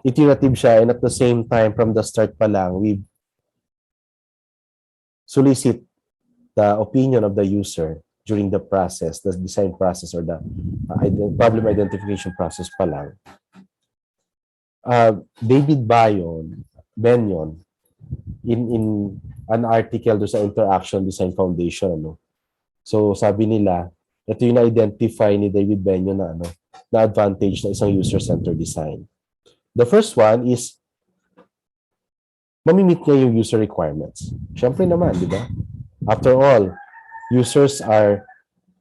Speaker 7: iterative siya, and at the same time, from the start pa lang, we solicit the opinion of the user during the process, the design process, or the problem identification process pa lang. David Benyon, in an article do sa Interaction Design Foundation, so sabi nila, ito yung na-identify ni David Benyon na advantage na isang user-centered design. The first one is, mamimit niya yung user requirements. Siyempre naman, di ba? After all, users are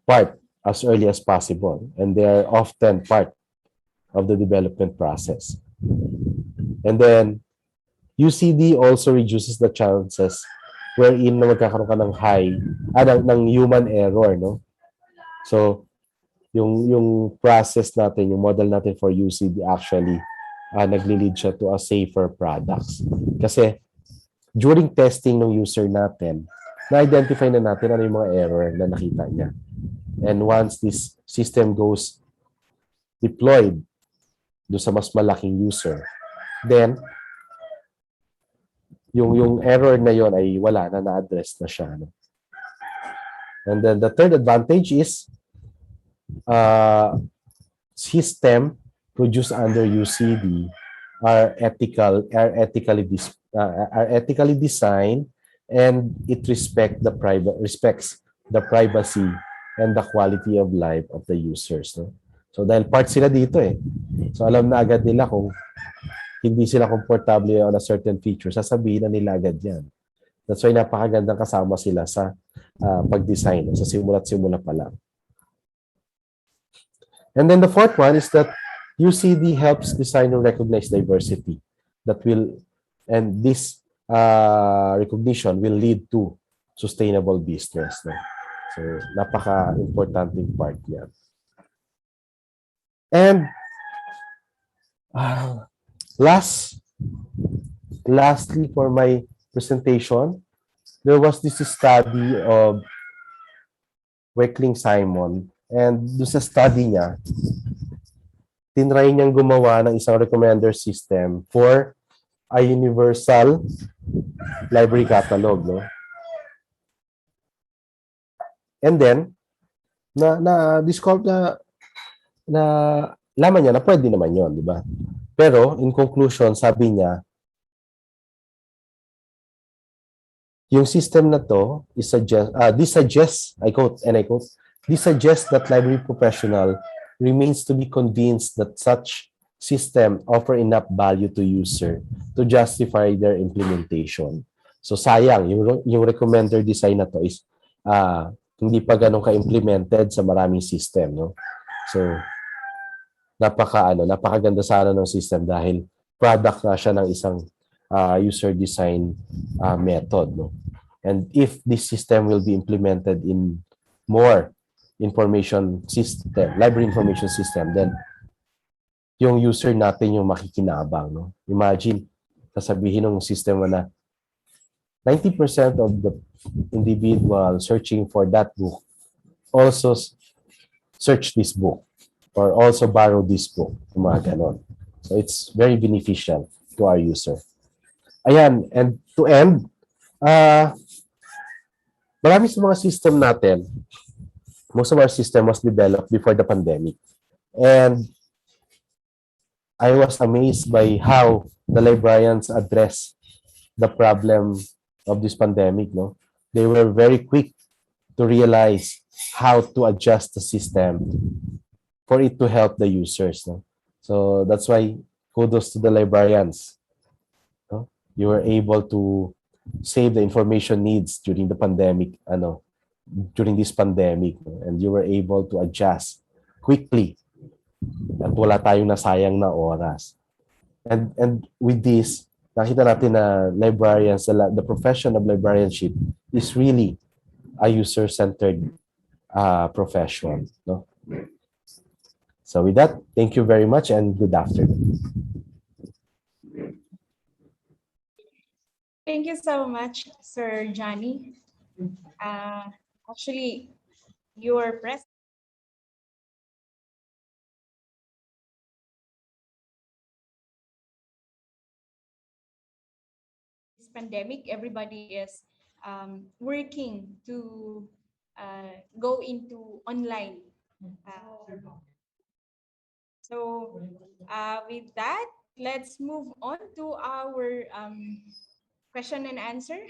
Speaker 7: part as early as possible, and they are often part of the development process. And then, UCD also reduces the chances wherein na magkakaroon ka ng ng human error, no? So, yung process natin, yung model natin for UCD actually nagli-lead siya to a safer products. Kasi during testing ng user natin, na-identify na natin ano yung mga error na nakita niya. And once this system goes deployed do sa mas malaking user, then yung error na yon ay wala na-address na siya. No? And then the third advantage is system produced under UCD are ethically designed, and it respects the privacy and the quality of life of the users. No? So dahil part sila dito so alam na agad nila kung hindi sila komportable on a certain feature, sasabihin na nila agad yan. That's why napakagandang kasama sila sa pag-design, sa simula't-simula pa lang. And then the fourth one is that UCD helps design and recognize diversity and this recognition will lead to sustainable business. No? So, napaka-importanting part niya. And lastly for my presentation, there was this study of Wakeling Simon, and doon sa study niya, tinry niyang gumawa ng isang recommender system for a universal library catalog, no? And then na-discover na laman niya na pwede naman 'yon, di ba? Pero in conclusion, sabi niya, yung system na to this suggests, I quote, this suggests that library professional remains to be convinced that such system offer enough value to user to justify their implementation. So sayang, yung recommender design na to is hindi pa ganun ka-implemented sa maraming system, no? So napakaganda sana ng system dahil product na siya ng isang user design method, no? And if this system will be implemented in more library information system, then yung user natin yung makikinabang, no? Imagine, sasabihin ng system na 90% of the individual searching for that book also search this book or also borrow this book, mga ganon. So it's very beneficial to our user. Ayan, and to end, marami sa mga system natin, most of our system was developed before the pandemic. And I was amazed by how the librarians addressed the problem of this pandemic. No, they were very quick to realize how to adjust the system for it to help the users. No, so that's why kudos to the librarians. No, you were able to save the information needs during the pandemic. During this pandemic, and you were able to adjust quickly at wala tayong nasayang na oras. And with this, nakita natin na librarians, the profession of librarianship is really a user-centered profession. No? So with that, thank you very much and good afternoon.
Speaker 4: Thank you so much, Sir Janny. Actually, your press this pandemic, everybody is working to go into online. So with that, let's move on to our question and answer.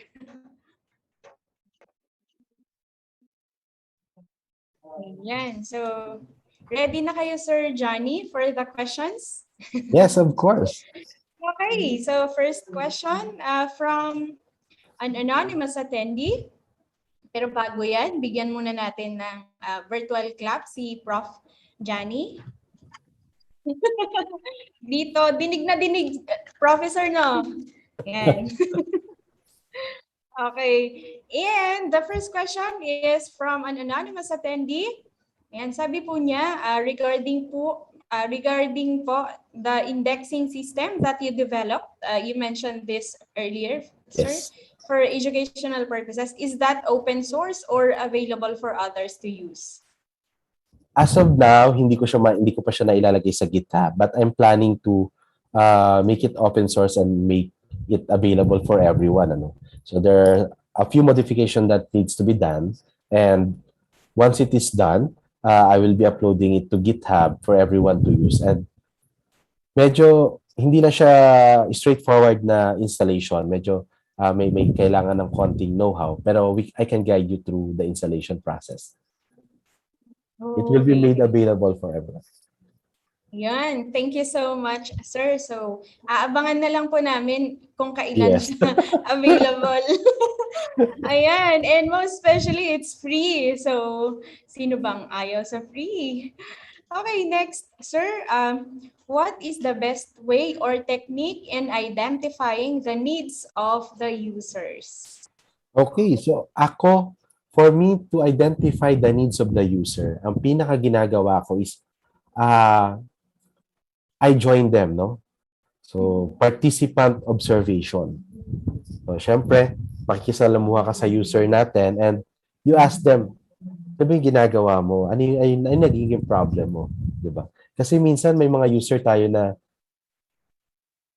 Speaker 4: Yan. So, ready na kayo, Sir Janny, for the questions?
Speaker 7: Yes, of course.
Speaker 4: Okay. So, first question from an anonymous attendee. Pero bago yan, bigyan muna natin ng virtual clap si Prof. Janny. Dito, dinig na dinig, Professor, no? Yan. Okay. And the first question is from an anonymous attendee. And sabi po niya, regarding po the indexing system that you developed, you mentioned this earlier, sir,
Speaker 7: Yes.
Speaker 4: for educational purposes. Is that open source or available for others to use?
Speaker 7: As of now, hindi ko pa siya nailalagay sa GitHub, but I'm planning to make it open source and make it available for everyone. Ano? So there are a few modifications that needs to be done, and once it is done, I will be uploading it to GitHub for everyone to use. And medyo hindi na siya straightforward na installation. Medyo may kailangan ng konting know-how, pero I can guide you through the installation process. It will be made available for everyone.
Speaker 4: Yan. Thank you so much, sir. So, aabangan na lang po namin kung kailan
Speaker 7: Yes.
Speaker 4: siya available. Ayan. And most especially, it's free. So, sino bang ayaw sa free? Okay, next, sir. What is the best way or technique in identifying the needs of the users?
Speaker 7: Okay, so for me to identify the needs of the user, ang pinaka ginagawa ko is I join them, no? So, participant observation. So, syempre, makikisalamuha ka sa user natin and you ask them, ano ba yung ginagawa mo? Ano yung nagiging problem mo? Diba? Kasi minsan may mga user tayo na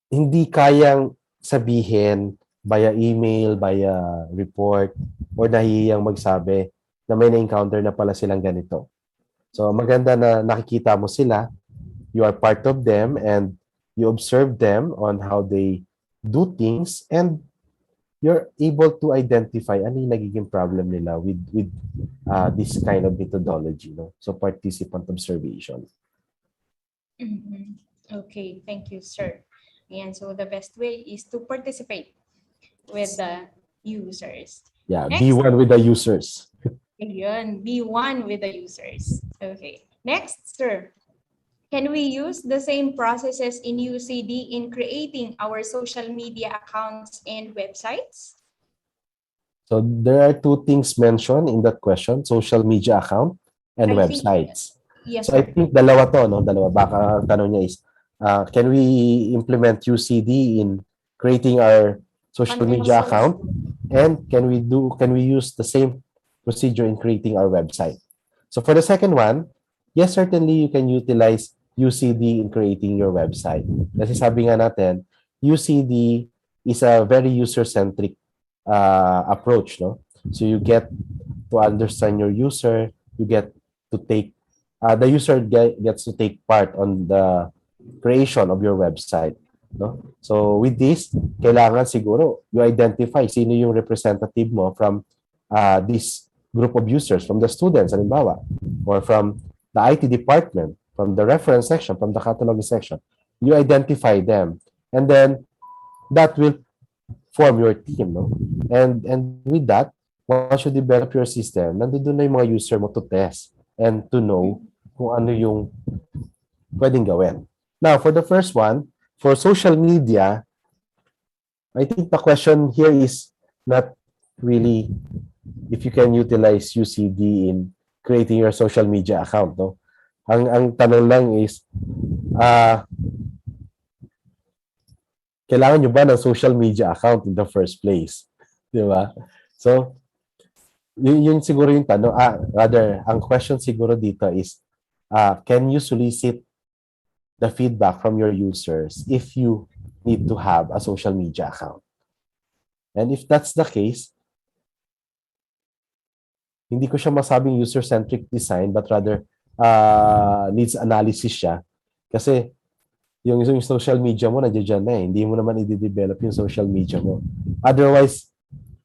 Speaker 7: hindi kayang sabihin via email, via report, or nahihiyang magsabi na may na-encounter na pala silang ganito. So, maganda na nakikita mo sila, you are part of them, and you observe them on how they do things, and you're able to identify ano yung nagiging problem nila with this kind of methodology. No? So, participant observation.
Speaker 4: Mm-hmm. Okay, thank you, sir. And so the best way is to participate with the users.
Speaker 7: Yeah,
Speaker 4: Next.
Speaker 7: be one with the users.
Speaker 4: Ayun, be one with the users. Okay. Next, sir. Can we use the same processes in UCD in creating our social media accounts and websites?
Speaker 7: So there are two things mentioned in that question, social media account and
Speaker 4: I think,
Speaker 7: websites.
Speaker 4: yes,
Speaker 7: So I
Speaker 4: sir.
Speaker 7: think dalawa to, no? Dalawa. Baka ang tanong niya is, can we implement UCD in creating our social media account? And can we use the same procedure in creating our website? So for the second one, yes, certainly you can utilize UCD in creating your website. Kasi sabi nga natin, UCD is a very user-centric approach, no? So you get to understand your user, you get to take, the user gets to take part on the creation of your website, no? So with this, kailangan siguro you identify sino yung representative mo from this group of users, from the students, halimbawa, or from the IT department, from the reference section, from the cataloging section. You identify them, and then that will form your team, no? And with that, once you develop your system, nandun na yung mga user mo to test and to know kung ano yung pwedeng gawin. Now, for the first one, for social media, I think the question here is not really if you can utilize UCD in creating your social media account, no? Ang tanong lang is, kailangan nyo ba ng social media account in the first place? Di ba? So, yun siguro yung tanong. Rather, ang question siguro dito is, can you solicit the feedback from your users if you need to have a social media account? And if that's the case, hindi ko siya masabing user-centric design, but rather needs analysis siya. Kasi yung social media mo, nandiyan na eh. Hindi mo naman i-develop yung social media mo. Otherwise,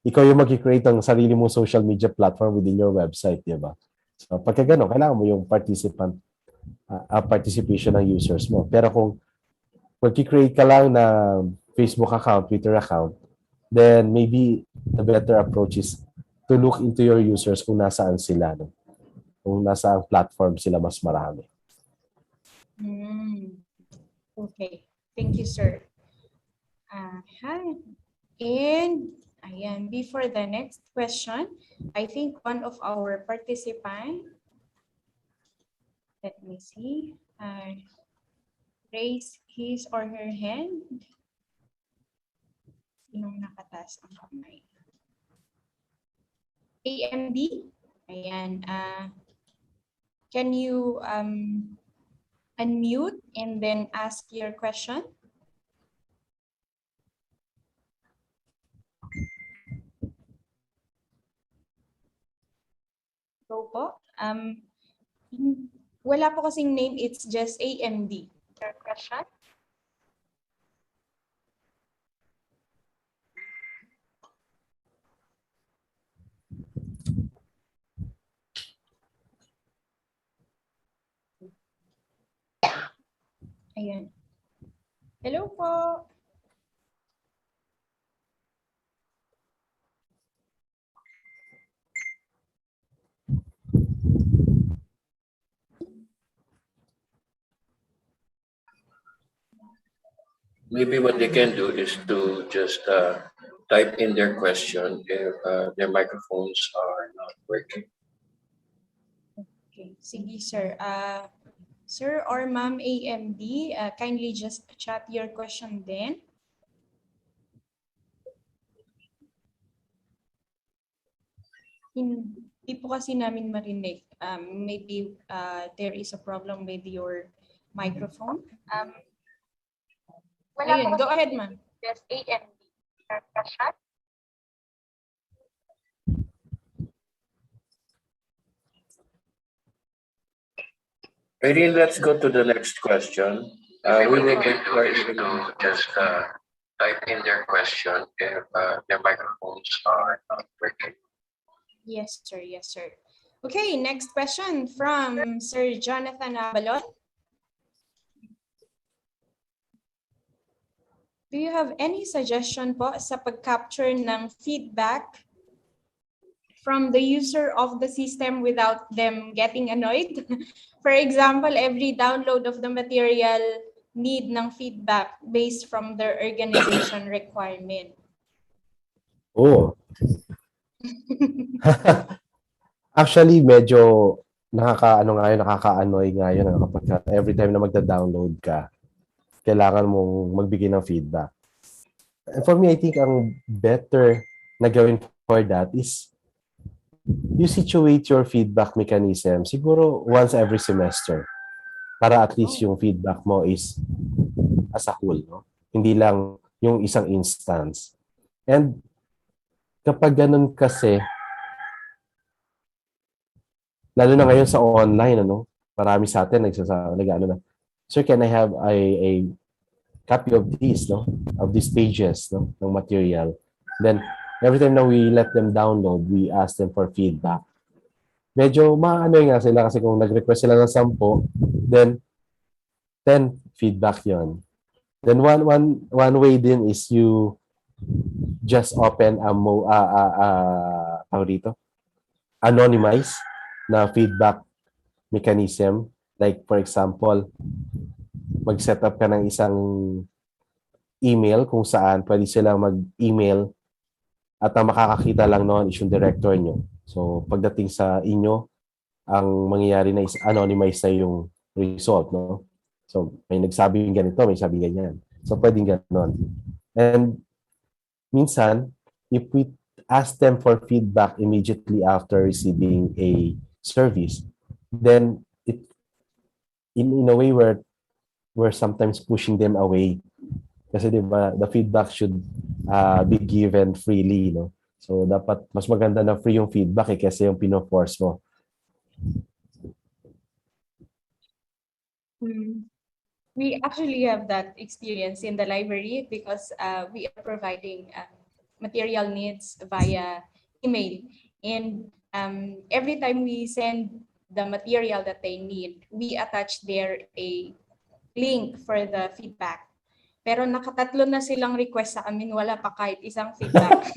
Speaker 7: ikaw yung mag-create ng sarili mong social media platform within your website, di ba? So, pagka gano'n, kailangan mo yung participation ng users mo. Pero kung mag-create ka lang na Facebook account, Twitter account, then maybe the better approach is to look into your users kung nasaan sila, no? Kung nasaan platform sila mas marami.
Speaker 4: Okay. Thank you, sir. And Ayan, before the next question, I think one of our participants, let me see, raise his or her hand. Sinong nakataas ang kamay? AMD? Ayan, can you unmute and then ask your question? Go po. Wala po kasing name, it's just AMD. Your question? Ayan. Hello po.
Speaker 8: Maybe what they can do is to just type in their question if their microphones are not working.
Speaker 4: Okay, sige sir. Sir or ma'am AMD, kindly just chat your question then. Hindi po kasi namin marinig. Maybe there is a problem with your microphone. Ayun, go ahead ma'am. Yes, AMD. Your question?
Speaker 8: Maybe let's go to the next question. We will get to just type in their question if their microphones are not working.
Speaker 4: Yes, sir. Yes, sir. Okay, next question from Sir Jonathan Abalon. Do you have any suggestion po sa pag-capture ng feedback from the user of the system without them getting annoyed? For example, every download of the material need ng feedback based from their organization requirement.
Speaker 7: Oh. Actually, medyo nakaka-annoy nga yun kapag every time na magda-download ka, kailangan mong magbigay ng feedback. And for me, I think ang better na gawin for that is you situate your feedback mechanism siguro once every semester para at least yung feedback mo is as a whole, no? Hindi lang yung isang instance. And kapag ganun kasi, lalo na ngayon sa online, marami sa atin nag-ano na, sir, can I have a copy of these, of these pages, ng material? Then, every time na we let them download, we ask them for feedback. Medyo maano nga sila kasi kung nag-request sila ng 10, then 10 feedback yon. Then one way din is you just open anonymized na feedback mechanism. Like for example, mag-set up ka ng isang email kung saan pwede sila mag-email at ang makakakita lang noon is yung director nyo. So pagdating sa inyo, ang mangyayari na is anonymized na yung result, no? So may nagsabing ganito, may sabing ganyan. So pwedeng ganon. And minsan, if we ask them for feedback immediately after receiving a service, then it in a way we're sometimes pushing them away. Kasi diba, the feedback should be given freely, no? So dapat mas maganda na free yung feedback kasi yung pino-force mo.
Speaker 4: We actually have that experience in the library because we are providing material needs via email. And every time we send the material that they need, we attach there a link for the feedback. Pero nakatatlo na silang request sa amin, wala pa kahit isang feedback.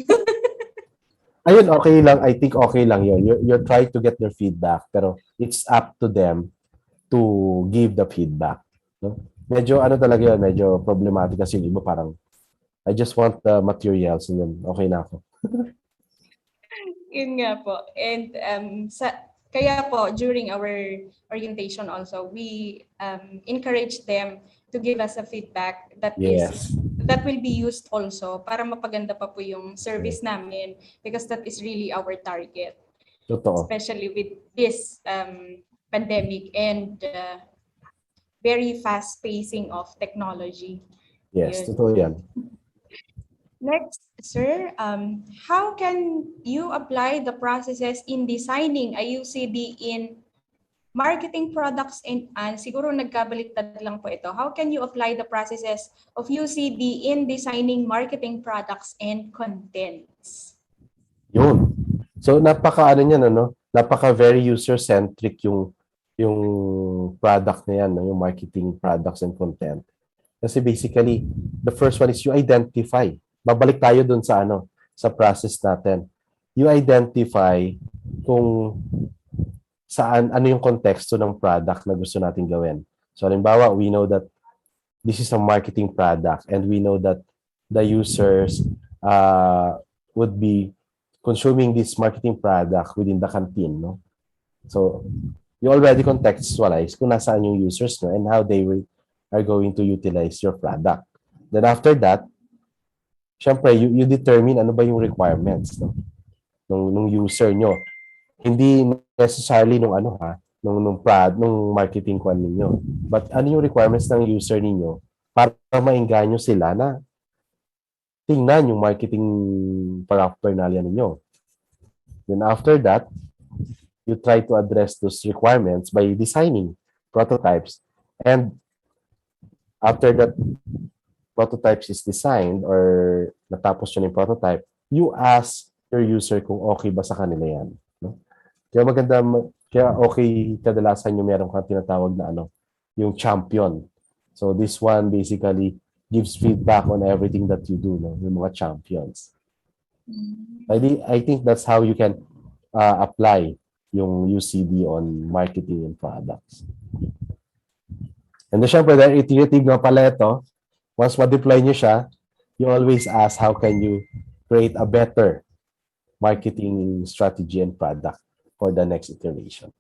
Speaker 7: Ayun, okay lang. I think okay lang yun. You're trying to get their feedback, pero it's up to them to give the feedback. No? Medyo talaga yun, medyo problematic kasi yung iba parang, I just want the materials and then okay na ako.
Speaker 4: Yun nga po. And kaya po, during our orientation also, we encourage them to give us a feedback
Speaker 7: Yes.
Speaker 4: that will be used also para mapaganda pa po yung service namin, because that is really our target,
Speaker 7: Totoo.
Speaker 4: especially with this pandemic and very fast pacing of technology.
Speaker 7: Yes,
Speaker 4: Yun.
Speaker 7: totoo yan.
Speaker 4: Next, sir, how can you apply the processes in designing a UCD in marketing products and siguro nagkabaliktad lang po ito. How can you apply the processes of UCD in designing marketing products and contents?
Speaker 7: Yun. So napaka ano niyan, ano? Napaka very user-centric yung product na yan, no? Yung marketing products and content. Kasi basically, the first one is you identify. Babalik tayo dun sa ano, sa process natin. You identify kung saan, ano yung konteksto ng product na gusto natin gawin. So halimbawa, we know that this is a marketing product and we know that the users would be consuming this marketing product within the canteen, no? So you already contextualize kung nasaan yung users, no, and how they are going to utilize your product. Then after that, syempre, you determine ano ba yung requirements, no, nung user nyo. Hindi necessarily nung ano nung marketing kwan ninyo. But ano yung requirements ng user ninyo para maengganyo sila na tingnan yung marketing paraphernalia ninyo. Then after that, you try to address those requirements by designing prototypes. And after that prototypes is designed or natapos yun yung prototype, you ask your user kung okay ba sa kanila yan. No? Kaya maganda, kaya okay kadalasan yung meron kang tinatawag na ano, yung champion. So this one basically gives feedback on everything that you do, no? Yung mga champions. I think that's how you can apply yung UCD on marketing and products. And then syempre, dahil iterative nga pala ito, once ma-deploy nyo siya, you always ask how can you create a better marketing strategy and product for the next iteration.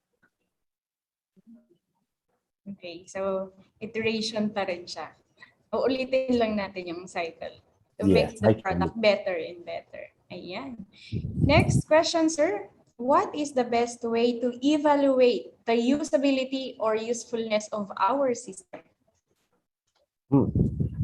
Speaker 4: Okay, so iteration pa rin siya. Uulitin lang natin yung cycle to make the product better and better. Ayan. Next question, sir. What is the best way to evaluate the usability or usefulness of our system?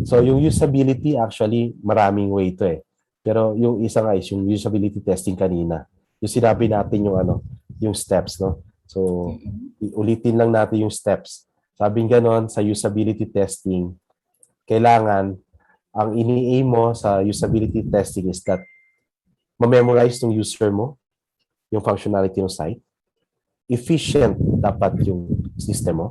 Speaker 7: So yung usability, actually, maraming way ito eh. Pero yung isa nga is yung usability testing kanina. Yung sinabi natin yung ano, yung steps, no? So ulitin lang natin yung steps. Sabing ganon, sa usability testing, kailangan, ang ini-aim mo sa usability testing is that ma-memorize ng user mo yung functionality ng site. Efficient dapat yung system mo.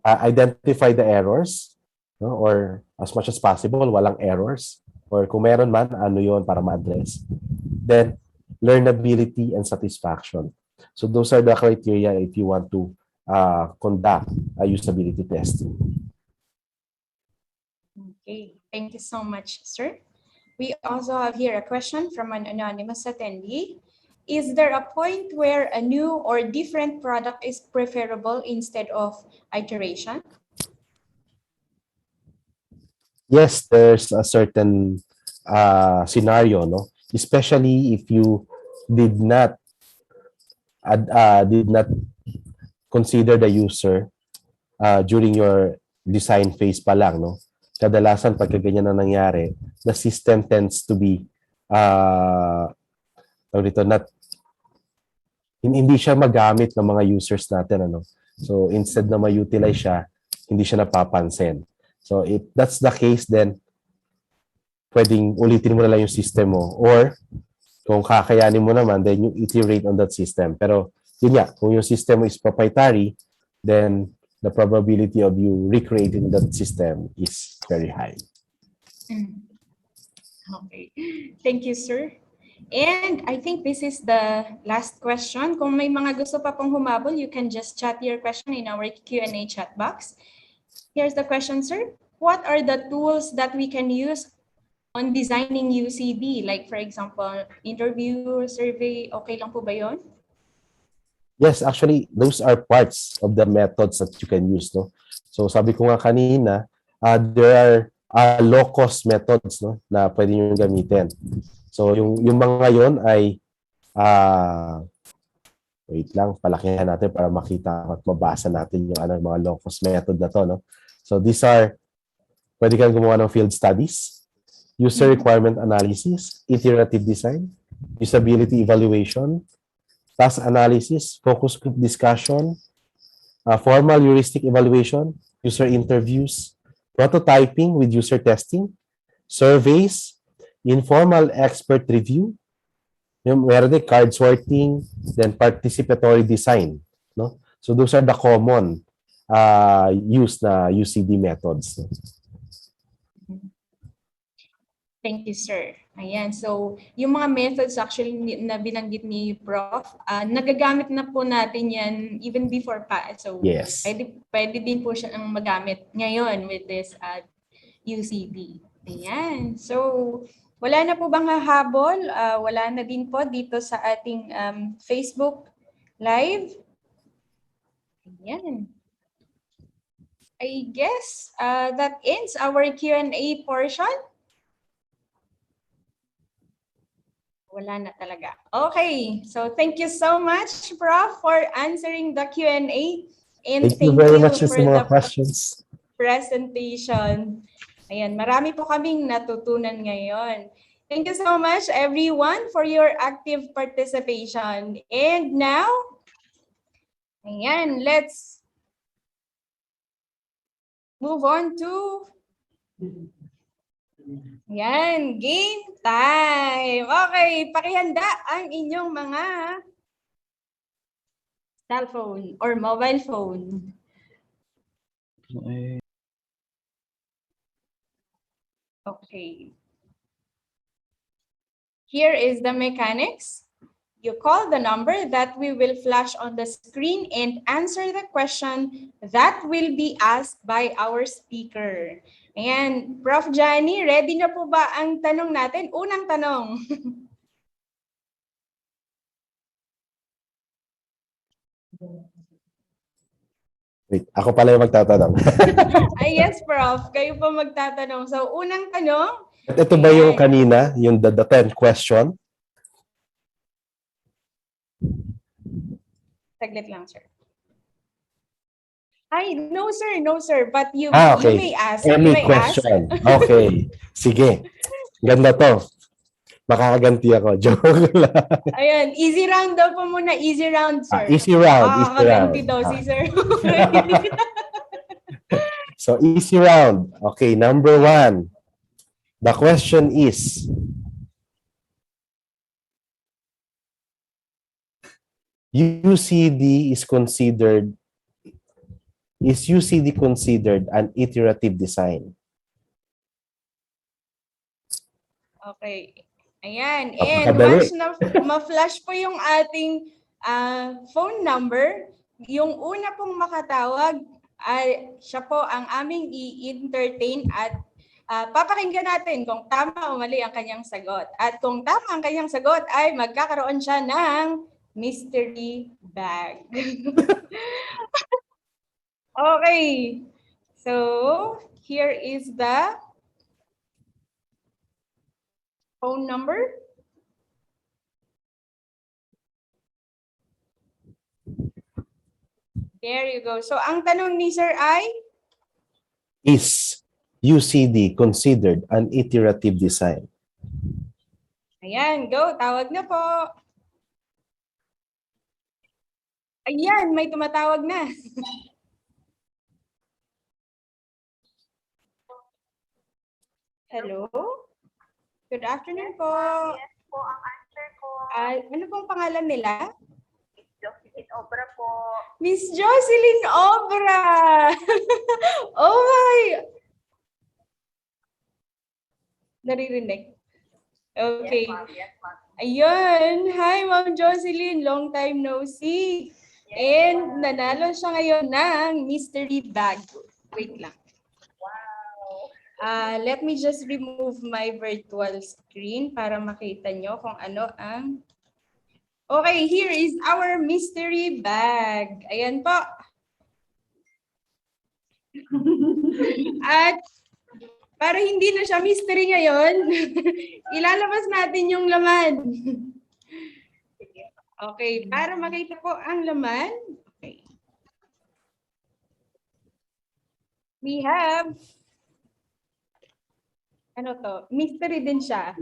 Speaker 7: Identify the errors, no? Or as much as possible, walang errors. Or kung meron man, ano yun para ma-address. Then, learnability and satisfaction. So those are the criteria if you want to conduct a usability testing.
Speaker 4: Okay, thank you so much, sir. We also have here a question from an anonymous attendee. Is there a point where a new or different product is preferable instead of iteration?
Speaker 7: Yes, there's a certain scenario, no? Especially if you did not consider the user during your design phase pa lang, no? Kadalasan pagka ganyan na nangyari, the system tends to be hindi siya magamit ng mga users natin, ano? So instead na ma-utilize siya, hindi siya napapansin. So if that's the case, then pwedeng ulitin mo na lang yung system mo, or kung kakayanin mo naman, then you iterate on that system. Pero yun nga, kung yung system mo is proprietary, then the probability of you recreating that system is very high.
Speaker 4: Okay, thank you, sir. And I think this is the last question. Kung may mga gusto pa pong humabol, you can just chat your question in our Q&A chat box. Here's the question, sir. What are the tools that we can use on designing UCD? Like for example, interview, survey, okay lang po ba yun?
Speaker 7: Yes, actually, those are parts of the methods that you can use, no? So sabi ko nga kanina, there are low-cost methods, no, na pwede nyo gamitin. So yung mga yon ay wait lang, palakihan natin para makita at mabasa natin yung mga low-cost method na to, no? So these are, pwede kang gumawa ng field studies, user requirement analysis, iterative design, usability evaluation, task analysis, focus group discussion, formal heuristic evaluation, user interviews, prototyping with user testing, surveys, informal expert review, meron din card sorting, then participatory design. No? So those are the common used na UCD methods.
Speaker 4: Thank you, sir. Ayan. So, yung mga methods actually na binanggit ni Prof, nagagamit na po natin yan even before pa. So,
Speaker 7: yes,
Speaker 4: pwede din po siya ang magamit ngayon with this UCD. Ayan. So, wala na po bang hahabol? Wala na din po dito sa ating Facebook Live. Ayan. I guess that ends our Q&A portion. Wala na talaga. Okay. So, thank you so much, Prof, for answering the Q&A. And
Speaker 7: thank you very much for the questions.
Speaker 4: Presentation. Ayan, marami po kaming natutunan ngayon. Thank you so much, everyone, for your active participation. And now, ayan, let's move on to yan, game time. Okay, pakihanda ang inyong mga cellphone or mobile phone. Okay. Here is the mechanics. You call the number that we will flash on the screen and answer the question that will be asked by our speaker. Ayan, Prof. Janny, ready na po ba ang tanong natin? Unang tanong.
Speaker 7: Wait, ako pala yung magtatanong.
Speaker 4: Ay, yes, Prof. Kayo po magtatanong. So, unang tanong.
Speaker 7: Ito ba yung kanina, yung the 10th question?
Speaker 4: Saglit lang, sir. Ay, no, sir. No, sir. But you,
Speaker 7: okay.
Speaker 4: you may ask.
Speaker 7: Any
Speaker 4: you may
Speaker 7: question.
Speaker 4: Ask.
Speaker 7: Okay. Sige. Ganda to. Makakaganti ako. Joke lang.
Speaker 4: Ayan. Easy round daw po muna. Easy round, sir.
Speaker 7: Easy round.
Speaker 4: Makakaganti daw si sir.
Speaker 7: So, easy round. Okay, number 1. The question is, UCD is UCD considered an iterative design?
Speaker 4: Okay. Ayan. And once na ma-flash po yung ating phone number, yung una pong makatawag, siya po ang aming i-entertain at papakinggan natin kung tama o mali ang kanyang sagot. At kung tama ang kanyang sagot ay magkakaroon siya ng mystery bag. Okay. So, here is the phone number. There you go. So, ang tanong ni Sir ay?
Speaker 7: Is UCD considered an iterative design?
Speaker 4: Ayan, go. Tawag na po. Ayan, may tumatawag na. Hello? Good afternoon po.
Speaker 9: Yes po, ang answer ko.
Speaker 4: Ano pong pangalan nila?
Speaker 9: Miss Jocelyn Obra po.
Speaker 4: Miss Jocelyn Obra! Oh my! Naririnig. Okay.
Speaker 9: Yes, ma'am.
Speaker 4: Ayun. Hi, Ma'am Jocelyn. Long time no see. And nanalo siya ngayon ng mystery bag. Wait lang.
Speaker 9: Wow.
Speaker 4: Let me just remove my virtual screen para makita nyo kung ano ang... Okay, here is our mystery bag. Ayan po. At para hindi na siya mystery ngayon, ilalabas natin yung laman. Okay, para makita po ang laman. Okay. We have... Ano to? Mystery din siya.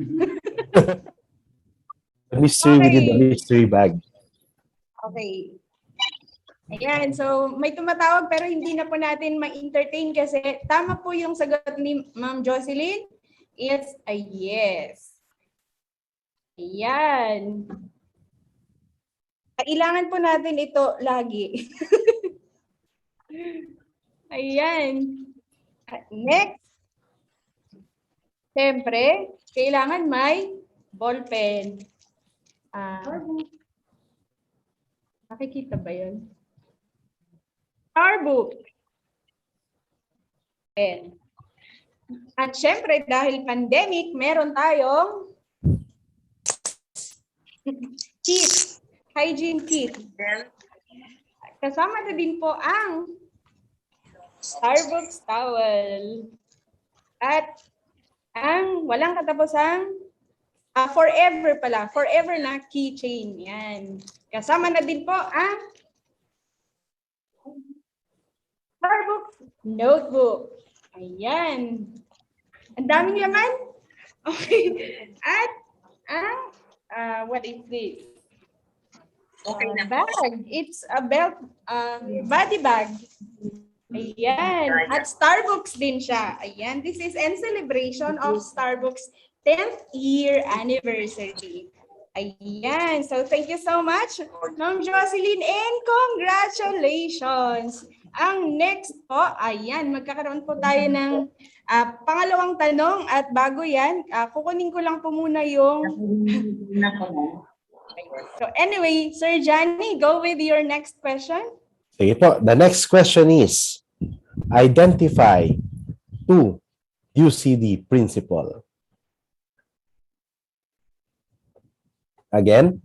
Speaker 7: The mystery within the mystery bag.
Speaker 4: Okay. Ayan, so may tumatawag pero hindi na po natin ma-entertain kasi tama po yung sagot ni Ma'am Jocelyn. It's a yes. Ayan. Kailangan po natin ito lagi. Ayan. Next. Siyempre, kailangan may ballpen. Nakikita ba yun? Starbook. And, at syempre, dahil pandemic, meron tayong kit, hygiene kit. Kasama na din po ang Starbucks towel. At ang walang katapusang forever pala. Forever na keychain. Yan. Kasama na din po ang Starbucks notebook. Ayan. Ang daming laman. Okay. At ang what is this? Okay na. Bag. It's a belt, body bag. Ayan. At Starbucks din siya. Ayan. This is in celebration of Starbucks 10th year anniversary. Ayan. So, thank you so much, Ma'am Jocelyn, and congratulations. Ang next po, ayan, magkakaroon po tayo ng pangalawang tanong at bago yan, kukunin ko lang po muna yung... So, anyway, Sir Janny, go with your next question.
Speaker 7: Sige po. The next question is, identify 2 UCD principle. Again,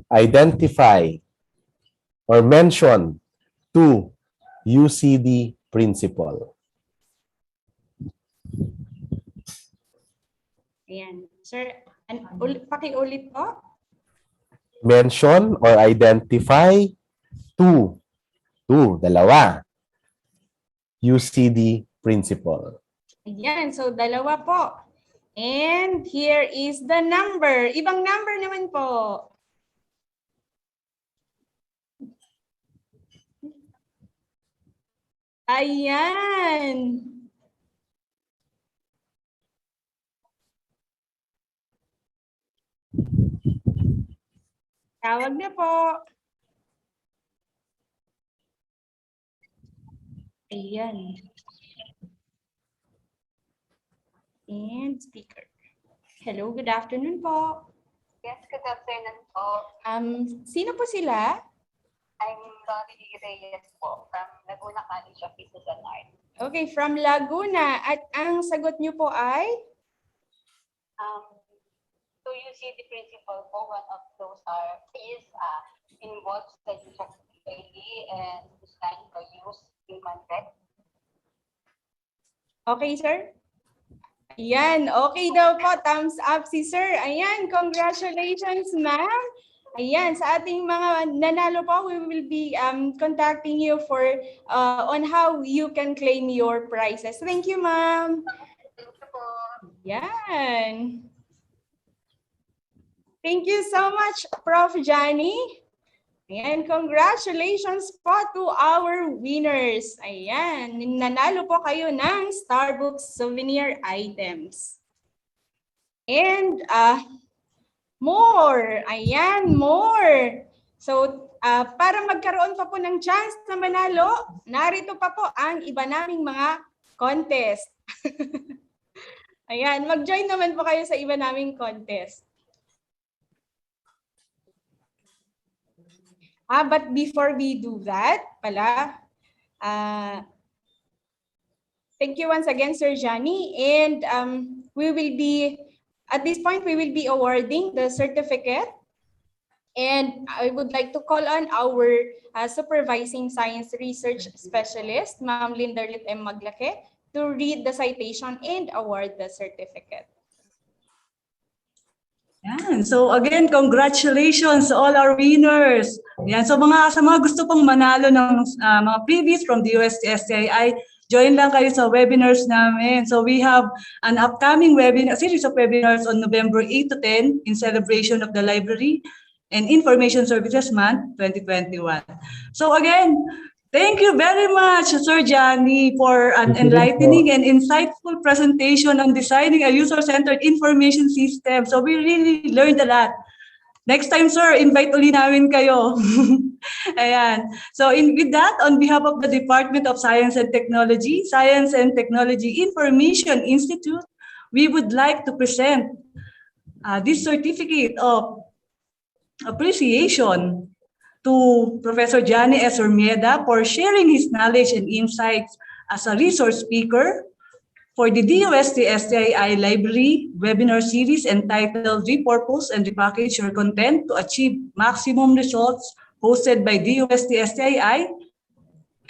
Speaker 7: identify or mention 2 UCD principle.
Speaker 4: Ayan. Sir, pakiulit po.
Speaker 7: Mention or identify 2, dalawa, UCD principle.
Speaker 4: Ayan. So, dalawa po. And here is the number. Ibang number naman po. Ayan. Tawag na po. Ayan. And speaker. Hello, good afternoon po.
Speaker 9: Yes, good afternoon po.
Speaker 4: Sino po sila?
Speaker 9: I'm Lottie Reyes po from Laguna College of Business and Art.
Speaker 4: Okay, from Laguna. At ang sagot niyo po ay?
Speaker 9: So you see the principle po, one of those involves the use of daily and design for use in context.
Speaker 4: Okay, sir? Ayan, okay daw po. Thumbs up si sir. Ayan, congratulations, ma'am. Ayan, sa ating mga nanalo po, we will be contacting you for on how you can claim your prizes. Thank you, ma'am.
Speaker 9: Thank you po.
Speaker 4: Ayan. Thank you so much, Prof. Janny. Ayan, congratulations po to our winners. Ayan, nanalo po kayo ng Starbucks souvenir items. And more. Ayan, more. So, para magkaroon pa po ng chance na manalo, narito pa po ang iba naming mga contest. Ayan, mag-join naman po kayo sa iba naming contest. But before we do that, pala, Thank you once again, Sir Janny. And we will be, at this point, we will be awarding the certificate. And I would like to call on our supervising science research specialist, Ma'am Linderlit M. Maglake, to read the citation and award the certificate.
Speaker 6: Yan. So again, congratulations to all our winners. Yan. So sa mga gusto pong manalo ng mga freebies from the DOST-STII, join lang kayo sa webinars namin. So we have an upcoming webinar, series of webinars on November 8 to 10 in celebration of the Library and Information Services Month 2021. So again, thank you very much, Sir Janny, for an enlightening and insightful presentation on designing a user-centered information system. So we really learned a lot. Next time, sir, invite uli namin kayo. Ayan. So with that, on behalf of the Department of Science and Technology Information Institute, we would like to present this certificate of appreciation to Professor Janny S. Surmieda for sharing his knowledge and insights as a resource speaker for the DOST-STII Library webinar series entitled Repurpose and Repackage Your Content to Achieve Maximum Results, hosted by DOST-STII,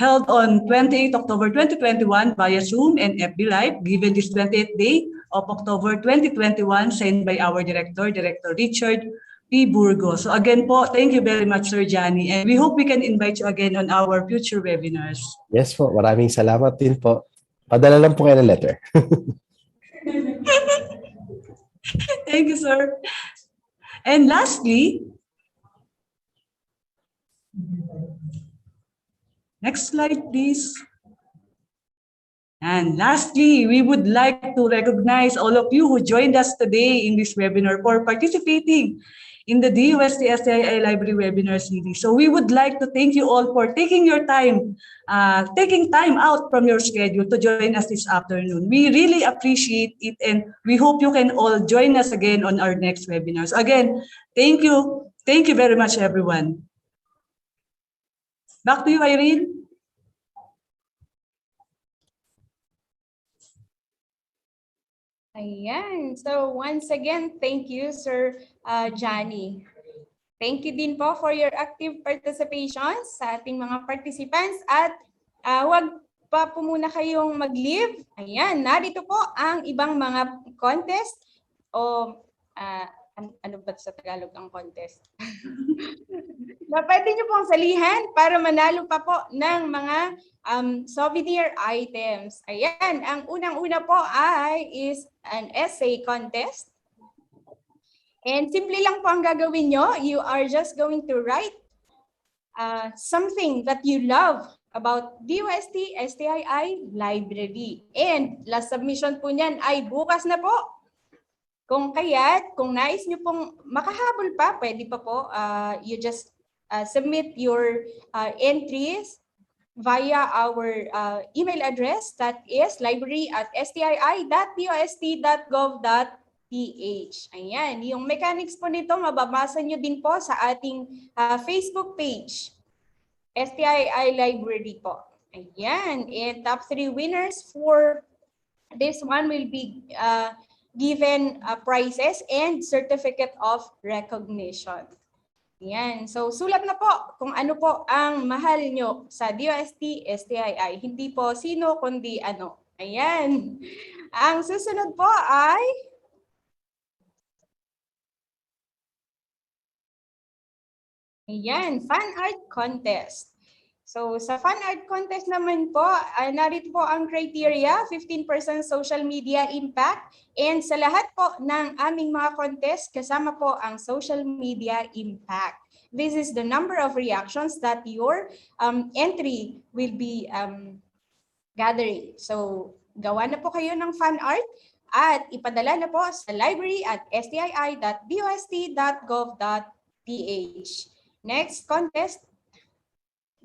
Speaker 6: held on 28 October 2021 via Zoom and FB Live, given this 28th day of October 2021, signed by our Director Richard P. Burgos. So again po, thank you very much, Sir Janny, and we hope we can invite you again on our future webinars.
Speaker 7: Yes po, maraming salamat din po. Padala lang po kayo ng letter.
Speaker 6: Thank you, sir. And lastly, next slide, please. And lastly, we would like to recognize all of you who joined us today in this webinar for participating in the DOST-STII Library webinar series. So we would like to thank you all for taking time out from your schedule to join us this afternoon. We really appreciate it, and we hope you can all join us again on our next webinars. Again, thank you. Thank you very much, everyone. Back to you, Irene.
Speaker 4: Ayan. So once again, thank you, Sir Janny. Thank you din po for your active participation sa ating mga participants, at huwag pa po muna kayong mag-leave. Ayan, narito po ang ibang mga contest o ano ba sa Tagalog ang contest? Na pwede nyo pong salihan para manalo pa po ng mga souvenir items. Ayan, ang unang-una po is an essay contest. And simple lang po ang gagawin nyo. You are just going to write something that you love about DOST-STII Library. And last submission po niyan ay bukas na po. Kung kaya't, kung nais nyo pong makahabol pa, pwede pa po, you just submit your entries via our email address, that is library@stii.dost.gov.ph. Ayan, yung mechanics po nito, mababasa nyo din po sa ating Facebook page, STII Library po. Ayan, and top 3 winners for this one will be given prizes and certificate of recognition. Yan. So, sulat na po kung ano po ang mahal nyo sa DOST-STII. Hindi po sino, kundi ano. Ayan. Ang susunod po ay fan art contest. So, sa fan art contest naman po, narito po ang criteria, 15% social media impact, and sa lahat po ng aming mga contest, kasama po ang social media impact. This is the number of reactions that your entry will be gathering. So, gawa na po kayo ng fan art at ipadala na po sa library@stii.dost.gov.ph. Next contest,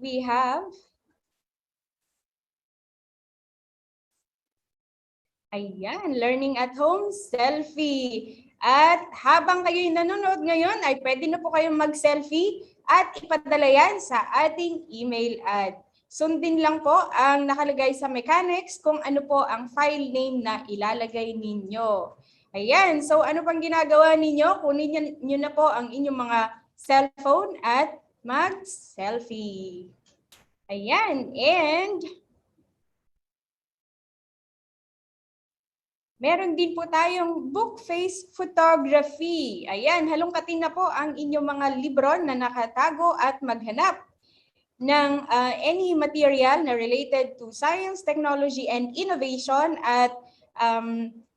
Speaker 4: we have learning at home selfie. At habang kayo'y nanonood ngayon, ay pwede na po kayong mag-selfie at ipadala yan sa ating email ad. Sundin lang po ang nakalagay sa mechanics kung ano po ang file name na ilalagay ninyo. Ayan, so ano pang ginagawa ninyo? Kunin nyo na po ang inyong mga cellphone at mag-selfie. Ayan, and meron din po tayong book face photography. Ayan, halongkatin na po ang inyong mga libro na nakatago at maghanap ng any material na related to science, technology, and innovation at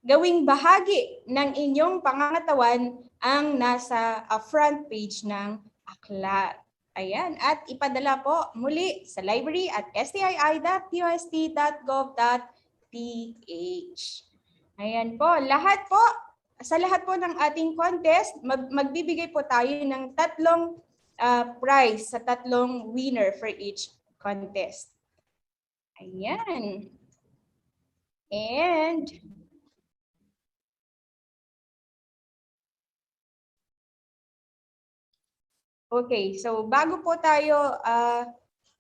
Speaker 4: gawing bahagi ng inyong pangangatawan ang nasa front page ng aklat. Ayan, at ipadala po muli sa library at stii.dost.gov.ph. Ayan po, sa lahat po ng ating contest, magbibigay po tayo ng 3 prize sa 3 winner for each contest. Ayan. And okay, so bago po tayo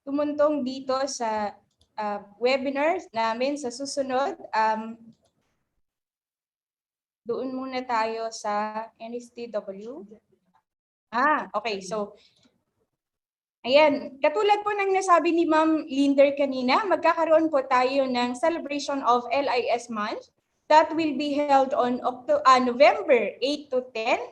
Speaker 4: tumuntong dito sa webinar namin sa susunod, doon muna tayo sa NSTW. Okay. So, ayan. Katulad po ng nasabi ni Ma'am Linder kanina, magkakaroon po tayo ng celebration of LIS month that will be held on November 8 to 10,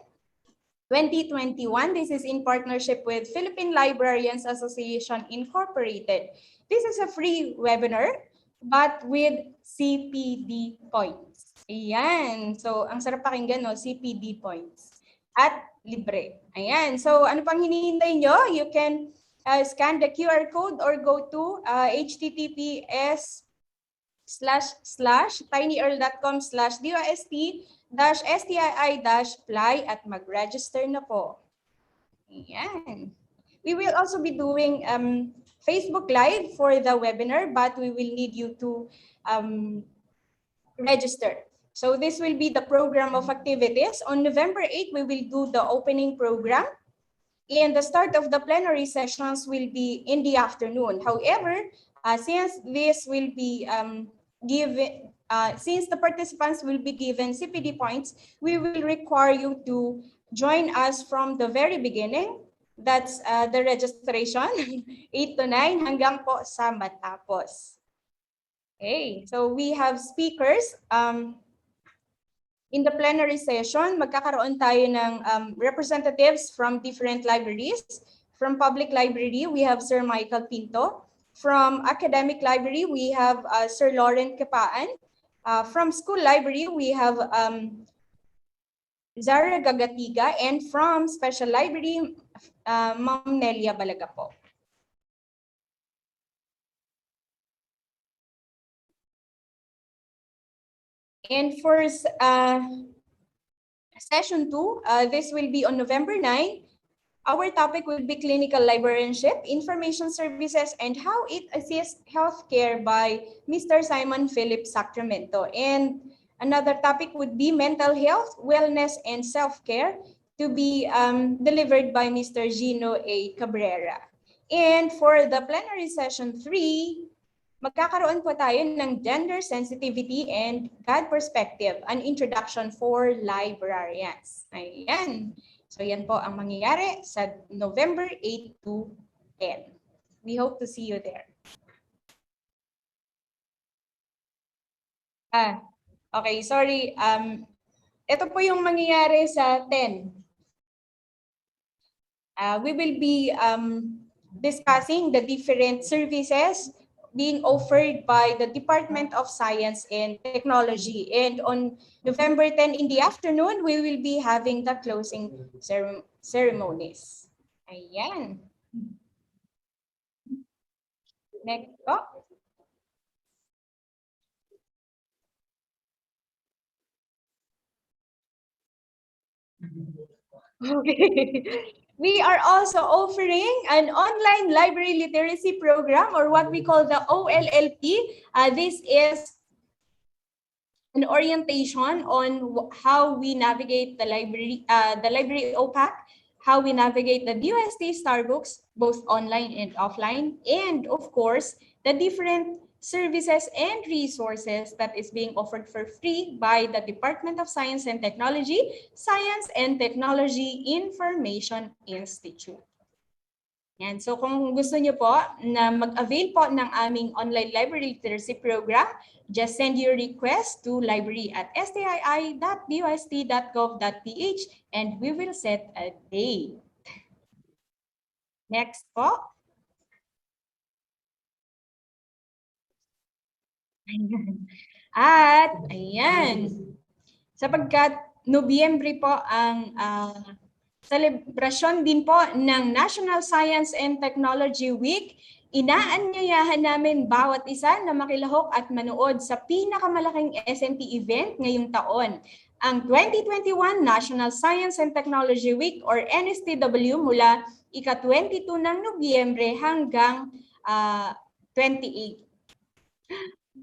Speaker 4: 2021. This is in partnership with Philippine Librarians Association Incorporated. This is a free webinar, but with CPD points. Ayan. So, ang sarap pakinggan, no? CPD points. At libre. Ayan. So, ano pang hinihintay nyo? You can scan the QR code or go to https://tinyurl.com/dost-STII-fly at mag-register na po. Ayan. We will also be doing Facebook Live for the webinar, but we will need you to register. So this will be the program of activities. On November 8, we will do the opening program. And the start of the plenary sessions will be in the afternoon. However, since this will be since the participants will be given CPD points, we will require you to join us from the very beginning. That's the registration, 8 to 9 hanggang po sa matapos. Okay, so we have speakers. In the plenary session, magkakaroon tayo ng representatives from different libraries. From Public Library, we have Sir Michael Pinto. From Academic Library, we have Sir Lauren Kepaan. From School Library, we have Zara Gagatiga. And from Special Library, Ma'am Nelia Balaga po. And for session 2, this will be on November 9. Our topic will be clinical librarianship, information services, and how it assists healthcare by Mr. Simon Philip Sacramento. And another topic would be mental health, wellness, and self-care to be delivered by Mr. Gino A. Cabrera. And for the plenary session 3, magkakaroon po tayo ng gender sensitivity and God perspective, an introduction for librarians. Ayan. So yan po ang mangyayari sa November 8 to 10. We hope to see you there. Okay, sorry. Ito po yung mangyayari sa 10. We will be discussing the different services being offered by the Department of Science and Technology. And on November 10 in the afternoon, we will be having the closing ceremonies. Ayan. Next po. Okay. We are also offering an online library literacy program, or what we call the OLLP. This is an orientation on how we navigate the library OPAC how we navigate the DOST-STII books, both online and offline, and of course, the different services and resources that is being offered for free by the Department of Science and Technology, Science and Technology Information Institute. Yan. So kung gusto niyo po na mag-avail po ng aming online library literacy program, just send your request to library@stii.dost.gov.ph and we will set a date. Next po. At ayan, sapagkat Nobyembre po ang selebrasyon din po ng National Science and Technology Week, inaanyayahan namin bawat isa na makilahok at manood sa pinakamalaking SNT event ngayong taon, ang 2021 National Science and Technology Week or NSTW mula ika-22 ng Nobyembre hanggang 28.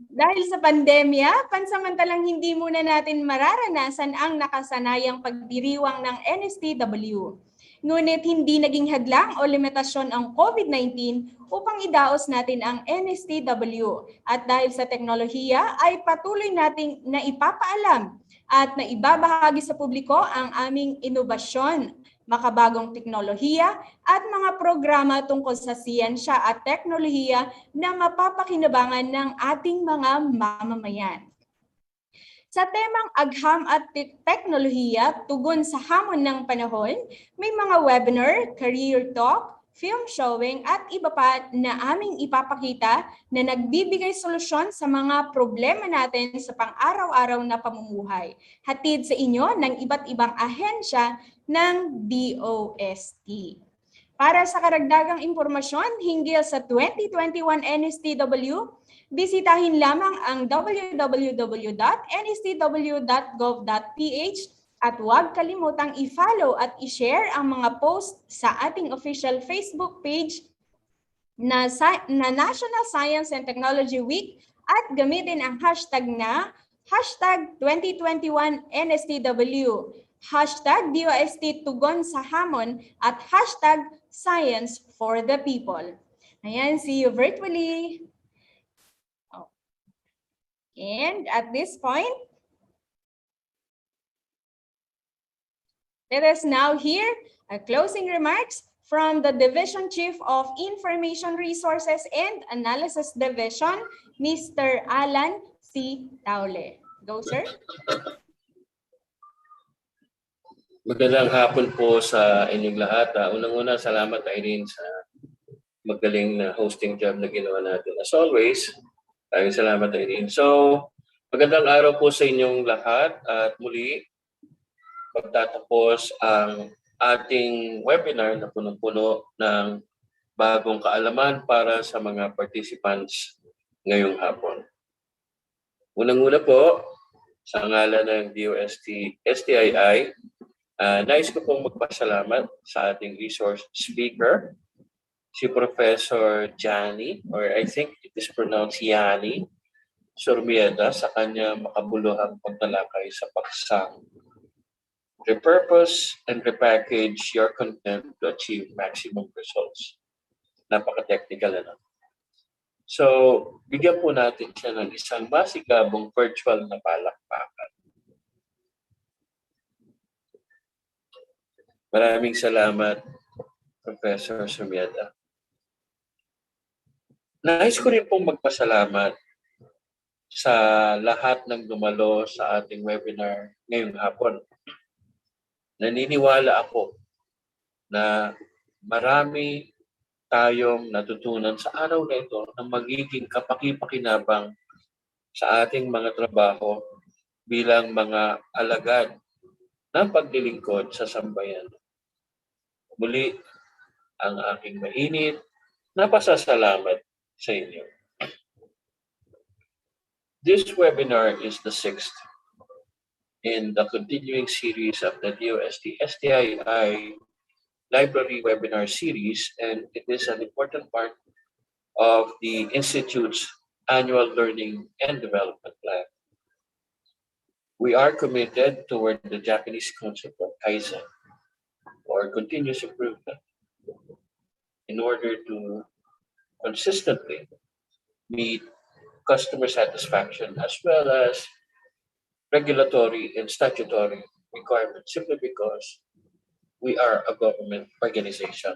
Speaker 4: Dahil sa pandemya, pansamantalang hindi muna natin mararanasan ang nakasanayang pagdiriwang ng NSTW. Ngunit hindi naging hadlang o limitasyon ang COVID-19 upang idaos natin ang NSTW. At dahil sa teknolohiya ay patuloy nating naipapaalam at naibabahagi sa publiko ang aming inobasyon, makabagong teknolohiya at mga programa tungkol sa siyensya at teknolohiya na mapapakinabangan ng ating mga mamamayan. Sa temang agham at teknolohiya, tugon sa hamon ng panahon, may mga webinar, career talk, film showing at iba pa na aming ipapakita na nagbibigay solusyon sa mga problema natin sa pang-araw-araw na pamumuhay. Hatid sa inyo ng iba't ibang ahensya ng DOST. Para sa karagdagang impormasyon hinggil sa 2021 NSTW, bisitahin lamang ang www.nstw.gov.ph at huwag kalimutang i-follow at i-share ang mga post sa ating official Facebook page na National Science and Technology Week at gamitin ang hashtag na #2021 NSTW, hashtag DOST Tugon sa Hamon at hashtag Science for the People. Ayan, see you virtually. And at this point, let us now hear a closing remarks from the Division Chief of Information Resources and Analysis Division, Mr. Alan C. Taule. Go, sir.
Speaker 8: Magandang hapon po sa inyong lahat. Unang-una, salamat Irene sa magaling na hosting job na ginawa natin. As always, salamat Irene. So, magandang araw po sa inyong lahat at muli, magtatapos ang ating webinar na punong-puno ng bagong kaalaman para sa mga participants ngayong hapon. Unang-una po, sa ngalan ng DOST-STII, nais ko pong magpasalamat sa ating resource speaker, si Professor Janny, or I think it is pronounced Janny, Surmieda, sa kanya makabuluhang pagtalakay sa paksang Repurpose and Repackage Your Content to Achieve Maximum Results. Napaka-technical na. So, bigyan po natin siya ng isang masigabong virtual na palakpakan. Maraming salamat, Professor Surmieda. Nais ko rin pong magpasalamat sa lahat ng dumalo sa ating webinar ngayong hapon. Naniniwala ako na marami tayong natutunan sa araw na ito na magiging kapaki-pakinabang sa ating mga trabaho bilang mga alagad ng paglilingkod sa sambayan. Muli, ang aking mainit na pasasalamat sa inyo. This webinar is the 6th in the continuing series of the DOST-STII Library Webinar Series, and it is an important part of the Institute's annual Learning and Development Plan. We are committed toward the Japanese concept of Kaizen, or continuous improvement in order to consistently meet customer satisfaction as well as regulatory and statutory requirements simply because we are a government organization.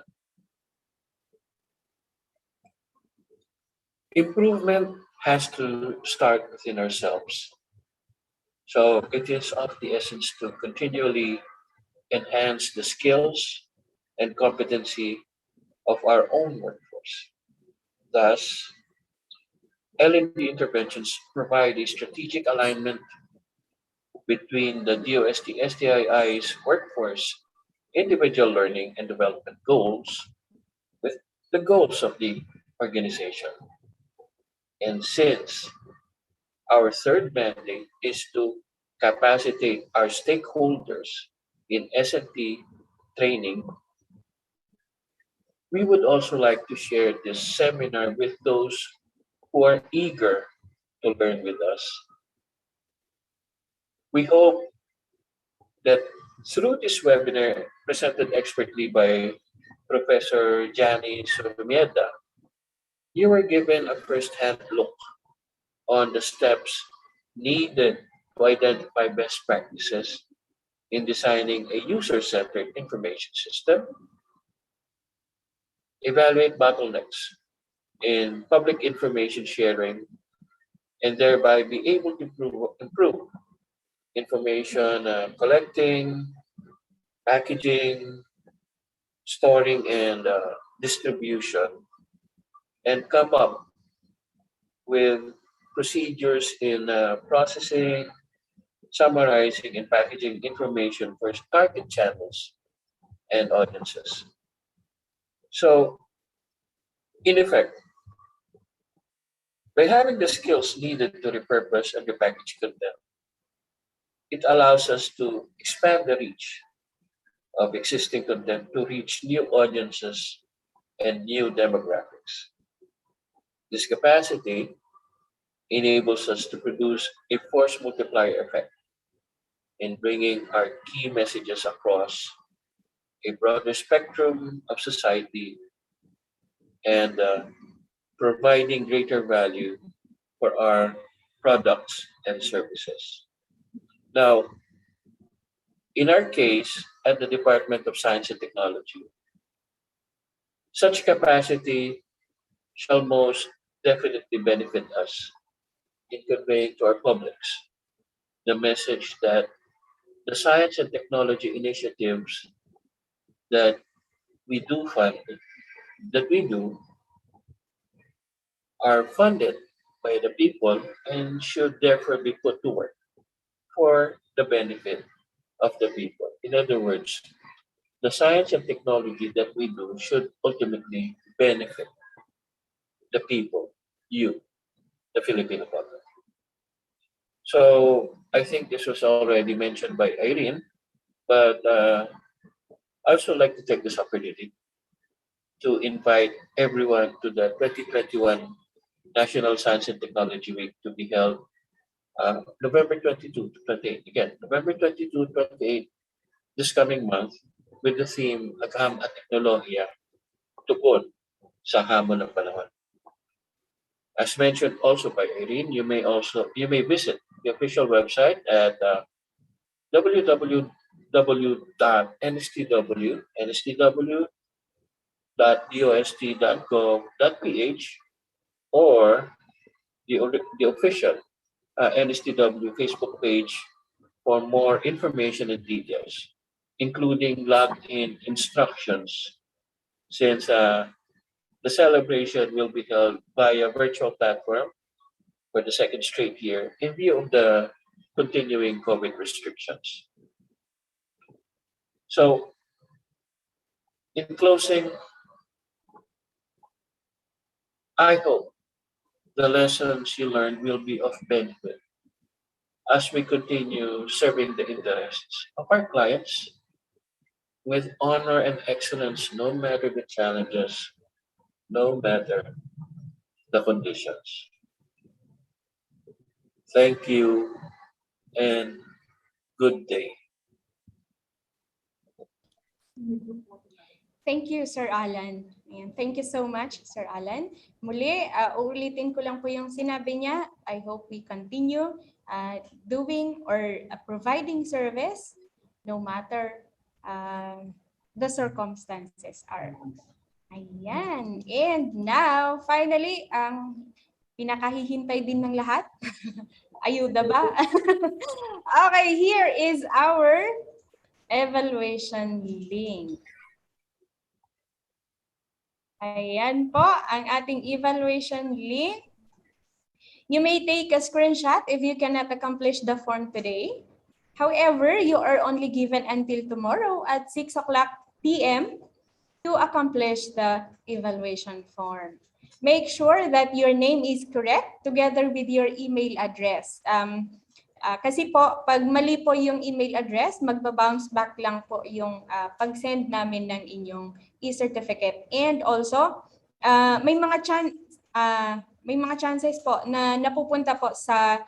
Speaker 8: Improvement has to start within ourselves. So it is of the essence to continually enhance the skills and competency of our own workforce. Thus, L&D interventions provide a strategic alignment between the DOST-STII's workforce individual learning and development goals with the goals of the organization. And since our third mandate is to capacitate our stakeholders in S&T training, we would also like to share this seminar with those who are eager to learn with us. We hope that through this webinar presented expertly by Professor Janny Surmieda, you were given a first-hand look on the steps needed to identify best practices in designing a user-centered information system, evaluate bottlenecks in public information sharing, and thereby be able to improve information collecting, packaging, storing, and distribution, and come up with procedures in processing, summarizing, and packaging information for target channels and audiences. So, in effect, by having the skills needed to repurpose and repackage content, it allows us to expand the reach of existing content to reach new audiences and new demographics. This capacity enables us to produce a force multiplier effect in bringing our key messages across a broader spectrum of society and providing greater value for our products and services. Now, in our case, at the Department of Science and Technology, such capacity shall most definitely benefit us in conveying to our publics the message that the science and technology initiatives that we do fund, that we do, are funded by the people and should therefore be put to work for the benefit of the people. In other words, the science and technology that we do should ultimately benefit the people, you, the Filipino public. So I think this was already mentioned by Irene, but I also like to take this opportunity to invite everyone to the 2021 National Science and Technology Week to be held November 22 to 28. Again, November 22 to 28 this coming month with the theme Agham at Teknolohiya, Tukod sa Hamon ng Panahon. As mentioned also by Irene, you may visit the official website at www.nstw.dost.gov.ph or the official NSTW Facebook page for more information and details, including logged-in instructions, since the celebration will be held via virtual platform for the second straight year in view of the continuing COVID restrictions. So, in closing, I hope the lessons you learned will be of benefit as we continue serving the interests of our clients with honor and excellence, no matter the challenges, no matter the conditions. Thank you and good day.
Speaker 4: Thank you, Sir Alan. Ayan, thank you so much, Sir Alan. Muli, uulitin ko lang po yung sinabi niya. I hope we continue doing or providing service no matter the circumstances are. Ayan. And now, finally, ang pinakahihintay din ng lahat. Ayuda ba? Okay, here is our evaluation link. Ayan po, ang ating evaluation link. You may take a screenshot if you cannot accomplish the form today. However, you are only given until tomorrow at 6 o'clock p.m. to accomplish the evaluation form. Make sure that your name is correct together with your email address. Kasi po, pag mali po yung email address, magba-bounce back lang po yung pag-send namin ng inyong e-certificate. And also, may mga chances po na napupunta po sa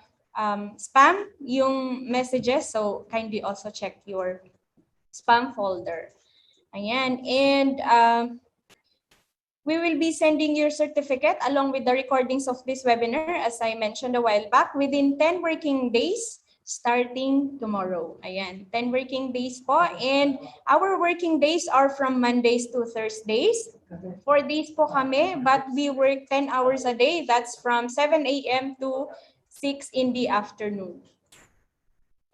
Speaker 4: spam yung messages. So, kindly also check your spam folder. Ayan. And we will be sending your certificate along with the recordings of this webinar, as I mentioned a while back, within 10 working days starting tomorrow. Ayan, 10 working days po. And our working days are from Mondays to Thursdays. 4 days po kami, but we work 10 hours a day. That's from 7 a.m. to 6 in the afternoon.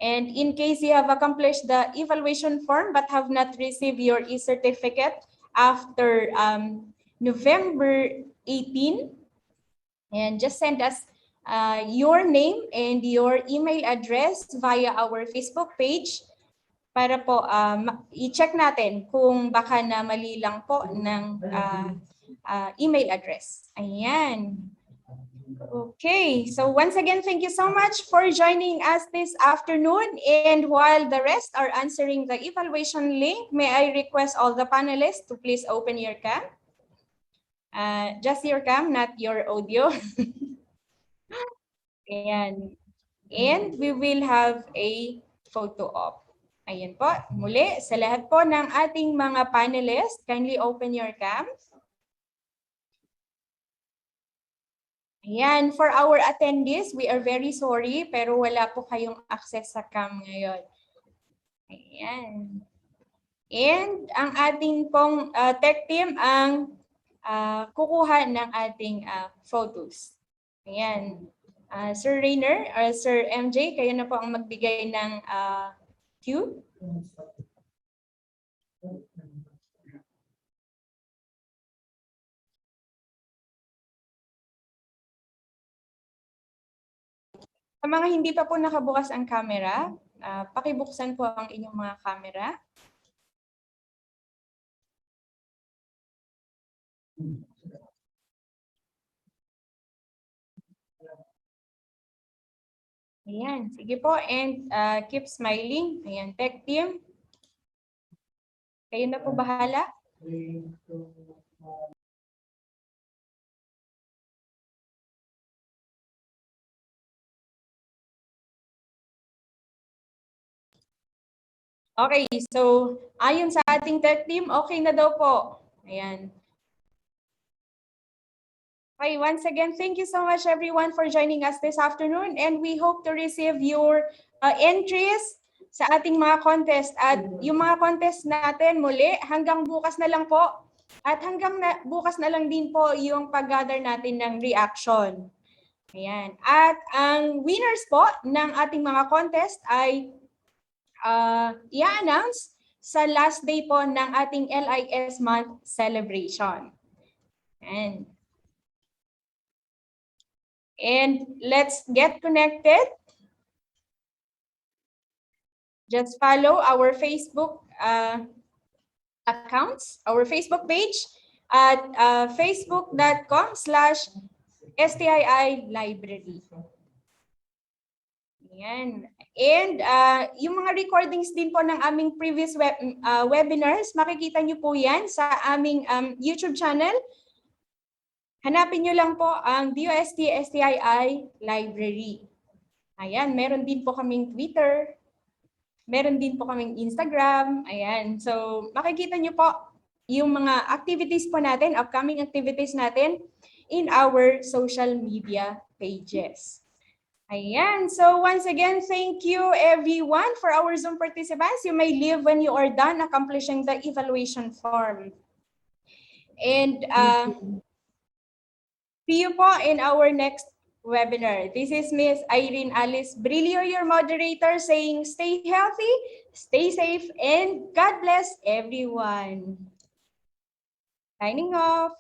Speaker 4: And in case you have accomplished the evaluation form but have not received your e-certificate after November 18, and just send us your name and your email address via our Facebook page para po i-check natin kung baka na mali lang po ng email address. Ayan. Okay, so once again, thank you so much for joining us this afternoon. And while the rest are answering the evaluation link, may I request all the panelists to please open your cam. Just your cam, not your audio. Ayan. And we will have a photo op. Ayan po. Muli, sa lahat po ng ating mga panelists, kindly open your cam. Ayan. For our attendees, we are very sorry, pero wala po kayong access sa cam ngayon. Ayan. And ang ating pong tech team ang kukuha ng ating photos. Ayan. Sir Rainer or Sir MJ, kayo na po ang magbigay ng cue. Sa mga hindi pa po nakabukas ang camera, pakibuksan po ang inyong mga camera. Ayan, sige po, and keep smiling. Ayan, tech team. Kayo na po bahala. Okay, so ayon sa ating tech team, okay na daw po. Ayan. Okay, once again, thank you so much everyone for joining us this afternoon, and we hope to receive your entries sa ating mga contest. At yung mga contest natin muli hanggang bukas na lang po. At bukas na lang din po yung pag-gather natin ng reaction. Ayan. At ang winners po ng ating mga contest ay i-announce sa last day po ng ating LIS month celebration. And let's get connected. Just follow our Facebook accounts, our Facebook page at facebook.com/STII library. Ayan. And yung mga recordings din po ng aming previous webinars, makikita nyo po yan sa aming YouTube channel. Hanapin nyo lang po ang DOST-STII library. Ayan, meron din po kaming Twitter. Meron din po kaming Instagram. Ayan. So, makikita nyo po yung mga activities po natin, upcoming activities natin in our social media pages. Ayan. So, once again, thank you everyone for our Zoom participants. You may leave when you are done accomplishing the evaluation form. And see you po in our next webinar. This is Miss Irene Alice Brillo, your moderator, saying stay healthy, stay safe, and God bless everyone. Signing off.